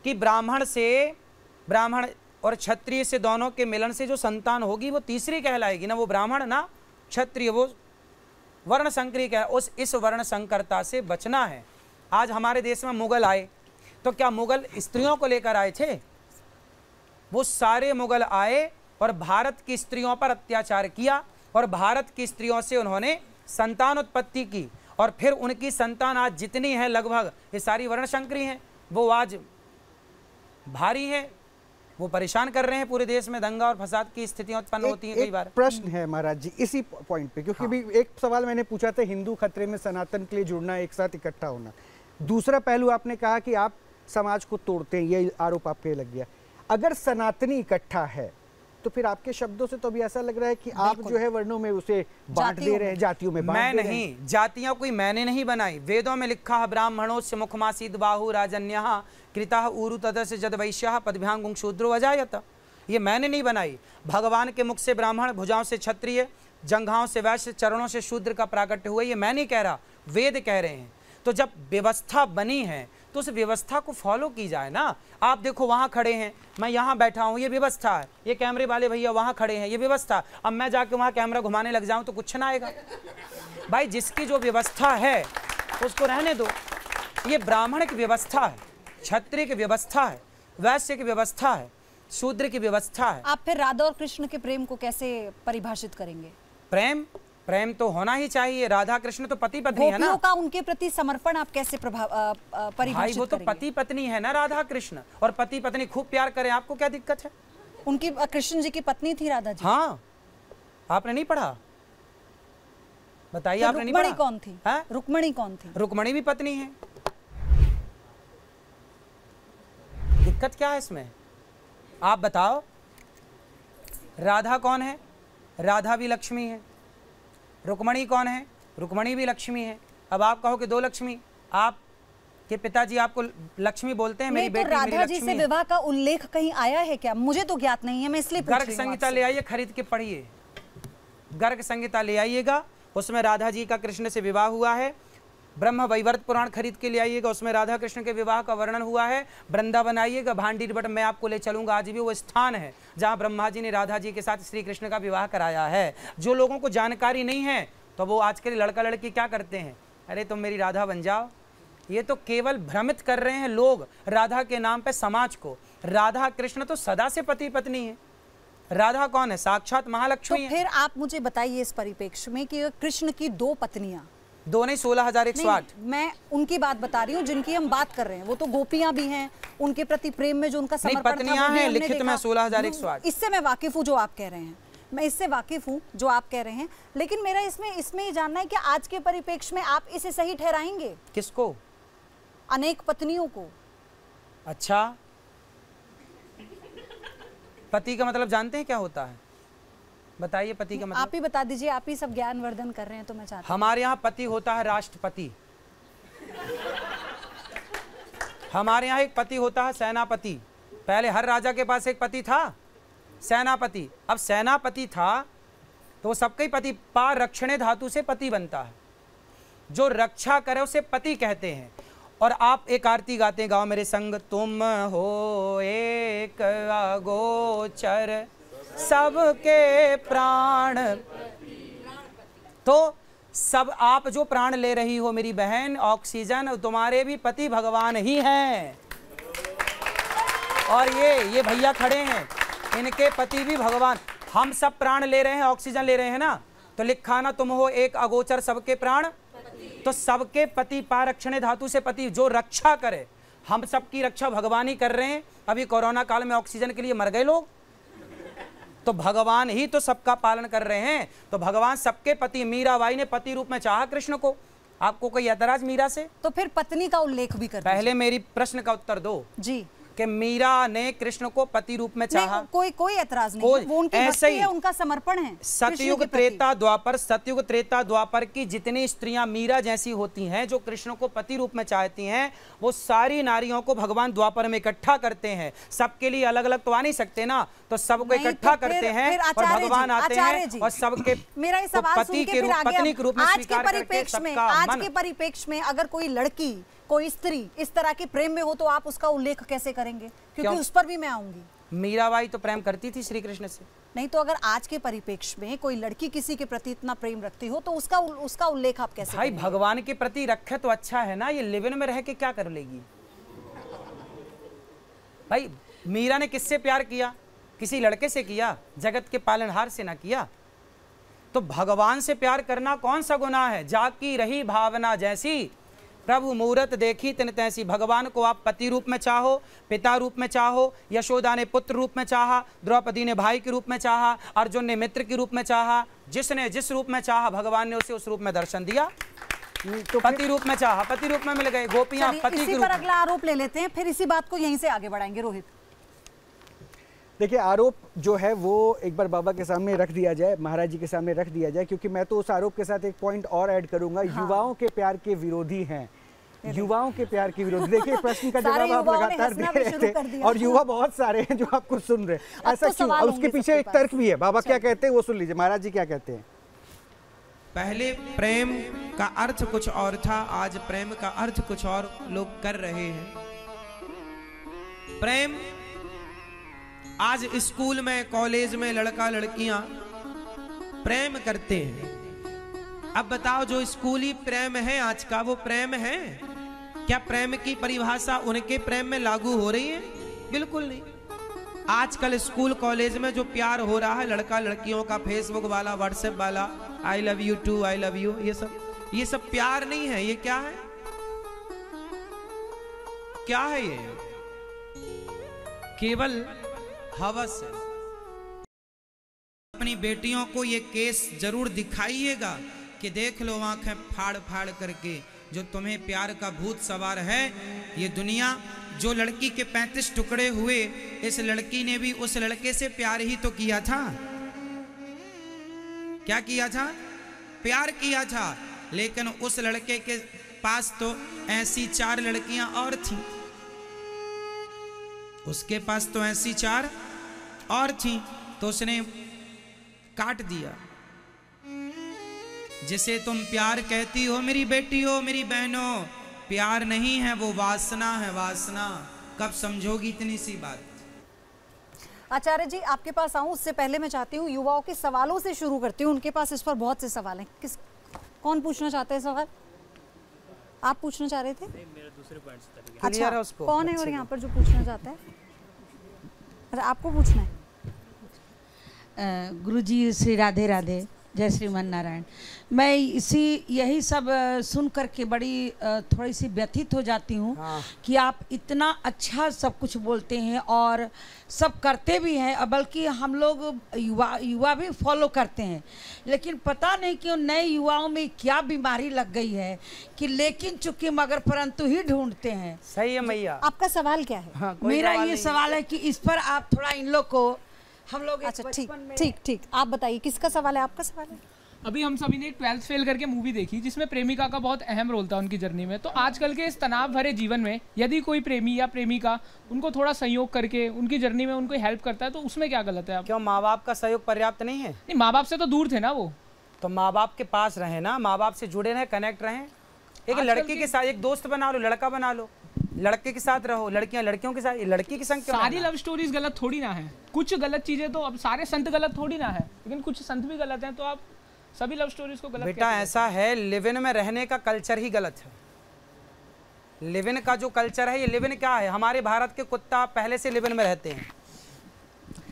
कि ब्राह्मण और क्षत्रिय से दोनों के मिलन से जो संतान होगी वो तीसरी कहलाएगी ना, वो ब्राह्मण ना क्षत्रिय, वो वर्ण संकरी कह। इस वर्ण संकरता से बचना है। आज हमारे देश में मुगल आए तो क्या मुगल स्त्रियों को लेकर आए थे? वो सारे मुगल आए और भारत की स्त्रियों पर अत्याचार किया, और भारत की स्त्रियों से उन्होंने संतान उत्पत्ति की, और फिर उनकी संतान आज जितनी है लगभग ये सारी वर्णशंकरी हैं। वो आज भारी है, वो परेशान कर रहे हैं पूरे देश में, दंगा और फसाद की स्थितियां उत्पन्न होती हैं कई बार। प्रश्न है महाराज जी इसी पॉइंट पे, क्योंकि भी एक सवाल मैंने पूछा था, हिंदू खतरे में सनातन के लिए जुड़ना, एक साथ इकट्ठा होना। दूसरा पहलू आपने कहा कि आप समाज को तोड़ते हैं, ये आरोप आपके लग गया। अगर सनातनी इकट्ठा है तो फिर आपके शब्दों से तो भी ऐसा लग रहा है कि आप जो है वर्णों में उसे बांट दे रहे हैं, जातियों में बांट दे रहे हैं। मैं नहीं, जातियां कोई मैंने नहीं बनाई। वेदों में लिखा है ब्राह्मणों से मुखमासीद बाहु राजन्यः कृतः उरु तदस्य जद वैश्यः पदभ्यांगुं शूद्रो अजायत। ये मैंने नहीं बनाई। भगवान के मुख से ब्राह्मण, भुजाओं से क्षत्रिय, जंघाओं से वैश्य, चरणों से शूद्र का प्राकट्य हुआ। ये मैं नहीं कह रहा, वेद कह रहे हैं। तो जब व्यवस्था बनी है तो उस व्यवस्था को फॉलो की जाए ना। आप देखो वहाँ खड़े हैं, मैं यहाँ बैठा हूँ, ये व्यवस्था है। ये कैमरे वाले भैया वहाँ खड़े हैं, ये व्यवस्था। अब मैं जाके वहाँ कैमरा घुमाने लग जाऊँ तो कुछ ना आएगा। भाई जिसकी जो व्यवस्था है उसको रहने दो। ये ब्राह्मण की व्यवस्था है, क्षत्रिय की व्यवस्था है, वैश्य की व्यवस्था है, शूद्र की व्यवस्था है। आप फिर राधा और कृष्ण के प्रेम को कैसे परिभाषित करेंगे? प्रेम तो होना ही चाहिए। राधा कृष्ण तो पति पत्नी है ना। गोपियों का उनके प्रति समर्पण आप कैसे परिभाषित वो तो करेंगे? पति पत्नी है ना राधा कृष्ण, और पति पत्नी खूब प्यार करे, आपको क्या दिक्कत है? उनकी कृष्ण जी की पत्नी थी राधा जी। हाँ, आपने नहीं पढ़ा? बताइए, आपने नहीं पढ़ा? रुक्मणी कौन थी? रुक्मणी कौन थी? रुक्मणी भी पत्नी है। दिक्कत क्या है इसमें? आप बताओ। राधा कौन है? राधा भी लक्ष्मी है। रुक्मणी कौन है? रुक्मणी भी लक्ष्मी है। अब आप कहो कि दो लक्ष्मी, आप के पिताजी आपको लक्ष्मी बोलते हैं, मेरी बेटी मेरी राधा जी से विवाह का उल्लेख कहीं आया है क्या? मुझे तो ज्ञात नहीं है, मैं इसलिए पूछ रही हूं। गर्ग संहिता ले आइए, खरीद के पढ़िए। गर्ग संहिता ले आइएगा, उसमें राधा जी का कृष्ण से विवाह हुआ है। ब्रह्म वैवर्त पुराण खरीद के ले आइएगा, उसमें राधा कृष्ण के विवाह का वर्णन हुआ है। वृंदावन आइएगा, भांडी बट मैं आपको ले चलूंगा, आज भी वो स्थान है जहाँ ब्रह्मा जी ने राधा जी के साथ श्री कृष्ण का विवाह कराया है। जो लोगों को जानकारी नहीं है तो वो आज के लड़का लड़की क्या करते हैं, अरे तुम मेरी राधा बन जाओ। ये तो केवल भ्रमित कर रहे हैं लोग राधा के नाम पे समाज को। राधा कृष्ण तो सदा से पति पत्नी है। राधा कौन है? साक्षात महालक्ष्मी है। तो फिर आप मुझे बताइए इस परिप्रेक्ष्य में कि कृष्ण की दो पत्नियां, दो नहीं 16,108। मैं उनकी बात बता रही हूँ जिनकी हम बात कर रहे हैं। वो तो गोपियां भी हैं, उनके प्रति प्रेम में जो उनका समर्पण था, पत्नियां हैं लिखित में 16,108। इससे मैं वाकिफ हूँ जो आप कह रहे हैं, मैं इससे वाकिफ हूँ जो आप कह रहे हैं। लेकिन मेरा इसमें ये जानना है कि आज के परिप्रेक्ष्य में आप इसे सही ठहराएंगे? किसको? अनेक पत्नियों को। अच्छा, पति का मतलब जानते हैं क्या होता है? बताइए पति का मतलब। आप ही बता दीजिए, आप ही सब ज्ञानवर्धन कर रहे हैं तो मैं चाहती हूं। हमारे यहाँ पति होता है राष्ट्रपति। हमारे यहाँ एक पति होता है सेनापति। पहले हर राजा के पास एक पति था, सेनापति। अब सेनापति था तो सबका ही पति, पा रक्षणे धातु से पति बनता है। जो रक्षा करे उसे पति कहते हैं। और आप एक आरती गाते हैं, गाओ मेरे संग। तुम हो एक अगोचर सबके प्राण। तो सब आप जो प्राण ले रही हो मेरी बहन, ऑक्सीजन, तुम्हारे भी पति भगवान ही हैं। और ये भैया खड़े हैं, इनके पति भी भगवान। हम सब प्राण ले रहे हैं, ऑक्सीजन ले रहे हैं ना, तो लिखा ना तुम हो एक अगोचर सबके प्राण, तो सबके पति पारक्षणे धातु से पति, जो रक्षा करे। हम सबकी रक्षा भगवान ही कर रहे हैं। अभी कोरोना काल में ऑक्सीजन के लिए मर गए लोग, तो भगवान ही तो सबका पालन कर रहे हैं। तो भगवान सबके पति, मीराबाई ने पति रूप में चाहा कृष्ण को। आपको कोई ऐतराज मीरा से? तो फिर पत्नी का उल्लेख भी कर पहले मेरी प्रश्न का उत्तर दो जी, कि मीरा ने कृष्ण को पति रूप में चाहा। कोई ऐतराज नहीं है, वो उनकी भक्ति है, उनका समर्पण है। सतयुग त्रेता द्वापर, सतयुग त्रेता द्वापर की जितनी स्त्रियां मीरा जैसी होती हैं, जो कृष्ण को पति रूप में चाहती हैं, वो सारी नारियों को भगवान द्वापर में इकट्ठा करते हैं। सबके लिए अलग अलग तो आ नहीं सकते ना, तो सबको इकट्ठा करते हैं और भगवान आते हैं और सबके मेरा ये सवाल पति के रूप, पत्नी के रूप में स्वीकार करके सबका मन। आज के परिप्रेक्ष्य में अगर कोई लड़की, कोई स्त्री इस तरह के प्रेम में हो तो आप उसका उल्लेख कैसे करेंगे? क्योंकि उस पर भी मैं आऊंगी। मीराबाई तो प्रेम करती थी श्री कृष्ण से। नहीं तो अगर आज के परिप्रेक्ष्य में कोई लड़की किसी के प्रति इतना प्रेम रखती हो तो उसका उल्लेख आप कैसे भाई? करेंगे? भगवान के प्रति रखे तो अच्छा है ना, ये लिव इन में रह के क्या कर लेगी भाई? मीरा ने किससे प्यार किया? किसी लड़के से किया? जगत के पालनहार से ना किया। तो भगवान से प्यार करना कौन सा गुनाह है? जाकी रही भावना जैसी, प्रभु मूरत देखी तिन तैसी। भगवान को आप पति रूप में चाहो, पिता रूप में चाहो, यशोदा ने पुत्र रूप में चाहा, द्रौपदी ने भाई के रूप में चाहा, अर्जुन ने मित्र के रूप में चाहा, जिसने जिस रूप में चाहा भगवान ने उसे उस रूप में दर्शन दिया। तो पति रूप में चाहा, पति रूप में मिल गए। गोपियां पति के रूप में। अगला आरोप ले लेते हैं, फिर इसी बात को यहीं से आगे बढ़ाएंगे। रोहित, देखिए, आरोप जो है वो एक बार बाबा के सामने रख दिया जाए, महाराज जी के सामने रख दिया जाए, क्योंकि मैं तो उस आरोप के साथ एक पॉइंट और ऐड करूंगा। हाँ। युवाओं के प्यार के विरोधी हैं, युवाओं के प्यार के विरोधी। देखिए, प्रश्न का जवाब आप लगातार दे रहे थे और युवा बहुत सारे हैं जो आपको सुन रहे हैं। ऐसा क्यों? और उसके पीछे एक तर्क भी है। बाबा क्या कहते हैं वो सुन लीजिए, महाराज जी क्या कहते हैं। पहले प्रेम का अर्थ कुछ और था, आज प्रेम का अर्थ कुछ और लोग कर रहे हैं। प्रेम आज स्कूल में, कॉलेज में लड़का लड़कियां प्रेम करते हैं। अब बताओ, जो स्कूली प्रेम है आज का, वो प्रेम है क्या? प्रेम की परिभाषा उनके प्रेम में लागू हो रही है? बिल्कुल नहीं। आजकल स्कूल कॉलेज में जो प्यार हो रहा है लड़का लड़कियों का, फेसबुक वाला, व्हाट्सएप वाला, I love you too, I love you, ये सब प्यार नहीं है। ये क्या है? क्या है ये? केवल हवस है। अपनी बेटियों को ये केस जरूर दिखाइएगा कि देख लो आंखें फाड़ फाड़ करके, जो तुम्हें प्यार का भूत सवार है। ये दुनिया, जो लड़की के 35 टुकड़े हुए, इस लड़की ने भी उस लड़के से प्यार ही तो किया था। क्या किया था? प्यार किया था। लेकिन उस लड़के के पास तो ऐसी 4 लड़कियां और थीं, उसके पास तो ऐसी 4 और थीं, तो उसने काट दिया। जिसे तुम प्यार कहती हो मेरी बेटी हो, मेरी बहनों, प्यार नहीं है, वो वासना है, वासना। कब समझोगी इतनी सी बात? आचार्य जी, आपके पास आऊं उससे पहले मैं चाहती हूँ युवाओं के सवालों से शुरू करती हूँ। उनके पास इस पर बहुत से सवाल हैं। कौन पूछना चाहते हैं सवाल? आप पूछना चाह रहे थे? मेरा दूसरे पॉइंट से अच्छा, कौन है और यहाँ पर जो पूछना चाहता है? अच्छा, आपको पूछना है। गुरुजी श्री राधे राधे, जय श्रीमन नारायण। मैं यही सब सुन करके बड़ी थोड़ी सी व्यथित हो जाती हूँ। हाँ। कि आप इतना अच्छा सब कुछ बोलते हैं और सब करते भी हैं, और बल्कि हम लोग युवा भी फॉलो करते हैं, लेकिन पता नहीं क्यों नए युवाओं में क्या बीमारी लग गई है कि लेकिन चुके मगर परंतु ही ढूंढते हैं। सही है मैया। आपका सवाल क्या है? हाँ, मेरा ये सवाल है कि इस पर आप थोड़ा इन लोग को, हम लोग अच्छा ठीक आप बताइए, किसका सवाल है? आपका सवाल है। अभी हम सभी ने 12th फेल करके मूवी देखी, जिसमें प्रेमिका का बहुत अहम रोल था उनकी जर्नी में। तो आजकल के इस तनाव भरे जीवन में यदि कोई प्रेमी या प्रेमिका उनको थोड़ा सहयोग करके उनकी जर्नी में उनको हेल्प करता है, तो उसमें क्या गलत है? क्यों माँ बाप का सहयोग पर्याप्त नहीं है? नहीं, माँ बाप से तो दूर थे ना वो, तो माँ बाप के पास रहे ना, माँ बाप से जुड़े रहे, कनेक्ट रहे। एक लड़के के साथ एक दोस्त बना लो, लड़का बना लो, लड़के के साथ रहो, लड़कियां लड़कियों के साथ, लड़की की संग क्यों? सारी लव स्टोरीज गलत थोड़ी ना है। कुछ गलत चीजें तो, अब सारे संत गलत थोड़ी ना है, लेकिन कुछ संत भी गलत हैं, तो आप सभी लव स्टोरीज को गलत? बेटा ऐसा है, लिव इन में रहने का कल्चर ही गलत है। लिव इन का जो कल्चर है, ये लिव इन क्या है? हमारे भारत के कुत्ता पहले से लिव इन में रहते हैं।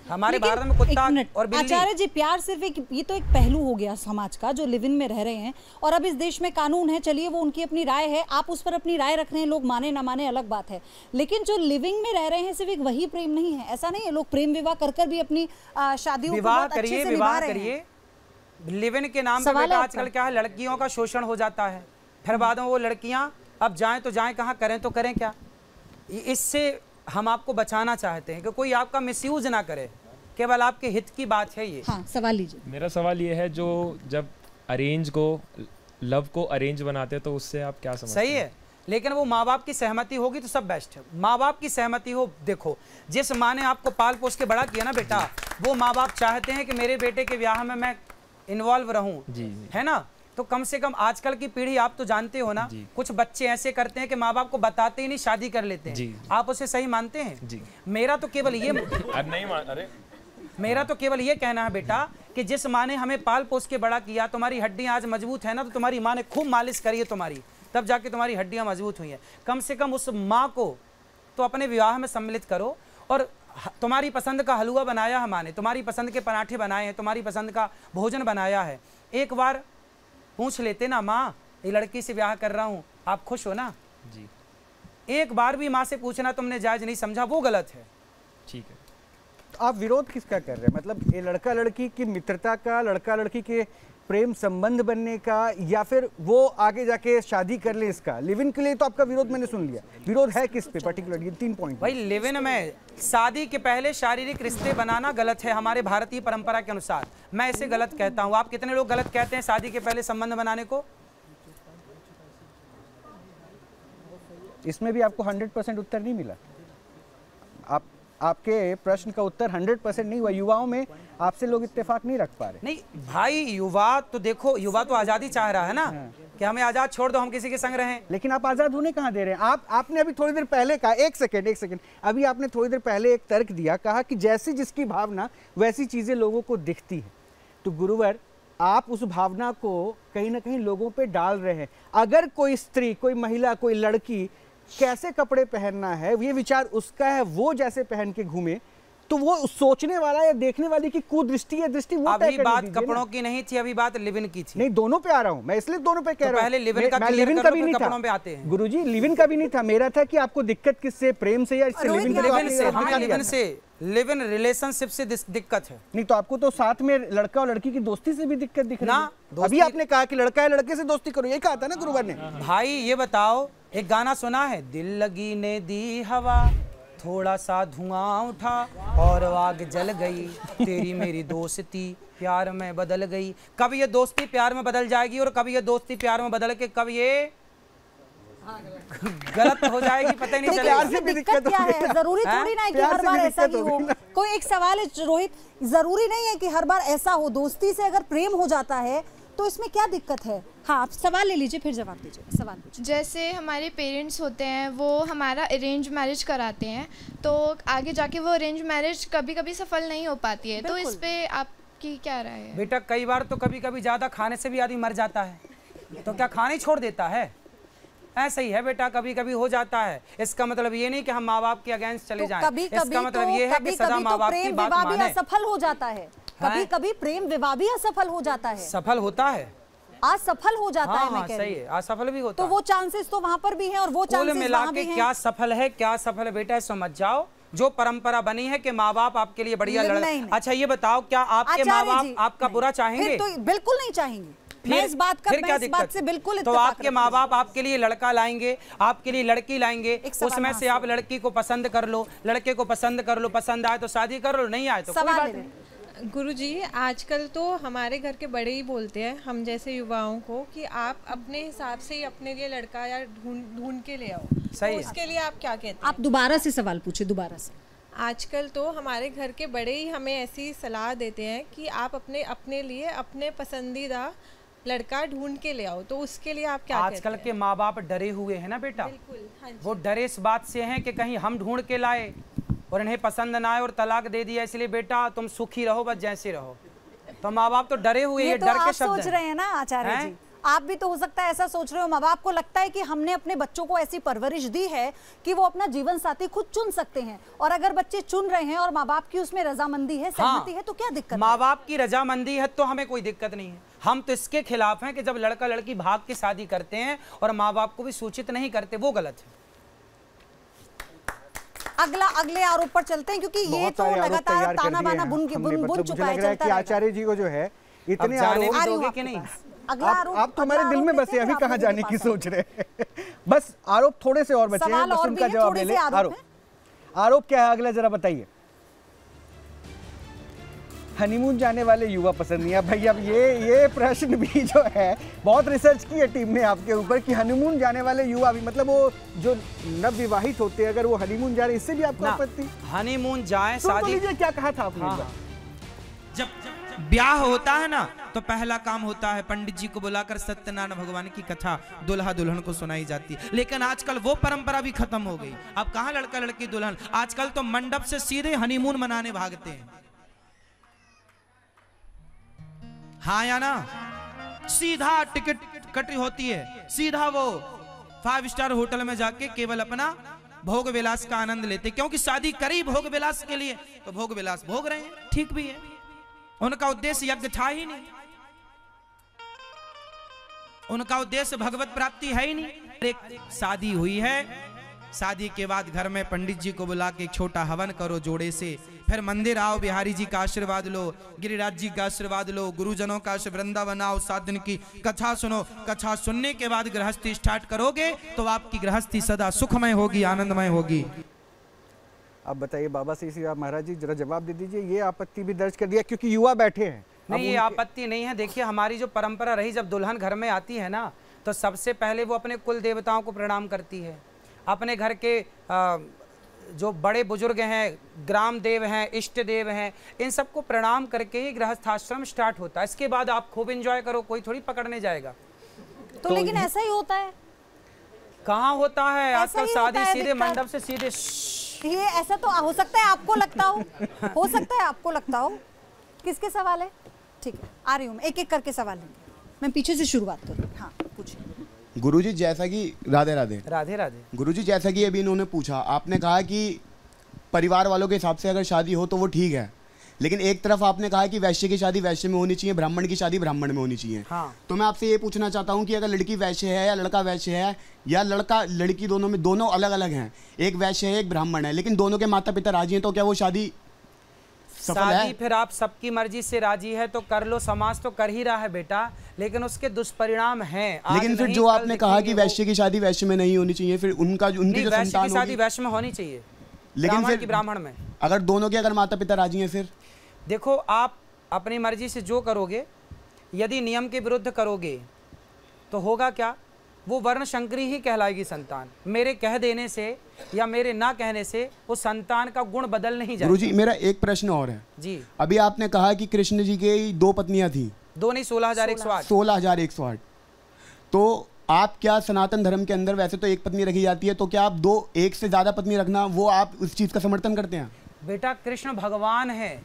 हमारे लेकिन भारत में कुत्ता एक मिनट, और बिल्ली। आचार्य जी, प्यार सिर्फ एक, ये तो एक पहलू हो गया समाज का जो लिव इन में रह रहे हैं, और अब इस देश में कानून है, चलिए वो उनकी अपनी राय है, आप उस पर अपनी राय रख रहे हैं, लोग माने ना माने अलग बात है। लेकिन जो लिविंग में रह रहे हैं सिर्फ एक वही प्रेम नहीं है, ऐसा नहीं है। लोग प्रेम विवाह कर भी अपनी शादियों को बहुत अच्छे से निभा रहे हैं। लिव इन के नाम पर बेटा आजकल क्या है, लड़कियों का शोषण हो जाता है, फिर बाद में वो लड़कियां अब जाएं तो जाएं कहाँ, करें तो करें क्या। इससे हम आपको बचाना चाहते हैं कि कोई आपका मिसयूज ना करे, केवल आपके हित की बात है ये। हाँ, सवाल लीजिए। मेरा सवाल ये है, जो जब अरेंज को लव को अरेंज बनाते हैं तो उससे आप क्या समझते हैं? सही है, लेकिन वो माँ बाप की सहमति होगी तो सब बेस्ट है। माँ बाप की सहमति हो, देखो जिस माँ ने आपको पाल पोस के बड़ा किया ना बेटा, वो माँ बाप चाहते हैं कि मेरे बेटे के ब्याह में मैं इन्वॉल्व रहूं, है ना। तो कम से कम आजकल की पीढ़ी, आप तो जानते हो ना, कुछ बच्चे ऐसे करते हैं कि माँ बाप को बताते ही नहीं, शादी कर लेते हैं। आप उसे सही मानते हैं? जी। मेरा तो केवल ये मेरा तो केवल ये कहना है बेटा कि जिस माँ ने हमें पाल पोस के बड़ा किया, तुम्हारी हड्डियां आज मजबूत है ना, तो तुम्हारी माँ ने खूब मालिश करी है तुम्हारी, तब जाके तुम्हारी हड्डियां मजबूत हुई हैं। कम से कम उस माँ को तो अपने विवाह में सम्मिलित करो। और तुम्हारी पसंद का हलवा बनाया है माँ ने, तुम्हारी पसंद के पराठे बनाए हैं, तुम्हारी पसंद का भोजन बनाया है, एक बार पूछ लेते ना, माँ ये लड़की से ब्याह कर रहा हूँ, आप खुश हो ना? जी। एक बार भी माँ से पूछना तुमने जायज नहीं समझा, वो गलत है। ठीक है। तो आप विरोध किसका कर रहे हैं? मतलब ये लड़का लड़की की मित्रता का, लड़का लड़की के प्रेम संबंध बनने का, या फिर वो आगे जाके शादी कर ले इसका? लिव इन के लिए तो आपका विरोध मैंने सुन लिया, विरोध है किस पे पर्टिकुलर? ये 3 पॉइंट। भाई लिव इन में शादी के पहले शारीरिक रिश्ते बनाना गलत है हमारे भारतीय परंपरा के अनुसार, मैं इसे गलत कहता हूँ। आप कितने लोग गलत कहते हैं शादी के पहले संबंध बनाने को? इसमें भी आपको 100% उत्तर नहीं मिला। आपके प्रश्न का उत्तर 100% नहीं हुआ। युवाओं में आपसे लोग इत्तेफाक नहीं रख पा रहे। नहीं भाई, युवा तो देखो, युवा तो आजादी चाह रहा है ना, कि हमें आजाद छोड़ दो, हम किसी के संग रहें। लेकिन आप आजाद होने कहाँ दे रहे हैं? आपने अभी थोड़ी देर पहले कहा, एक सेकंड, अभी आपने थोड़ी देर पहले एक तर्क दिया, कहा कि जैसी जिसकी भावना वैसी चीजें लोगों को दिखती है। तो गुरुवर, आप उस भावना को कहीं ना कहीं लोगों पे डाल रहे हैं। अगर कोई स्त्री, कोई महिला, कोई लड़की कैसे कपड़े पहनना है ये विचार उसका है, वो जैसे पहन के घूमे, तो वो सोचने वाला या देखने वाले की कुदृष्टि या दृष्टि वो अभी बात कपड़ों की नहीं थी, अभी बात लिव इन की थी। नहीं, दोनों पे आ रहा हूँ मैं, इसलिए दोनों पे कह रहा हूँ। पहले लिव इन का भी नहीं था, पे आते हैं। गुरुजी लिव इन का भी नहीं था, मेरा था कि आपको दिक्कत किससे, प्रेम से या इससे? लिव इन रिलेशनशिप से दिक्कत है। नहीं तो आपको तो साथ में लड़का और लड़की की दोस्ती से भी दिक्कत दिख रही है। अभी आपने कहा कि लड़का है लड़के से दोस्ती करो, यही कहा था ना गुरुवर ने। भाई ये बताओ, एक गाना सुना है, दिल लगी ने दी हवा, थोड़ा सा धुआं उठा और आग जल गई, तेरी मेरी दोस्ती प्यार में बदल गई। कब ये दोस्ती प्यार में बदल जाएगी और कब ये दोस्ती प्यार में बदल के कब ये गलत हो जाएगी, पता ही नहीं चलेगा। दिक्कत क्या है? जरूरी थोड़ी ना है कि हर बार ऐसा ही हो। कोई एक सवाल है रोहित, जरूरी नहीं है कि हर बार ऐसा हो। दोस्ती से अगर प्रेम हो जाता है तो इसमें क्या दिक्कत है? हाँ, आप सवाल ले लीजिए, फिर जवाब दीजिए। सवाल पूछिए। जैसे हमारे पेरेंट्स होते हैं, वो हमारा अरेंज मैरिज कराते हैं, तो आगे जाके वो अरेंज मैरिज कभी कभी सफल नहीं हो पाती है, तो इस पे आपकी क्या राय है? बेटा कई बार तो कभी कभी ज़्यादा खाने से भी आदमी मर जाता है, तो क्या खाना ही छोड़ देता है? ऐसा ही है बेटा, कभी कभी हो जाता है। इसका मतलब ये नहीं कि हम माँ बाप के अगेंस्ट चले जाएं। इसका मतलब ये है कि सदा माँ बाप की बात माने। असफल हो जाता है, कभी कभी प्रेम विवाह भी असफल हो जाता है। सफल होता है, असफल हो जाता है। मैं कह रही हूं, असफल भी होता है। तो वो चांसेस तो वहाँ पर भी हैं और वो चांसेस मिला के क्या सफल है क्या सफल है बेटा, समझ जाओ। जो परंपरा बनी है कि माँ बाप आपके लिए बढ़िया लड़का। अच्छा ये बताओ, क्या आपके माँ बाप आपका बुरा चाहेंगे? तो बिल्कुल नहीं चाहेंगे। मैं इस बात से बिल्कुल तो आपके माँ बाप आपके लिए लड़का लाएंगे, आपके लिए लड़की लाएंगे, उसमें से आप लड़की को पसंद कर लो, लड़के को पसंद कर लो, पसंद आए तो शादी कर लो, नहीं आए तो कोई बात नहीं। गुरुजी, आजकल तो हमारे घर के बड़े ही बोलते हैं हम जैसे युवाओं को कि आप अपने हिसाब से ही अपने लिए लड़का या ढूंढ के ले आओ। सही तो उसके लिए आप क्या कहते हैं? आप दोबारा से सवाल पूछिए, दोबारा से। आजकल तो हमारे घर के बड़े ही हमें ऐसी सलाह देते हैं कि आप अपने लिए अपने पसंदीदा लड़का ढूंढ के ले आओ, तो उसके लिए आप क्या कहते हैं? आजकल के माँ बाप डरे हुए हैं ना बेटा। बिल्कुल, हाँ जी। वो डरे इस बात से हैं कि कहीं हम ढूंढ के लाए और इन्हें पसंद ना आए और तलाक दे दिया, इसलिए बेटा तुम सुखी रहो, बस जैसे रहो। तो माँ बाप तो डरे हुए, ये डर के शब्द सोच रहे हैं ना आचार्य जी। आप भी तो हो सकता है ऐसा सोच रहे हो, माँ बाप को लगता है कि हमने अपने बच्चों को ऐसी परवरिश दी है कि वो अपना जीवन साथी खुद चुन सकते हैं, और अगर बच्चे चुन रहे हैं और माँ बाप की उसमें रजामंदी है, सहमति है, तो क्या दिक्कत? माँ बाप की रजामंदी है तो हमें कोई दिक्कत नहीं है। हम तो इसके खिलाफ हैं कि जब लड़का लड़की भाग के शादी करते हैं और माँ बाप को भी सूचित नहीं करते, वो गलत है। अगले आरोप पर चलते हैं, क्योंकि ये तो लगातार ताना बाना बुन चुका है, चलता है। आचार्य जी को जो है इतने आरोप कि नहीं, अगला आरोप आप तो हमारे दिल में बसे, अभी कहाँ जाने की सोच रहे हैं? बस आरोप थोड़े से और बचे हैं, बस उनका जवाब ले ले। आरोप क्या है अगला, जरा बताइए। हनीमून जाने वाले युवा पसंद नहीं है भाई। अब ये प्रश्न भी जो है, बहुत रिसर्च की है टीम ने आपके ऊपर कि हनीमून जाने वाले युवा भी, मतलब वो जो नवविवाहित होते हैं, अगर वो हनीमून जा रहे, इससे भी आपको आपत्ति? हनीमून जाए, शादी, क्या कहा था आपने? जब ब्याह होता है ना, तो पहला काम होता है पंडित जी को बुलाकर सत्यनारायण भगवान की कथा दुल्हा दुल्हन को सुनाई जाती है। लेकिन आजकल वो परंपरा भी खत्म हो गई। अब कहाँ लड़का लड़की दुल्हन, आजकल तो मंडप से सीधे हनीमून मनाने भागते हैं। हाँ या ना? सीधा टिकट कटी होती है, सीधा वो 5 स्टार होटल में जाके केवल अपना भोग विलास का आनंद लेते, क्योंकि शादी करी भोग विलास के लिए, तो भोग विलास भोग रहे हैं, ठीक भी है। उनका उद्देश्य यज्ञ था ही नहीं, उनका उद्देश्य भगवत प्राप्ति है ही नहीं। एक शादी हुई है, शादी के बाद घर में पंडित जी को बुला के छोटा हवन करो जोड़े से, फिर मंदिर आओ, बिहारी जी का आशीर्वाद लो, गिरिराज जी का आशीर्वाद लो, गुरुजनों का वृंदावन आओ, 7 दिन की कथा सुनो। कथा सुनने के बाद गृहस्थी स्टार्ट करोगे तो आपकी गृहस्थी सदा सुखमय होगी, आनंदमय होगी। अब बताइए बाबा से आप महाराज जी जरा जवाब दे दीजिए। ये आपत्ति भी दर्ज कर दिया क्योंकि युवा बैठे हैं। नहीं, ये आपत्ति नहीं है। देखिए, हमारी जो परंपरा रही, जब दुल्हन घर में आती है ना, तो सबसे पहले वो अपने कुल देवताओं को प्रणाम करती है, अपने घर के जो बड़े बुजुर्ग हैं, ग्राम देव हैं, इष्ट देव हैं, इन सबको प्रणाम करके ही गृहस्थाश्रम स्टार्ट होता है। इसके बाद आप खूब एंजॉय करो, कोई थोड़ी पकड़ने जाएगा। तो लेकिन ऐसा ही होता है? कहाँ होता है आजकल? शादी सीधे मंडप से सीधे। ये ऐसा तो हो सकता है आपको लगता हो सकता है आपको लगता हो। किसके सवाल है? ठीक है, आ रही हूँ मैं, एक एक करके सवाल लेंगे। मैं पीछे से शुरुआत करूँ। हाँ, पूछिए। गुरुजी, जैसा कि राधे राधे राधे राधे। गुरुजी, जैसा कि अभी इन्होंने पूछा, आपने कहा कि परिवार वालों के हिसाब से अगर शादी हो तो वो ठीक है, लेकिन एक तरफ आपने कहा कि वैश्य की शादी वैश्य में होनी चाहिए, ब्राह्मण की शादी ब्राह्मण में होनी चाहिए। हाँ। तो मैं आपसे ये पूछना चाहता हूँ कि अगर लड़की वैश्य है या लड़का वैश्य है, या लड़का लड़की दोनों में, दोनों अलग अलग हैं, एक वैश्य है एक ब्राह्मण है, लेकिन दोनों के माता पिता राजी हैं, तो क्या वो शादी सफल है? फिर आप सबकी मर्जी से राजी है तो कर लो, समाज तो कर ही रहा है बेटा, लेकिन उसके दुष्परिणाम हैं। लेकिन फिर जो आपने कहा कि वैश्य की शादी वैश्य में नहीं होनी चाहिए, फिर उनकी जो संतान की शादी वैश्य में होनी चाहिए, लेकिन फिर ब्राह्मण में। अगर दोनों के अगर माता पिता राजी हैं, फिर देखो, आप अपनी मर्जी से जो करोगे, यदि नियम के विरुद्ध करोगे तो होगा क्या? वो वर्ण शंकरी ही कहलाएगी संतान। मेरे कह देने से या मेरे ना कहने से वो संतान का गुण बदल नहीं जाएगा। गुरुजी, मेरा एक प्रश्न और है जी। अभी आपने कहा कि कृष्ण जी के 2 पत्नियां थी, 2 नहीं 16,108। 16,108। तो आप क्या सनातन धर्म के अंदर वैसे तो एक पत्नी रखी जाती है, तो क्या आप 2 एक से ज्यादा पत्नी रखना, वो आप उस चीज का समर्थन करते हैं? बेटा, कृष्ण भगवान है,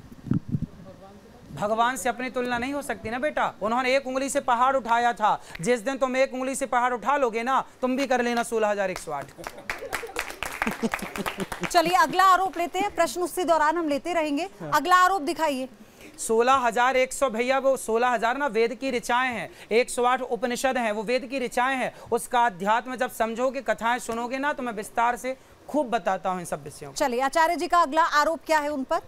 भगवान से अपनी तुलना नहीं हो सकती ना बेटा। उन्होंने 1 उंगली से पहाड़ उठाया था। जिस दिन तुम 1 उंगली से पहाड़ उठा लोगे ना, तुम भी कर लेना 16,108। चलिए अगला आरोप लेते हैं, प्रश्न उसी दौरान हम लेते रहेंगे। अगला आरोप दिखाइए। 16,100 भैया, वो 16,000 ना वेद की ऋचाएं हैं, 108 उपनिषद हैं, वो वेद की ऋचाएं हैं। उसका अध्यात्म जब समझोगे, कथाएं सुनोगे ना, तो मैं विस्तार से खूब बताता हूँ इन सब विषयों। चलिए, आचार्य जी का अगला आरोप क्या है उन पर?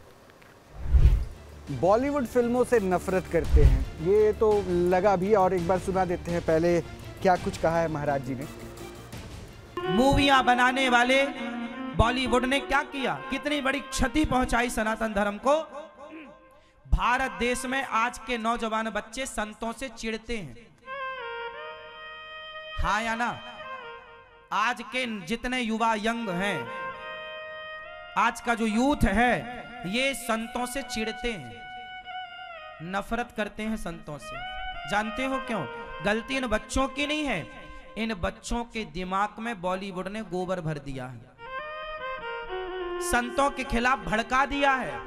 बॉलीवुड फिल्मों से नफरत करते हैं, ये तो लगा भी, और एक बार सुना देते हैं पहले क्या कुछ कहा है महाराज जी ने। मूवियां बनाने वाले बॉलीवुड ने क्या किया, कितनी बड़ी क्षति पहुंचाई सनातन धर्म को। भारत देश में आज के नौजवान बच्चे संतों से चिढ़ते हैं, हाँ या ना? आज के जितने युवा यंग हैं, आज का जो यूथ है, ये संतों से चिढ़ते हैं, नफरत करते हैं संतों से। जानते हो क्यों? गलती इन बच्चों की नहीं है, इन बच्चों के दिमाग में बॉलीवुड ने गोबर भर दिया है, संतों के खिलाफ भड़का दिया है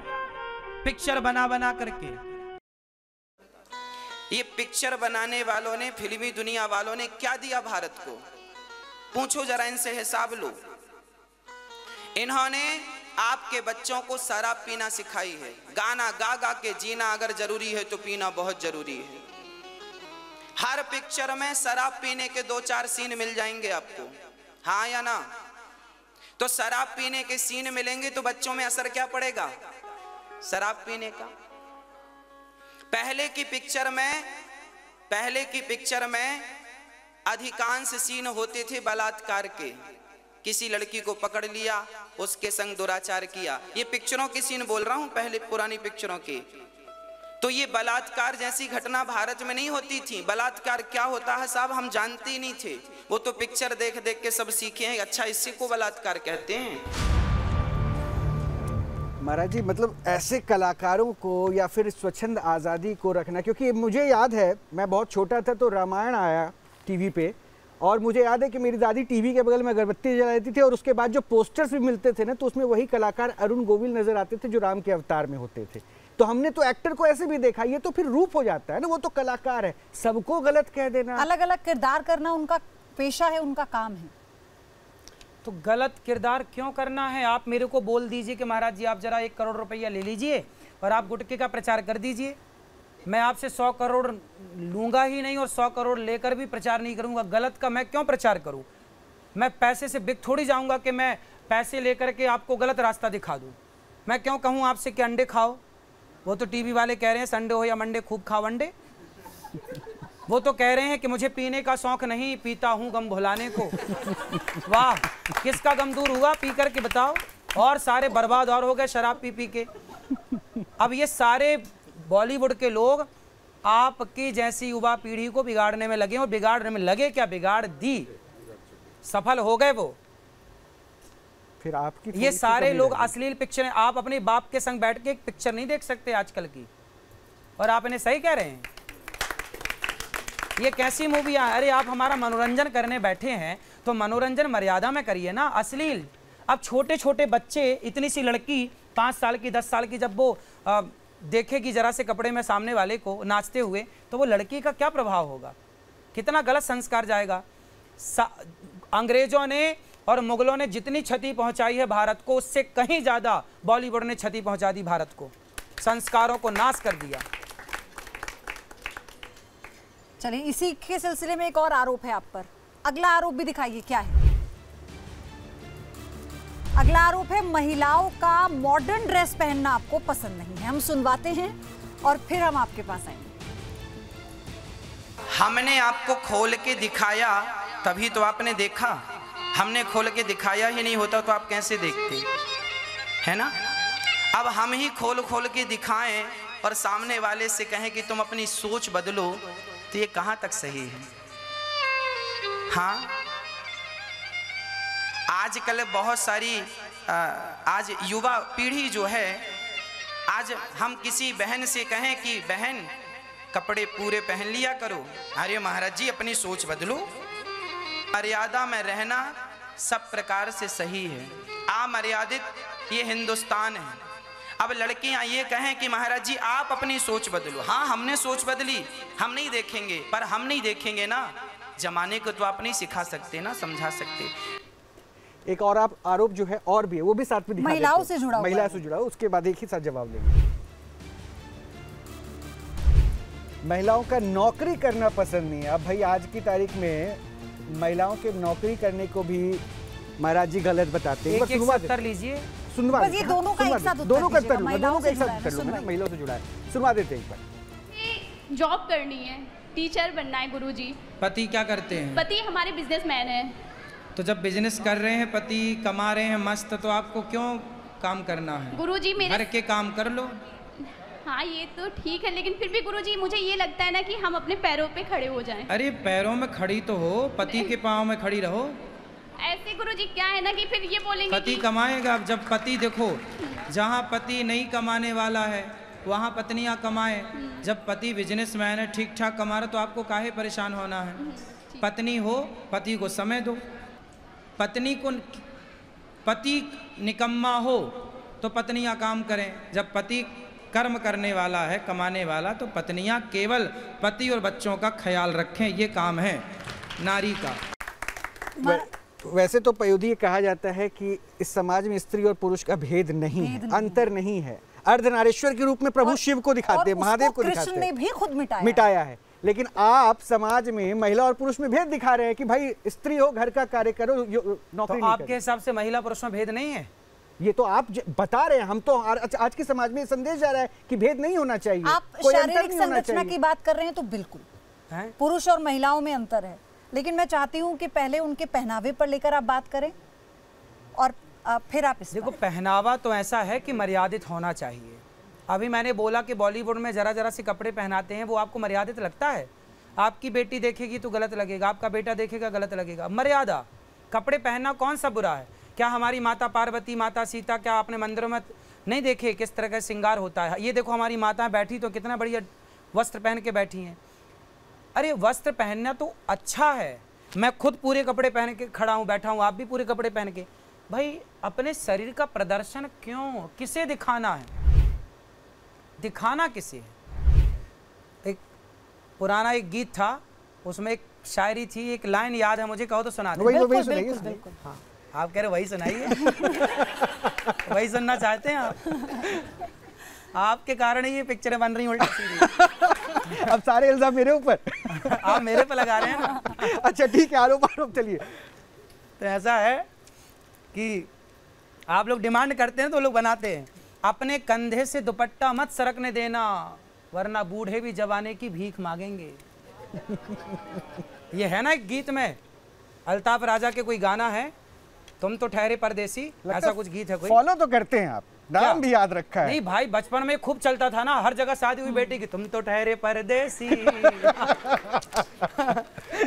पिक्चर बना बना करके। ये पिक्चर बनाने वालों ने, फिल्मी दुनिया वालों ने क्या दिया भारत को? पूछो जरा इनसे, हिसाब लो। इन्होंने आपके बच्चों को शराब पीना सिखाई है। गाना गा गा के जीना अगर जरूरी है तो पीना बहुत जरूरी है। हर पिक्चर में शराब पीने के 2-4 सीन मिल जाएंगे आपको, हाँ या ना? तो शराब पीने के सीन मिलेंगे तो बच्चों में असर क्या पड़ेगा शराब पीने का? पहले की पिक्चर में अधिकांश सीन होते थे बलात्कार के। किसी लड़की को पकड़ लिया, उसके संग दुराचार किया। ये पिक्चरों के सीन बोल रहा हूं, पहले पुरानी पिक्चरों के। तो ये बलात्कार जैसी घटना भारत में नहीं होती थी। बलात्कार क्या होता है साहब हम जानते ही नहीं थे, वो तो पिक्चर देख देख के सब सीखे हैं। अच्छा, इसी को बलात्कार कहते हैं। महाराज जी, मतलब ऐसे कलाकारों को या फिर स्वच्छंद आज़ादी को रखना, क्योंकि मुझे याद है मैं बहुत छोटा था तो रामायण आया टीवी पे, और मुझे याद है कि मेरी दादी टीवी के बगल में अगरबत्ती जला देती थी, और उसके बाद जो पोस्टर्स भी मिलते थे ना, तो उसमें वही कलाकार अरुण गोविल नजर आते थे जो राम के अवतार में होते थे। तो हमने तो एक्टर को ऐसे भी देखा, ये तो फिर रूप हो जाता है ना, वो तो कलाकार है, सबको गलत कह देना। अलग अलग किरदार करना उनका पेशा है, उनका काम है। तो गलत किरदार क्यों करना है? आप मेरे को बोल दीजिए कि महाराज जी आप जरा 1 करोड़ रुपया ले लीजिए और आप गुटखे का प्रचार कर दीजिए। मैं आपसे 100 करोड़ लूंगा ही नहीं और 100 करोड़ लेकर भी प्रचार नहीं करूंगा। गलत का मैं क्यों प्रचार करूं? मैं पैसे से बिक थोड़ी जाऊंगा कि मैं पैसे लेकर के आपको गलत रास्ता दिखा दूं। मैं क्यों कहूं आपसे कि अंडे खाओ? वो तो टीवी वाले कह रहे हैं संडे हो या मंडे खूब खाओ अंडे। वो तो कह रहे हैं कि मुझे पीने का शौक नहीं, पीता हूं गम भुलाने को। वाह, किसका गम दूर हुआ पी करके बताओ? और सारे बर्बाद और हो गए शराब पी पी के। अब ये सारे बॉलीवुड के लोग आपकी जैसी युवा पीढ़ी को बिगाड़ने में लगे, और बिगाड़ने में लगे क्या, बिगाड़ दी, सफल हो गए वो। फिर आपकी ये सारे लोग अश्लील पिक्चर, आप अपने बाप के संग बैठ के एक पिक्चर नहीं देख सकते आजकल की, और आप इन्हें सही कह रहे हैं। ये कैसी मूवियां? अरे आप हमारा मनोरंजन करने बैठे हैं तो मनोरंजन मर्यादा में करिए ना। अश्लील, अब छोटे छोटे बच्चे, इतनी सी लड़की 5 साल की 10 साल की, जब वो देखेगी जरा से कपड़े में सामने वाले को नाचते हुए, तो वो लड़की का क्या प्रभाव होगा, कितना गलत संस्कार जाएगा। अंग्रेजों ने और मुगलों ने जितनी क्षति पहुंचाई है भारत को, उससे कहीं ज्यादा बॉलीवुड ने क्षति पहुंचा दी भारत को, संस्कारों को नाश कर दिया। चलिए, इसी के सिलसिले में एक और आरोप है आप पर। अगला आरोप भी दिखाइए, क्या है? अगला आरोप है महिलाओं का मॉडर्न ड्रेस पहनना आपको पसंद नहीं है। हम सुनवाते हैं और फिर हम आपके पास आएंगे। हमने आपको खोल के दिखाया तभी तो आपने देखा। हमने खोल के दिखाया ही नहीं होता तो आप कैसे देखते, है ना? अब हम ही खोल खोल के दिखाएं और सामने वाले से कहें कि तुम अपनी सोच बदलो, तो ये कहां तक सही है? हाँ, आजकल बहुत सारी आज युवा पीढ़ी जो है, आज हम किसी बहन से कहें कि बहन कपड़े पूरे पहन लिया करो, अरे महाराज जी अपनी सोच बदलो। मर्यादा में रहना सब प्रकार से सही है, अमर्यादित ये हिंदुस्तान है। अब लड़कियां ये कहें कि महाराज जी आप अपनी सोच बदलो, हाँ हमने सोच बदली, हम नहीं देखेंगे, पर हम नहीं देखेंगे ना, जमाने को तो आप नहीं सिखा सकते ना, समझा सकते। एक और आप आरोप जो है और भी है, वो भी साथ में दिखा महिलाओं से जुड़ा, महिला से जुड़ा, उसके बाद एक ही साथ जवाब लेंगे। महिलाओं का नौकरी करना पसंद नहीं है। अब भाई आज की तारीख में महिलाओं के नौकरी करने को भी महाराज जी गलत बताते हैं। एक उत्तर लीजिए, सुनवा बस ये दोनों का एक साथ उत्तर दोनों का उत्तर दीजिएगा, दोनों का एक साथ महिलाओं उत्तर से लूंगा ना, महिलाओं से जुड़ा है, सुनवा देते हैं एक बार। जॉब करनी है, टीचर बनना है गुरुजी। पति क्या करते हैं? पति हमारे बिजनेसमैन है। तो जब बिजनेस कर रहे हैं, पति कमा रहे हैं मस्त, तो आपको क्यों काम करना है? गुरुजी मेरे घर के काम कर लो। हाँ ये तो ठीक है, लेकिन फिर भी गुरुजी मुझे ये लगता है ना कि हम अपने पैरों पे खड़े हो जाएं। अरे पैरों में खड़ी तो हो, पति के पाँव में खड़ी रहो। ऐसे गुरुजी क्या है ना कि फिर ये बोलेंगे पति कमाएगा। जब पति, देखो जहाँ पति नहीं कमाने वाला है वहाँ पत्नियाँ कमाए। जब पति बिजनेसमैन है, ठीक ठाक कमा रहा, तो आपको काहे परेशान होना है? पत्नी हो, पति को समय दो। पति निकम्मा हो तो पत्नियाँ काम करें। जब पति कर्म करने वाला है, कमाने वाला, तो पत्नियां केवल पति और बच्चों का ख्याल रखें, ये काम है नारी का। वैसे तो पयोधी ये कहा जाता है कि इस समाज में स्त्री और पुरुष का भेद नहीं है, अंतर नहीं है। अर्धनारीश्वर के रूप में प्रभु शिव को दिखाते हैं, महादेव को दिखाते हैं, कृष्ण ने भी खुद मिटाया है। लेकिन आप समाज में महिला और पुरुष में भेद दिखा रहे हैं कि भाई स्त्री हो, घर का कार्य करो, नौकरी तो आपके हिसाब से महिला पुरुष में भेद नहीं है? ये तो आप बता रहे हैं, हम तो आज के समाज में संदेश जा रहा है कि भेद नहीं होना चाहिए। आप शारीरिक संरचना की बात कर रहे हैं तो बिल्कुल पुरुष और महिलाओं में अंतर है, लेकिन मैं चाहती हूँ कि पहले उनके पहनावे पर लेकर आप बात करें और फिर आप देखो, पहनावा तो ऐसा है कि मर्यादित होना चाहिए। अभी मैंने बोला कि बॉलीवुड में जरा जरा से कपड़े पहनाते हैं, वो आपको मर्यादित लगता है? आपकी बेटी देखेगी तो गलत लगेगा, आपका बेटा देखेगा गलत लगेगा। मर्यादा, कपड़े पहनना कौन सा बुरा है? क्या हमारी माता पार्वती, माता सीता, क्या आपने मंदिरों में नहीं देखे किस तरह का श्रृंगार होता है? ये देखो हमारी माता बैठी तो कितना बढ़िया वस्त्र पहन के बैठी हैं। अरे वस्त्र पहनना तो अच्छा है, मैं खुद पूरे कपड़े पहन के खड़ा हूँ, बैठा हूँ, आप भी पूरे कपड़े पहन के। भाई अपने शरीर का प्रदर्शन क्यों, किसे दिखाना है? दिखाना किसे है? एक पुराना एक गीत था, उसमें एक शायरी थी, एक लाइन याद है मुझे, कहो तो सुना दो। बिल्कुल। हाँ, आप कह रहे वही सुनाइए। वही सुनना चाहते हैं आप? आपके कारण ही ये पिक्चरें बन रही उल्टी सीधी। अब सारे इल्जाम मेरे ऊपर आप मेरे पे लगा रहे हैं ना। अच्छा ठीक है, आरोप चलिए। तो ऐसा है कि आप लोग डिमांड करते हैं तो लोग बनाते हैं। अपने कंधे से दुपट्टा मत सरकने देना, वरना बूढ़े भी जवाने की भीख मांगेंगे। ये है ना एक गीत में, अल्ताफ राजा के कोई गाना है, तुम तो ठहरे परदेसी, ऐसा कुछ गीत है कोई? फॉलो तो करते हैं आप, नाम भी याद रखा है। नहीं भाई, बचपन में खूब चलता था ना, हर जगह शादी हुई बेटी की, तुम तो ठहरे परदेसी।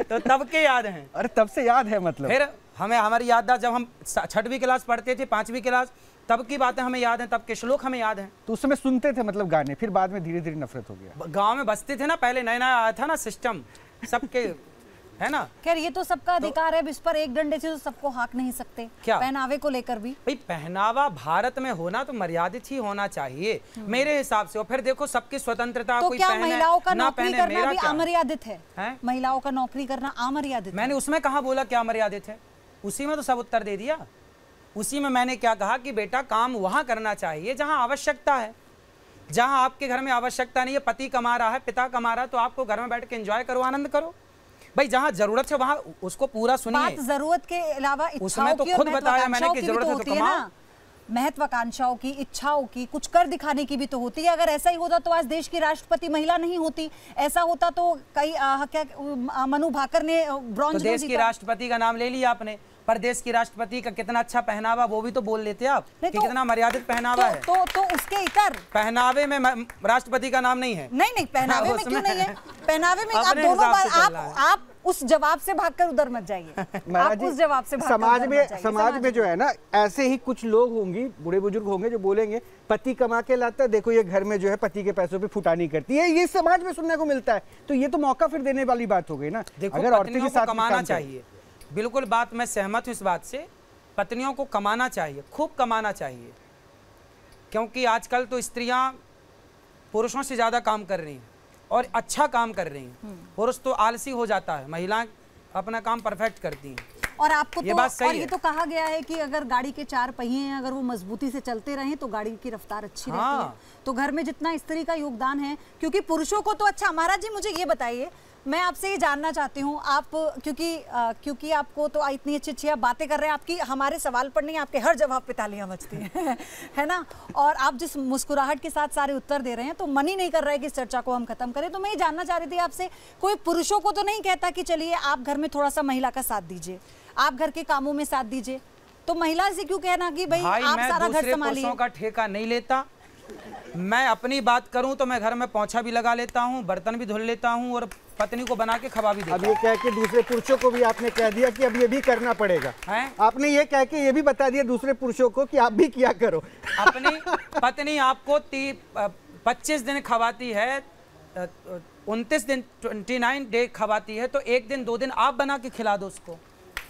तो तब के याद हैं। अरे तब से याद है मतलब? फिर हमें हमारी याददाश्त, जब हम 6वीं क्लास पढ़ते थे, 5वीं क्लास, तब की बातें हमें याद हैं, तब के श्लोक हमें याद हैं। तो उस समय सुनते थे मतलब गाने, फिर बाद में धीरे धीरे नफरत हो गया। गांव में बसते थे ना, पहले नया नया आया था ना सिस्टम सबके, है ना? खैर ये तो सबका अधिकार है, इस पर एक डंडे से तो सबको हाँक नहीं सकते। क्या पहनावे को लेकर भी? भाई पहनावा भारत में होना तो मर्यादित ही होना चाहिए मेरे हिसाब से। और फिर देखो सबकी स्वतंत्रता, तो कोई क्या पहने महिलाओं का ना नौकरी पहने, करना मेरा भी क्या? अमर्यादित है? महिलाओं का नौकरी करना अमर्यादित? मैंने उसमें कहा बोला क्या मर्यादित है, उसी में तो सब उत्तर दे दिया। उसी में मैंने क्या कहा कि बेटा काम वहां करना चाहिए जहां आवश्यकता है। जहां आपके घर में आवश्यकता नहीं है, पति कमा रहा है, पिता कमा रहा है, तो आपको घर में बैठ के एंजॉय करो, आनंद करो। भाई जहां जरूरत है वहां उसको पूरा सुनिए। बात जरूरत के अलावा उसमें तो खुद बताया मैंने कि जरूरत है तो कमाओ। महत्वाकांक्षाओं की, इच्छाओं की, कुछ कर दिखाने की भी तो होती है। अगर ऐसा ही होता तो आज देश की राष्ट्रपति महिला नहीं होती। ऐसा होता तो कई क्या मनु भाकर ने ब्रॉन्ज देश की राष्ट्रपति का नाम ले लिया आपने, पर देश की राष्ट्रपति का कितना अच्छा पहनावा वो भी तो बोल लेते आप कि कितना मर्यादित पहनावा है। तो उसके इतर पहनावे में राष्ट्रपति का नाम नहीं है। नहीं पहनावे में क्यों नहीं है? पहनावे में आप दोनों बार आप उस जवाब से भागकर उधर मत जाइए। आप उस जवाब से समाज में जो है ना, ऐसे ही कुछ लोग होंगे, बूढ़े बुजुर्ग होंगे जो बोलेंगे पति कमा के लाता है, देखो ये घर में जो है पति के पैसों पे फुटानी करती है, ये समाज में सुनने को मिलता है। तो ये तो मौका फिर देने वाली बात हो गई ना। अगर औरतें के साथ कमाना चाहिए, बिल्कुल बात मैं सहमत हूँ इस बात से, पत्नियों को कमाना चाहिए, खूब कमाना चाहिए, क्योंकि आजकल तो स्त्रियां पुरुषों से ज़्यादा काम कर रही हैं और अच्छा काम कर रही हैं। पुरुष तो आलसी हो जाता है, महिलाएं अपना काम परफेक्ट करती हैं। और आपको ये बात सही है। ये तो कहा गया है कि अगर गाड़ी के 4 पहिए हैं, अगर वो मजबूती से चलते रहें तो गाड़ी की रफ्तार अच्छी रहती है। तो घर में जितना स्त्री का योगदान है, क्योंकि पुरुषों को तो अच्छा। महाराज जी मुझे ये बताइए, मैं आपसे ये जानना चाहती हूँ, आप क्योंकि आपको तो इतनी अच्छी आप बातें कर रहे हैं, आपकी हमारे सवाल पर नहीं, आपके हर जवाब पे तालियां बजती हैं। है ना? और आप जिस मुस्कुराहट के साथ सारे उत्तर दे रहे हैं, तो मन ही नहीं कर रहा है कि इस चर्चा को हम खत्म करें। तो मैं ये जानना चाह रही थी आपसे, कोई पुरुषों को तो नहीं कहता कि चलिए आप घर में थोड़ा सा महिला का साथ दीजिए, आप घर के कामों में साथ दीजिए, तो महिला से क्यों कहना कि भाई आप सारा घर संभालिए? पुरुषों का ठेका नहीं लेता। मैं अपनी बात करूं तो मैं घर में पोंछा भी लगा लेता हूं, बर्तन भी धुल लेता हूं और पत्नी को बना के खवा भी देता हूं। अब ये कह के दूसरे पुरुषों को भी आपने कह दिया कि अब ये भी करना पड़ेगा। आपने ये कह के ये भी बता दिया दूसरे पुरुषों को कि आप भी किया करो। अपनी पत्नी आपको 25 दिन खवाती है, 29 दिन 29 डे खवाती है, तो 1 दिन 2 दिन आप बना के खिला दो उसको,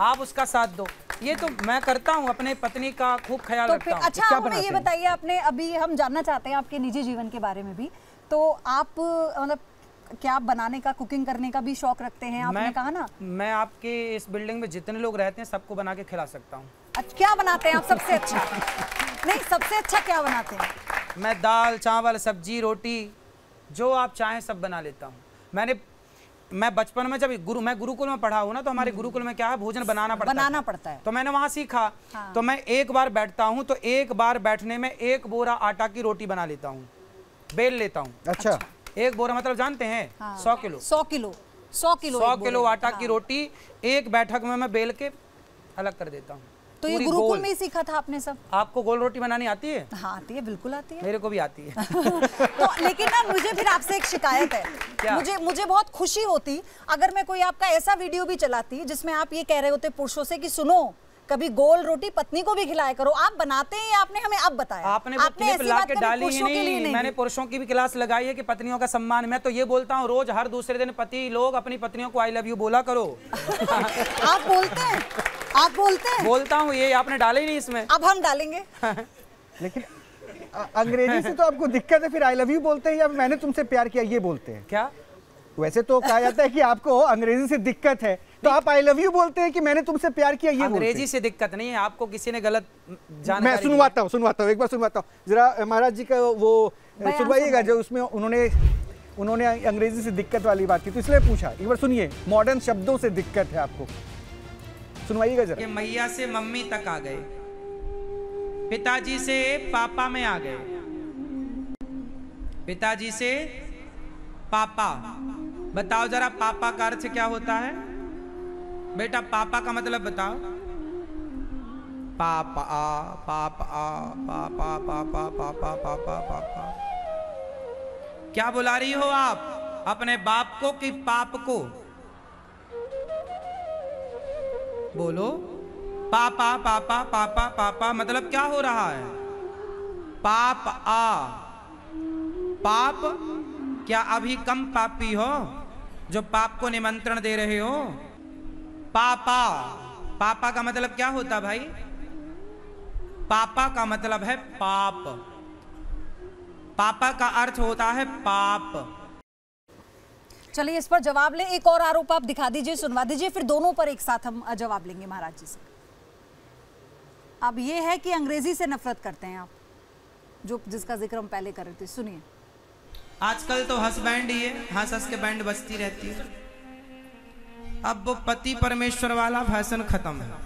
आप उसका साथ दो। ये तो मैं करता हूँ, अपने पत्नी का खूब ख्याल रखता हूँ। अच्छा, आप हमें ये बताइए, आपने अभी हम जानना चाहते हैं आपके निजी जीवन के बारे में भी, तो आप मतलब क्या आप बनाने का, कुकिंग करने का भी शौक रखते हैं? आपने कहा ना। मैं आपके इस बिल्डिंग में जितने लोग रहते हैं सबको बना के खिला सकता हूँ। अच्छा, क्या बनाते हैं आप सबसे अच्छा? नहीं, सबसे अच्छा क्या बनाते हैं? मैं दाल चावल सब्जी रोटी जो आप चाहें सब बना लेता हूँ। मैं बचपन में जब मैं गुरुकुल में पढ़ा हूँ ना, तो हमारे गुरुकुल में क्या है, भोजन बनाना पड़ता है। तो मैंने वहाँ सीखा। हाँ। तो मैं एक बार बैठता हूँ तो एक बार बैठने में 1 बोरा आटा की रोटी बना लेता हूँ, बेल लेता हूँ। अच्छा। 1 बोरा मतलब जानते हैं? हाँ। 100 किलो आटा की रोटी एक बैठक में मैं बेल के अलग कर देता हूँ। तो ये गुरुकुल में ही सीखा था आपने सब? आपको गोल रोटी बनानी आती है? हाँ आती है, बिल्कुल आती है। मेरे को भी आती है। तो लेकिन ना मुझे फिर आपसे एक शिकायत है। क्या? मुझे बहुत खुशी होती अगर मैं कोई आपका ऐसा वीडियो भी चलाती जिसमें आप ये कह रहे होते पुरुषों से कि सुनो, कभी गोल रोटी पत्नी को भी खिलाया करो। आप बनाते हैं, आपने हमें अब बताया। आपने वो क्लिप ला के डाली ही नहीं। मैंने पुरुषों की भी क्लास लगाई है कि पत्नियों का सम्मान। मैं तो ये बोलता हूँ रोज हर दूसरे दिन पति लोग अपनी पत्नियों को आई लव यू बोला करो। आप बोलते हैं? आप बोलते हैं? बोलता हूँ, ये आपने डाला ही नहीं इसमें। अब हम डालेंगे। लेकिन अंग्रेजी से तो आपको दिक्कत है, फिर आई लव यू बोलते हैं या मैंने तुमसे प्यार किया ये बोलते हैं? क्या? वैसे तो कहा जाता है कि आपको अंग्रेजी से दिक्कत है, तो आप आई लव यू बोलते हैं कि मैंने तुमसे प्यार किया ये? अंग्रेजी से दिक्कत नहीं है, आपको किसी ने गलत जानकारी। मैं सुनवाता हूँ, एक बार सुनवाता हूँ जरा महाराज जी का वो सुनवाइएगा, जो उसमें उन्होंने अंग्रेजी से दिक्कत वाली बात की, तो इसलिए पूछा। एक बार सुनिए, मॉडर्न शब्दों से दिक्कत है आपको, सुनवाइएगा जरा। ये मैया से मम्मी तक आ गए, पिताजी से पापा में आ गए, पिताजी से पापा। बताओ जरा पापा का अर्थ क्या होता है? बेटा पापा का मतलब बताओ। पापा पापा पापा पापा पापा पापा पापा। क्या बुला रही हो आप? अपने बाप को कि पाप को? बोलो। पापा पापा पापा पापा मतलब क्या हो रहा है? पाप आ। पाप क्या अभी कम पापी हो जो पाप को निमंत्रण दे रहे हो? पापा, पापा का मतलब क्या होता भाई? पापा का मतलब है पाप। पापा का अर्थ होता है पाप। चलिए इस पर जवाब ले। एक और आरोप आप दिखा दीजिए, सुनवा दीजिए, फिर दोनों पर एक साथ हम जवाब लेंगे महाराज जी से। अब ये है कि अंग्रेजी से नफरत करते हैं आप, जो जिसका जिक्र हम पहले कर रहे थे। सुनिए। आजकल तो हंस बैंड ही है, हंस हंस के बैंड बजती रहती है। अब वो पति परमेश्वर वाला फैशन खत्म है।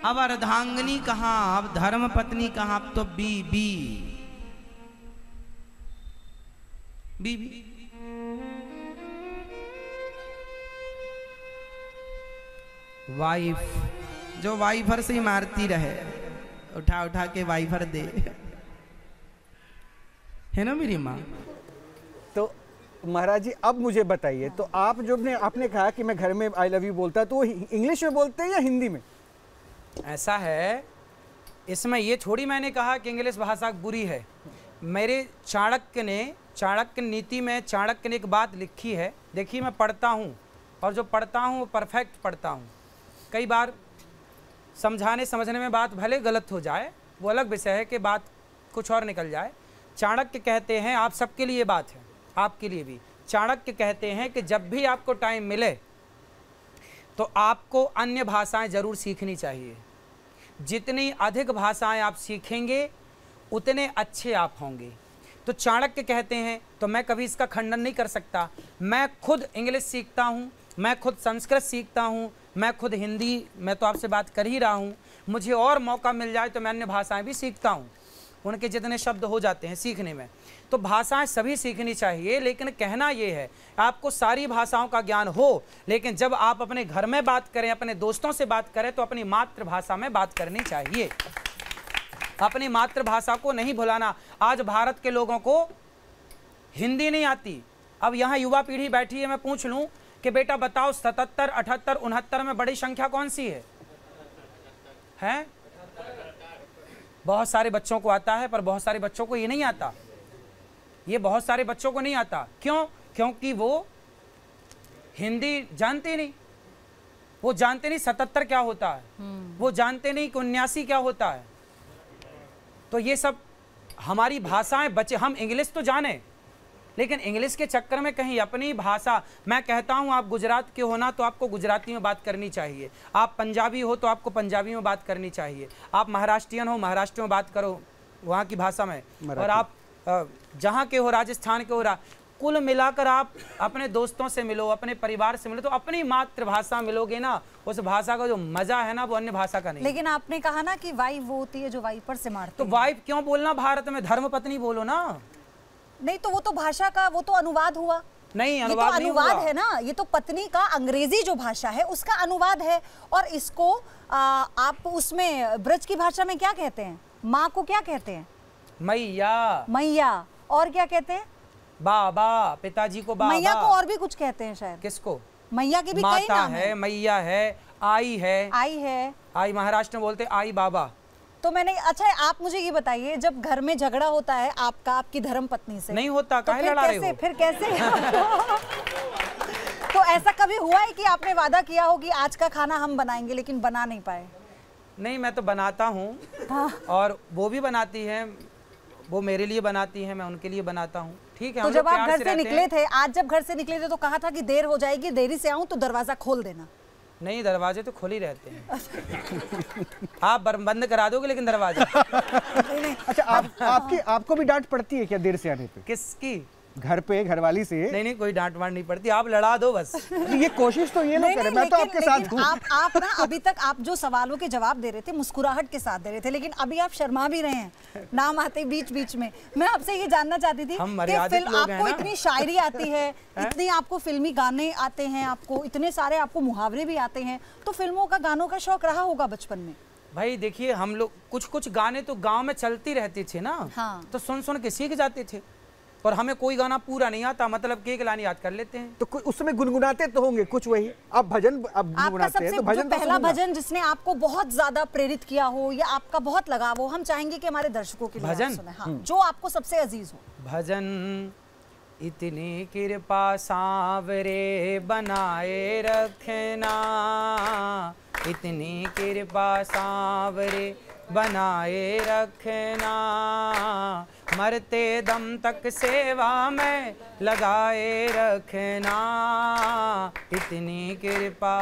अब अर्धांगिनी कहाँ, अब धर्म पत्नी कहाँ, अब तो बीबी। वाइफ, जो वाइफर से ही मारती रहे, उठा उठा के वाइफर दे, है ना मेरी माँ। तो महाराज जी अब मुझे बताइए, तो आप जो आपने कहा कि मैं घर में आई लव यू बोलता, तो वो इंग्लिश में बोलते हैं या हिंदी में? ऐसा है, इसमें ये थोड़ी मैंने कहा कि इंग्लिश भाषा बुरी है। मेरे चाणक्य नीति में चाणक्य ने एक बात लिखी है। देखिए मैं पढ़ता हूँ और जो पढ़ता हूँ वो परफेक्ट पढ़ता हूँ। कई बार समझाने समझने में बात भले गलत हो जाए, वो अलग विषय है कि बात कुछ और निकल जाए। चाणक्य कहते हैं, आप सबके लिए बात है, आपके लिए भी। चाणक्य कहते हैं कि जब भी आपको टाइम मिले तो आपको अन्य भाषाएं जरूर सीखनी चाहिए। जितनी अधिक भाषाएं आप सीखेंगे उतने अच्छे आप होंगे। तो चाणक्य कहते हैं, तो मैं कभी इसका खंडन नहीं कर सकता। मैं खुद इंग्लिश सीखता हूँ, मैं खुद संस्कृत सीखता हूँ, मैं खुद हिंदी, मैं तो आपसे बात कर ही रहा हूँ। मुझे और मौका मिल जाए तो मैं अन्य भाषाएं भी सीखता हूँ, उनके जितने शब्द हो जाते हैं सीखने में। तो भाषाएं सभी सीखनी चाहिए, लेकिन कहना ये है आपको सारी भाषाओं का ज्ञान हो, लेकिन जब आप अपने घर में बात करें, अपने दोस्तों से बात करें, तो अपनी मातृभाषा में बात करनी चाहिए। अपनी मातृभाषा को नहीं भुलाना। आज भारत के लोगों को हिंदी नहीं आती। अब यहाँ युवा पीढ़ी बैठी है, मैं पूछ लूँ कि बेटा बताओ 77, 78, 69 में बड़ी संख्या कौन सी है? हैं? बहुत सारे बच्चों को आता है, पर बहुत सारे बच्चों को ये नहीं आता। ये बहुत सारे बच्चों को नहीं आता। क्यों? क्योंकि वो हिंदी जानते नहीं। वो जानते नहीं 77 क्या होता है, वो जानते नहीं कि 79 क्या होता है। तो ये सब हमारी भाषाएं बचे, हम इंग्लिश तो जाने लेकिन इंग्लिश के चक्कर में कहीं अपनी भाषा, मैं कहता हूं आप गुजरात के हो ना तो आपको गुजराती में बात करनी चाहिए, आप पंजाबी हो तो आपको पंजाबी में बात करनी चाहिए, आप महाराष्ट्रियन हो महाराष्ट्र में बात करो वहाँ की भाषा में, और आप जहाँ के हो राजस्थान के हो कुल मिलाकर आप अपने दोस्तों से मिलो, अपने परिवार से मिलो तो अपनी मातृभाषा मिलोगे ना, उस भाषा का जो मजा है ना वो अन्य भाषा का नहीं। लेकिन आपने कहा ना कि वाइफ वो होती है जो वाइपर से मारती तो वाइफ क्यों बोलना, भारत में धर्मपत्नी बोलो ना। नहीं तो वो तो भाषा का वो तो अनुवाद हुआ। नहीं, अनुवाद, ये तो अनुवाद है ना, ये तो पत्नी का अंग्रेजी जो भाषा है उसका अनुवाद है। और इसको आप उसमें ब्रज की भाषा में क्या कहते हैं, माँ को क्या कहते हैं, मैया। मैया। और क्या कहते हैं, बाबा, पिताजी को बाबा। मैया को और भी कुछ कहते हैं शायद। किसको? मैया की भी कई नाम है, मैया है, आई है, आई महाराष्ट्र में बोलते आई बाबा। तो मैंने, अच्छा आप मुझे ये बताइए, जब घर में झगड़ा होता है आपका आपकी धर्म पत्नी से, नहीं होता, तो काहे लड़ा रहे हो? फिर कैसे तो ऐसा कभी हुआ है कि आपने वादा किया हो कि आज का खाना हम बनाएंगे लेकिन बना नहीं पाए? नहीं, मैं तो बनाता हूँ और वो भी बनाती है, वो मेरे लिए बनाती है, मैं उनके लिए बनाता हूँ। ठीक है। तो जब आप घर से निकले थे, आज जब घर से निकले थे तो कहा था कि देर हो जाएगी, देरी से आऊं तो दरवाजा खोल देना। नहीं, दरवाजे तो खुले रहते हैं। आप बंद करा दोगे लेकिन दरवाजा नहीं। अच्छा, आपको भी डांट पड़ती है क्या देर से आने पे? किसकी? घर पे घरवाली से? नहीं, कोई डांट वाट नहीं पड़ती, आप लड़ा दो बस। ये कोशिश तो ये ना करें, मैं तो आपके साथ हूं। आप ना अभी तक आप जो सवालों के जवाब दे रहे थे मुस्कुराहट के साथ दे रहे थे, लेकिन अभी आप शर्मा भी रहे हैं, नाम आते बीच बीच में। मैं आपसे ये जानना चाहती थी कि आपको इतनी शायरी आती है, इतनी आपको फिल्मी गाने आते हैं, आपको इतने सारे आपको मुहावरे भी आते हैं, तो फिल्मों का, गानों का शौक रहा होगा बचपन में? भाई देखिए, हम लोग कुछ गाने तो गाँव में चलती रहती थी ना, तो सुन के सीख जाते थे, और हमें कोई गाना पूरा नहीं आता, मतलब एक लाइन याद कर लेते हैं। तो उसमें गुनगुनाते तो होंगे कुछ, वही आप भजन अब गुनगुनाते हैं तो भजन, पहला भजन जिसने आपको बहुत ज्यादा प्रेरित किया हो या आपका बहुत लगाव हो, हम चाहेंगे कि हमारे दर्शकों के लिए भजन सुने। हाँ, जो आपको सबसे अजीज हो। भजन। इतनी कृपा सांवरे बनाए रखना, इतनी कृपा सांवरे बनाए रखना, मरते दम तक सेवा में लगाए रखना, इतनी कृपा।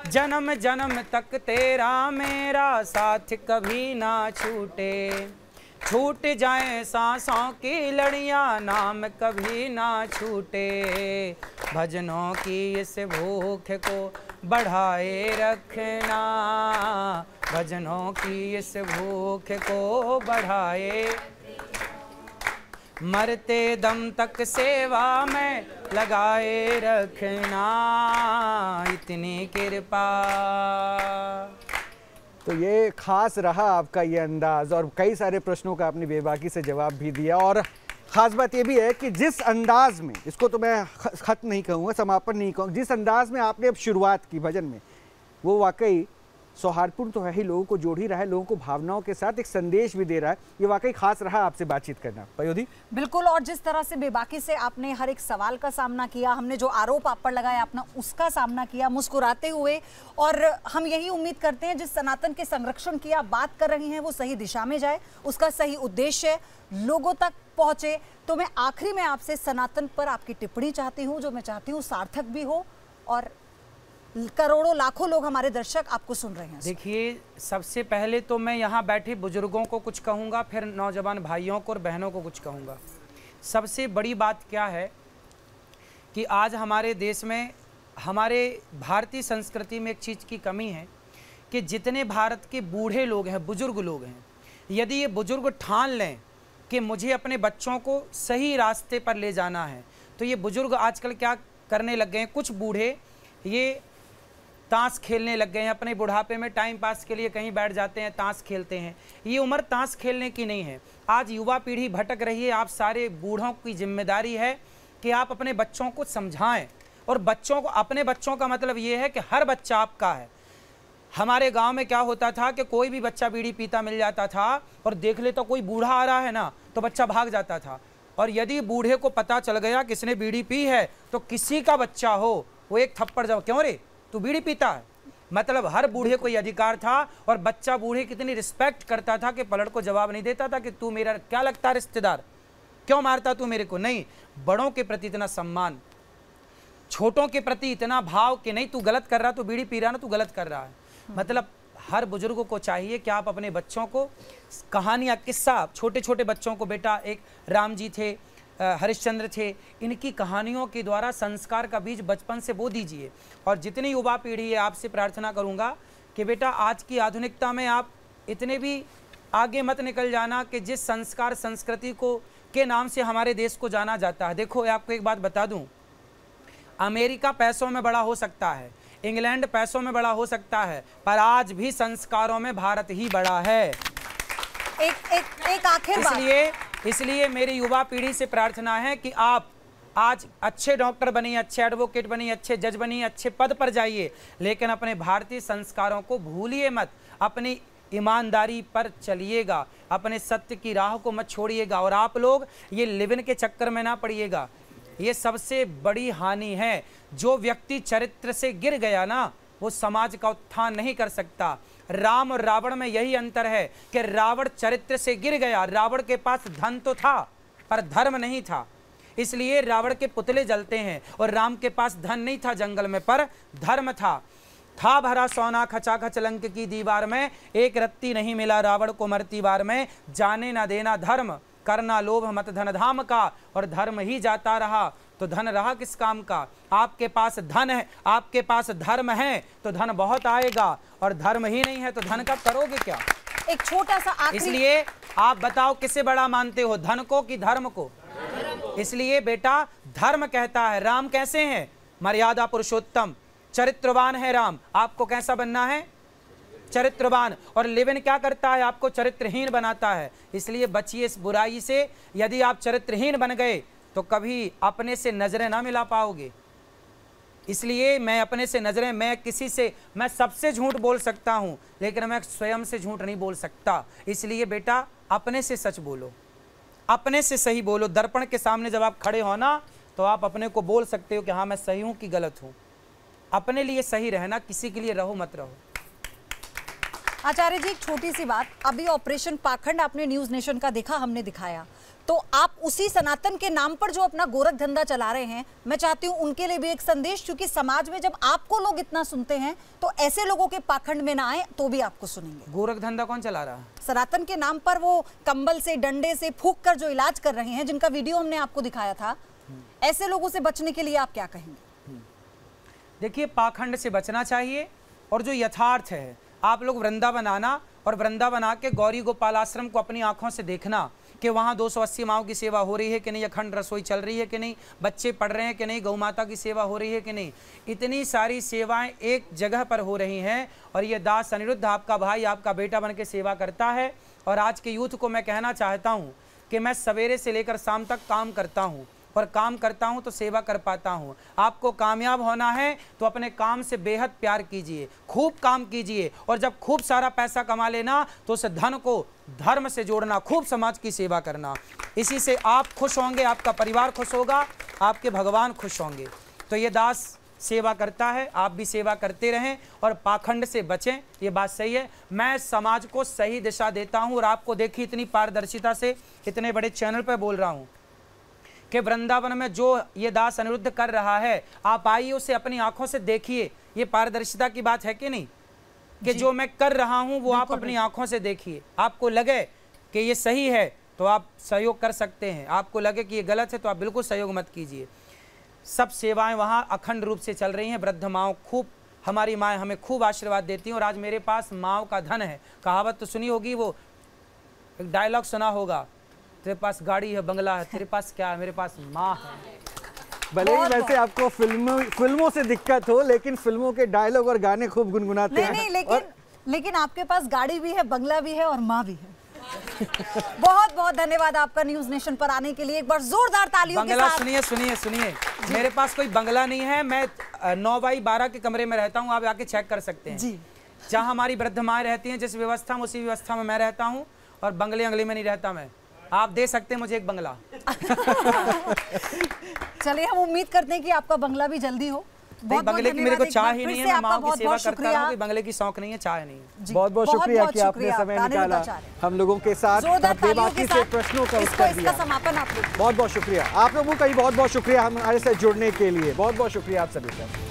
जन्म जन्म तक तेरा मेरा साथ कभी ना छूटे, छूट जाए सांसों की लड़ियां नाम कभी ना छूटे, भजनों की इस भूख को बढ़ाए रखना, भजनों की इस भूख को बढ़ाए, मरते दम तक सेवा में लगाए रखना, इतनी कृपा। तो ये खास रहा आपका ये अंदाज, और कई सारे प्रश्नों का आपने बेबाकी से जवाब भी दिया। और ख़ास बात ये भी है कि जिस अंदाज में, इसको तो मैं ख़त्म नहीं कहूँगा, समापन नहीं कहूँगा, जिस अंदाज में आपने अब शुरुआत की भजन में, वो वाकई सौहार्दपूर्ण तो है ही, लोगों को जोड़ ही रहा है, लोगों को भावनाओं के साथ एक संदेश भी दे रहा है। ये वाकई खास रहा आपसे बातचीत करना पयोधी। बिल्कुल, और जिस तरह से बेबाकी से आपने हर एक सवाल का सामना किया, हमने जो आरोप आप पर लगाया आपने उसका सामना किया मुस्कुराते हुए, और हम यही उम्मीद करते हैं जिस सनातन के संरक्षण की आप बात कर रही हैं वो सही दिशा में जाए, उसका सही उद्देश्य लोगों तक पहुंचे। तो मैं आखिरी में आपसे सनातन पर आपकी टिप्पणी चाहती हूँ, जो मैं चाहती हूँ सार्थक भी हो और करोड़ों लाखों लोग हमारे दर्शक आपको सुन रहे हैं। देखिए, सबसे पहले तो मैं यहाँ बैठे बुजुर्गों को कुछ कहूँगा, फिर नौजवान भाइयों को और बहनों को कुछ कहूँगा। सबसे बड़ी बात क्या है कि आज हमारे देश में, हमारे भारतीय संस्कृति में एक चीज़ की कमी है कि जितने भारत के बूढ़े लोग हैं, बुजुर्ग लोग हैं, यदि ये बुजुर्ग ठान लें कि मुझे अपने बच्चों को सही रास्ते पर ले जाना है, तो ये बुजुर्ग आजकल क्या करने लग गए हैं, कुछ बूढ़े ये ताश खेलने लग गए हैं, अपने बुढ़ापे में टाइम पास के लिए कहीं बैठ जाते हैं, ताश खेलते हैं। ये उम्र ताश खेलने की नहीं है। आज युवा पीढ़ी भटक रही है, आप सारे बूढ़ों की जिम्मेदारी है कि आप अपने बच्चों को समझाएं, और बच्चों को, अपने बच्चों का मतलब ये है कि हर बच्चा आपका है। हमारे गांव में क्या होता था कि कोई भी बच्चा बीड़ी पीता मिल जाता था, और देख ले तो कोई बूढ़ा आ रहा है ना, तो बच्चा भाग जाता था, और यदि बूढ़े को पता चल गया किसने बीड़ी पी है, तो किसी का बच्चा हो वो एक थप्पड़ जब, क्यों रे तू बीड़ी पीता है, मतलब हर बूढ़े को ये अधिकार था। और बच्चा बूढ़े कितनी रिस्पेक्ट करता था कि पलट को जवाब नहीं देता था कि तू मेरा क्या लगता है रिश्तेदार, क्यों मारता तू मेरे को, नहीं, बड़ों के प्रति इतना सम्मान, छोटों के प्रति इतना भाव कि नहीं तू गलत कर रहा, तू बीड़ी पी रहा ना, तू गलत कर रहा है। मतलब हर बुजुर्गों को चाहिए कि आप अपने बच्चों को कहानियाँ, किस्सा, छोटे छोटे बच्चों को, बेटा एक राम जी थे, हरिश्चंद्र थे, इनकी कहानियों के द्वारा संस्कार का बीज बचपन से बो दीजिए। और जितनी युवा पीढ़ी है, आपसे प्रार्थना करूंगा कि बेटा आज की आधुनिकता में आप इतने भी आगे मत निकल जाना कि जिस संस्कार संस्कृति को के नाम से हमारे देश को जाना जाता है। देखो आपको एक बात बता दूं, अमेरिका पैसों में बड़ा हो सकता है, इंग्लैंड पैसों में बड़ा हो सकता है, पर आज भी संस्कारों में भारत ही बड़ा है। एक आखिर इसलिए मेरी युवा पीढ़ी से प्रार्थना है कि आप आज अच्छे डॉक्टर बनिए, अच्छे एडवोकेट बनिए, अच्छे जज बनिए, अच्छे पद पर जाइए, लेकिन अपने भारतीय संस्कारों को भूलिए मत, अपनी ईमानदारी पर चलिएगा, अपने सत्य की राह को मत छोड़िएगा। और आप लोग ये लिविन के चक्कर में ना पड़िएगा, ये सबसे बड़ी हानि है। जो व्यक्ति चरित्र से गिर गया ना, वो समाज का उत्थान नहीं कर सकता। राम और रावण में यही अंतर है कि रावण चरित्र से गिर गया, रावण के पास धन तो था पर धर्म नहीं था, इसलिए रावण के पुतले जलते हैं। और राम के पास धन नहीं था जंगल में, पर धर्म था भरा सोना खचाखच लंक की दीवार में, एक रत्ती नहीं मिला रावण को मरती बार में, जाने ना देना धर्म करना लोभ मत धन धाम का, और धर्म ही जाता रहा तो धन रहा किस काम का। आपके पास धन है, आपके पास धर्म है तो धन बहुत आएगा, और धर्म ही नहीं है तो धन का करोगे क्या। एक छोटा सा आखिरी, इसलिए आप बताओ किसे बड़ा मानते हो, धन को कि धर्म को। इसलिए बेटा धर्म कहता है, राम कैसे हैं, मर्यादा पुरुषोत्तम, चरित्रवान है राम। आपको कैसा बनना है, चरित्रवान। और लिविन क्या करता है, आपको चरित्रहीन बनाता है। इसलिए बचिए इस बुराई से। यदि आप चरित्रहीन बन गए तो कभी अपने से नजरें ना मिला पाओगे। इसलिए मैं अपने से नजरें, मैं सबसे झूठ बोल सकता हूं, लेकिन मैं स्वयं से झूठ नहीं बोल सकता। इसलिए बेटा अपने से सच बोलो, अपने से सही बोलो। दर्पण के सामने जब आप खड़े हो ना, तो आप अपने को बोल सकते हो कि हाँ मैं सही हूं कि गलत हूं। अपने लिए सही रहना, किसी के लिए रहो मत रहो। आचार्य जी एक छोटी सी बात, अभी ऑपरेशन पाखंड आपने न्यूज नेशन का देखा, हमने दिखाया, तो आप उसी सनातन के नाम पर जो अपना गोरख धंधा चला रहे हैं, मैं चाहती हूं उनके लिए भी एक संदेश, क्योंकि समाज में जब आपको लोग इतना सुनते हैं तो ऐसे लोगों के पाखंड में ना आए तो भी आपको सुनेंगे। गोरख धंधा कौन चला रहा है? सनातन के नाम पर वो कंबल से, डंडे से फूंक कर जो इलाज कर रहे हैं, जिनका वीडियो हमने आपको दिखाया था, ऐसे लोगों से बचने के लिए आप क्या कहेंगे? देखिए पाखंड से बचना चाहिए, और जो यथार्थ है, आप लोग वृंदावन आना और वृंदावन आके गौरी गोपाल आश्रम को अपनी आंखों से देखना कि वहाँ 280 माओं की सेवा हो रही है कि नहीं, अखंड रसोई चल रही है कि नहीं, बच्चे पढ़ रहे हैं कि नहीं, गौ माता की सेवा हो रही है कि नहीं। इतनी सारी सेवाएं एक जगह पर हो रही हैं, और ये दास अनिरुद्ध आपका भाई, आपका बेटा बन के सेवा करता है। और आज के यूथ को मैं कहना चाहता हूँ कि मैं सवेरे से लेकर शाम तक काम करता हूँ, और काम करता हूं तो सेवा कर पाता हूं। आपको कामयाब होना है तो अपने काम से बेहद प्यार कीजिए, खूब काम कीजिए, और जब खूब सारा पैसा कमा लेना तो उस धन को धर्म से जोड़ना, खूब समाज की सेवा करना। इसी से आप खुश होंगे, आपका परिवार खुश होगा, आपके भगवान खुश होंगे। तो ये दास सेवा करता है, आप भी सेवा करते रहें और पाखंड से बचें, ये बात सही है। मैं समाज को सही दिशा देता हूँ, और आपको देखिए इतनी पारदर्शिता से इतने बड़े चैनल पर बोल रहा हूँ कि वृंदावन में जो ये दास अनिरुद्ध कर रहा है, आप आइए उसे अपनी आंखों से देखिए। ये पारदर्शिता की बात है कि नहीं, कि जो मैं कर रहा हूं वो आप अपनी आंखों से देखिए। आपको लगे कि ये सही है तो आप सहयोग कर सकते हैं, आपको लगे कि ये गलत है तो आप बिल्कुल सहयोग मत कीजिए। सब सेवाएं वहाँ अखंड रूप से चल रही हैं। वृद्ध माओ खूब, हमारी माएँ हमें खूब आशीर्वाद देती हैं, और आज मेरे पास माओ का धन है। कहावत तो सुनी होगी, वो एक डायलॉग सुना होगा, तेरे पास गाड़ी है, बंगला है, तेरे पास क्या है, मेरे पास माँ है। भले ही वैसे आपको फिल्मों से दिक्कत हो, लेकिन फिल्मों के डायलॉग और गाने खूब गुनगुनाते हैं। नहीं, लेकिन आपके पास गाड़ी भी है, बंगला भी है और माँ भी है। बहुत बहुत धन्यवाद आपका न्यूज नेशन पर आने के लिए। एक बार जोरदार तालियों के साथ। सुनिए, मेरे पास कोई बंगला नहीं है, मैं 9x12 के कमरे में रहता हूँ, आप आके चेक कर सकते हैं जी। जहाँ हमारी वृद्ध माएँ रहती हैं, जिस व्यवस्था में उसी व्यवस्था में मैं रहता हूँ, और बंगले अंगले में नहीं रहता मैं। आप दे सकते हैं मुझे एक बंगला। चलिए हम उम्मीद करते हैं कि आपका बंगला भी जल्दी हो। भाई बंगले की मेरे को चाह ही नहीं है, मैं माँ की सेवा करता रहा हूँ, कोई बंगले की शौक नहीं है, चाह नहीं है। बहुत बहुत शुक्रिया कि आपने समय निकाला हम लोगों के साथ बेबाकी से प्रश्नों का उत्तर दिया। समापन आप लोग बहुत बहुत शुक्रिया, आप लोगों का भी बहुत बहुत शुक्रिया हमारे साथ जुड़ने के लिए, बहुत बहुत शुक्रिया आप सभी का।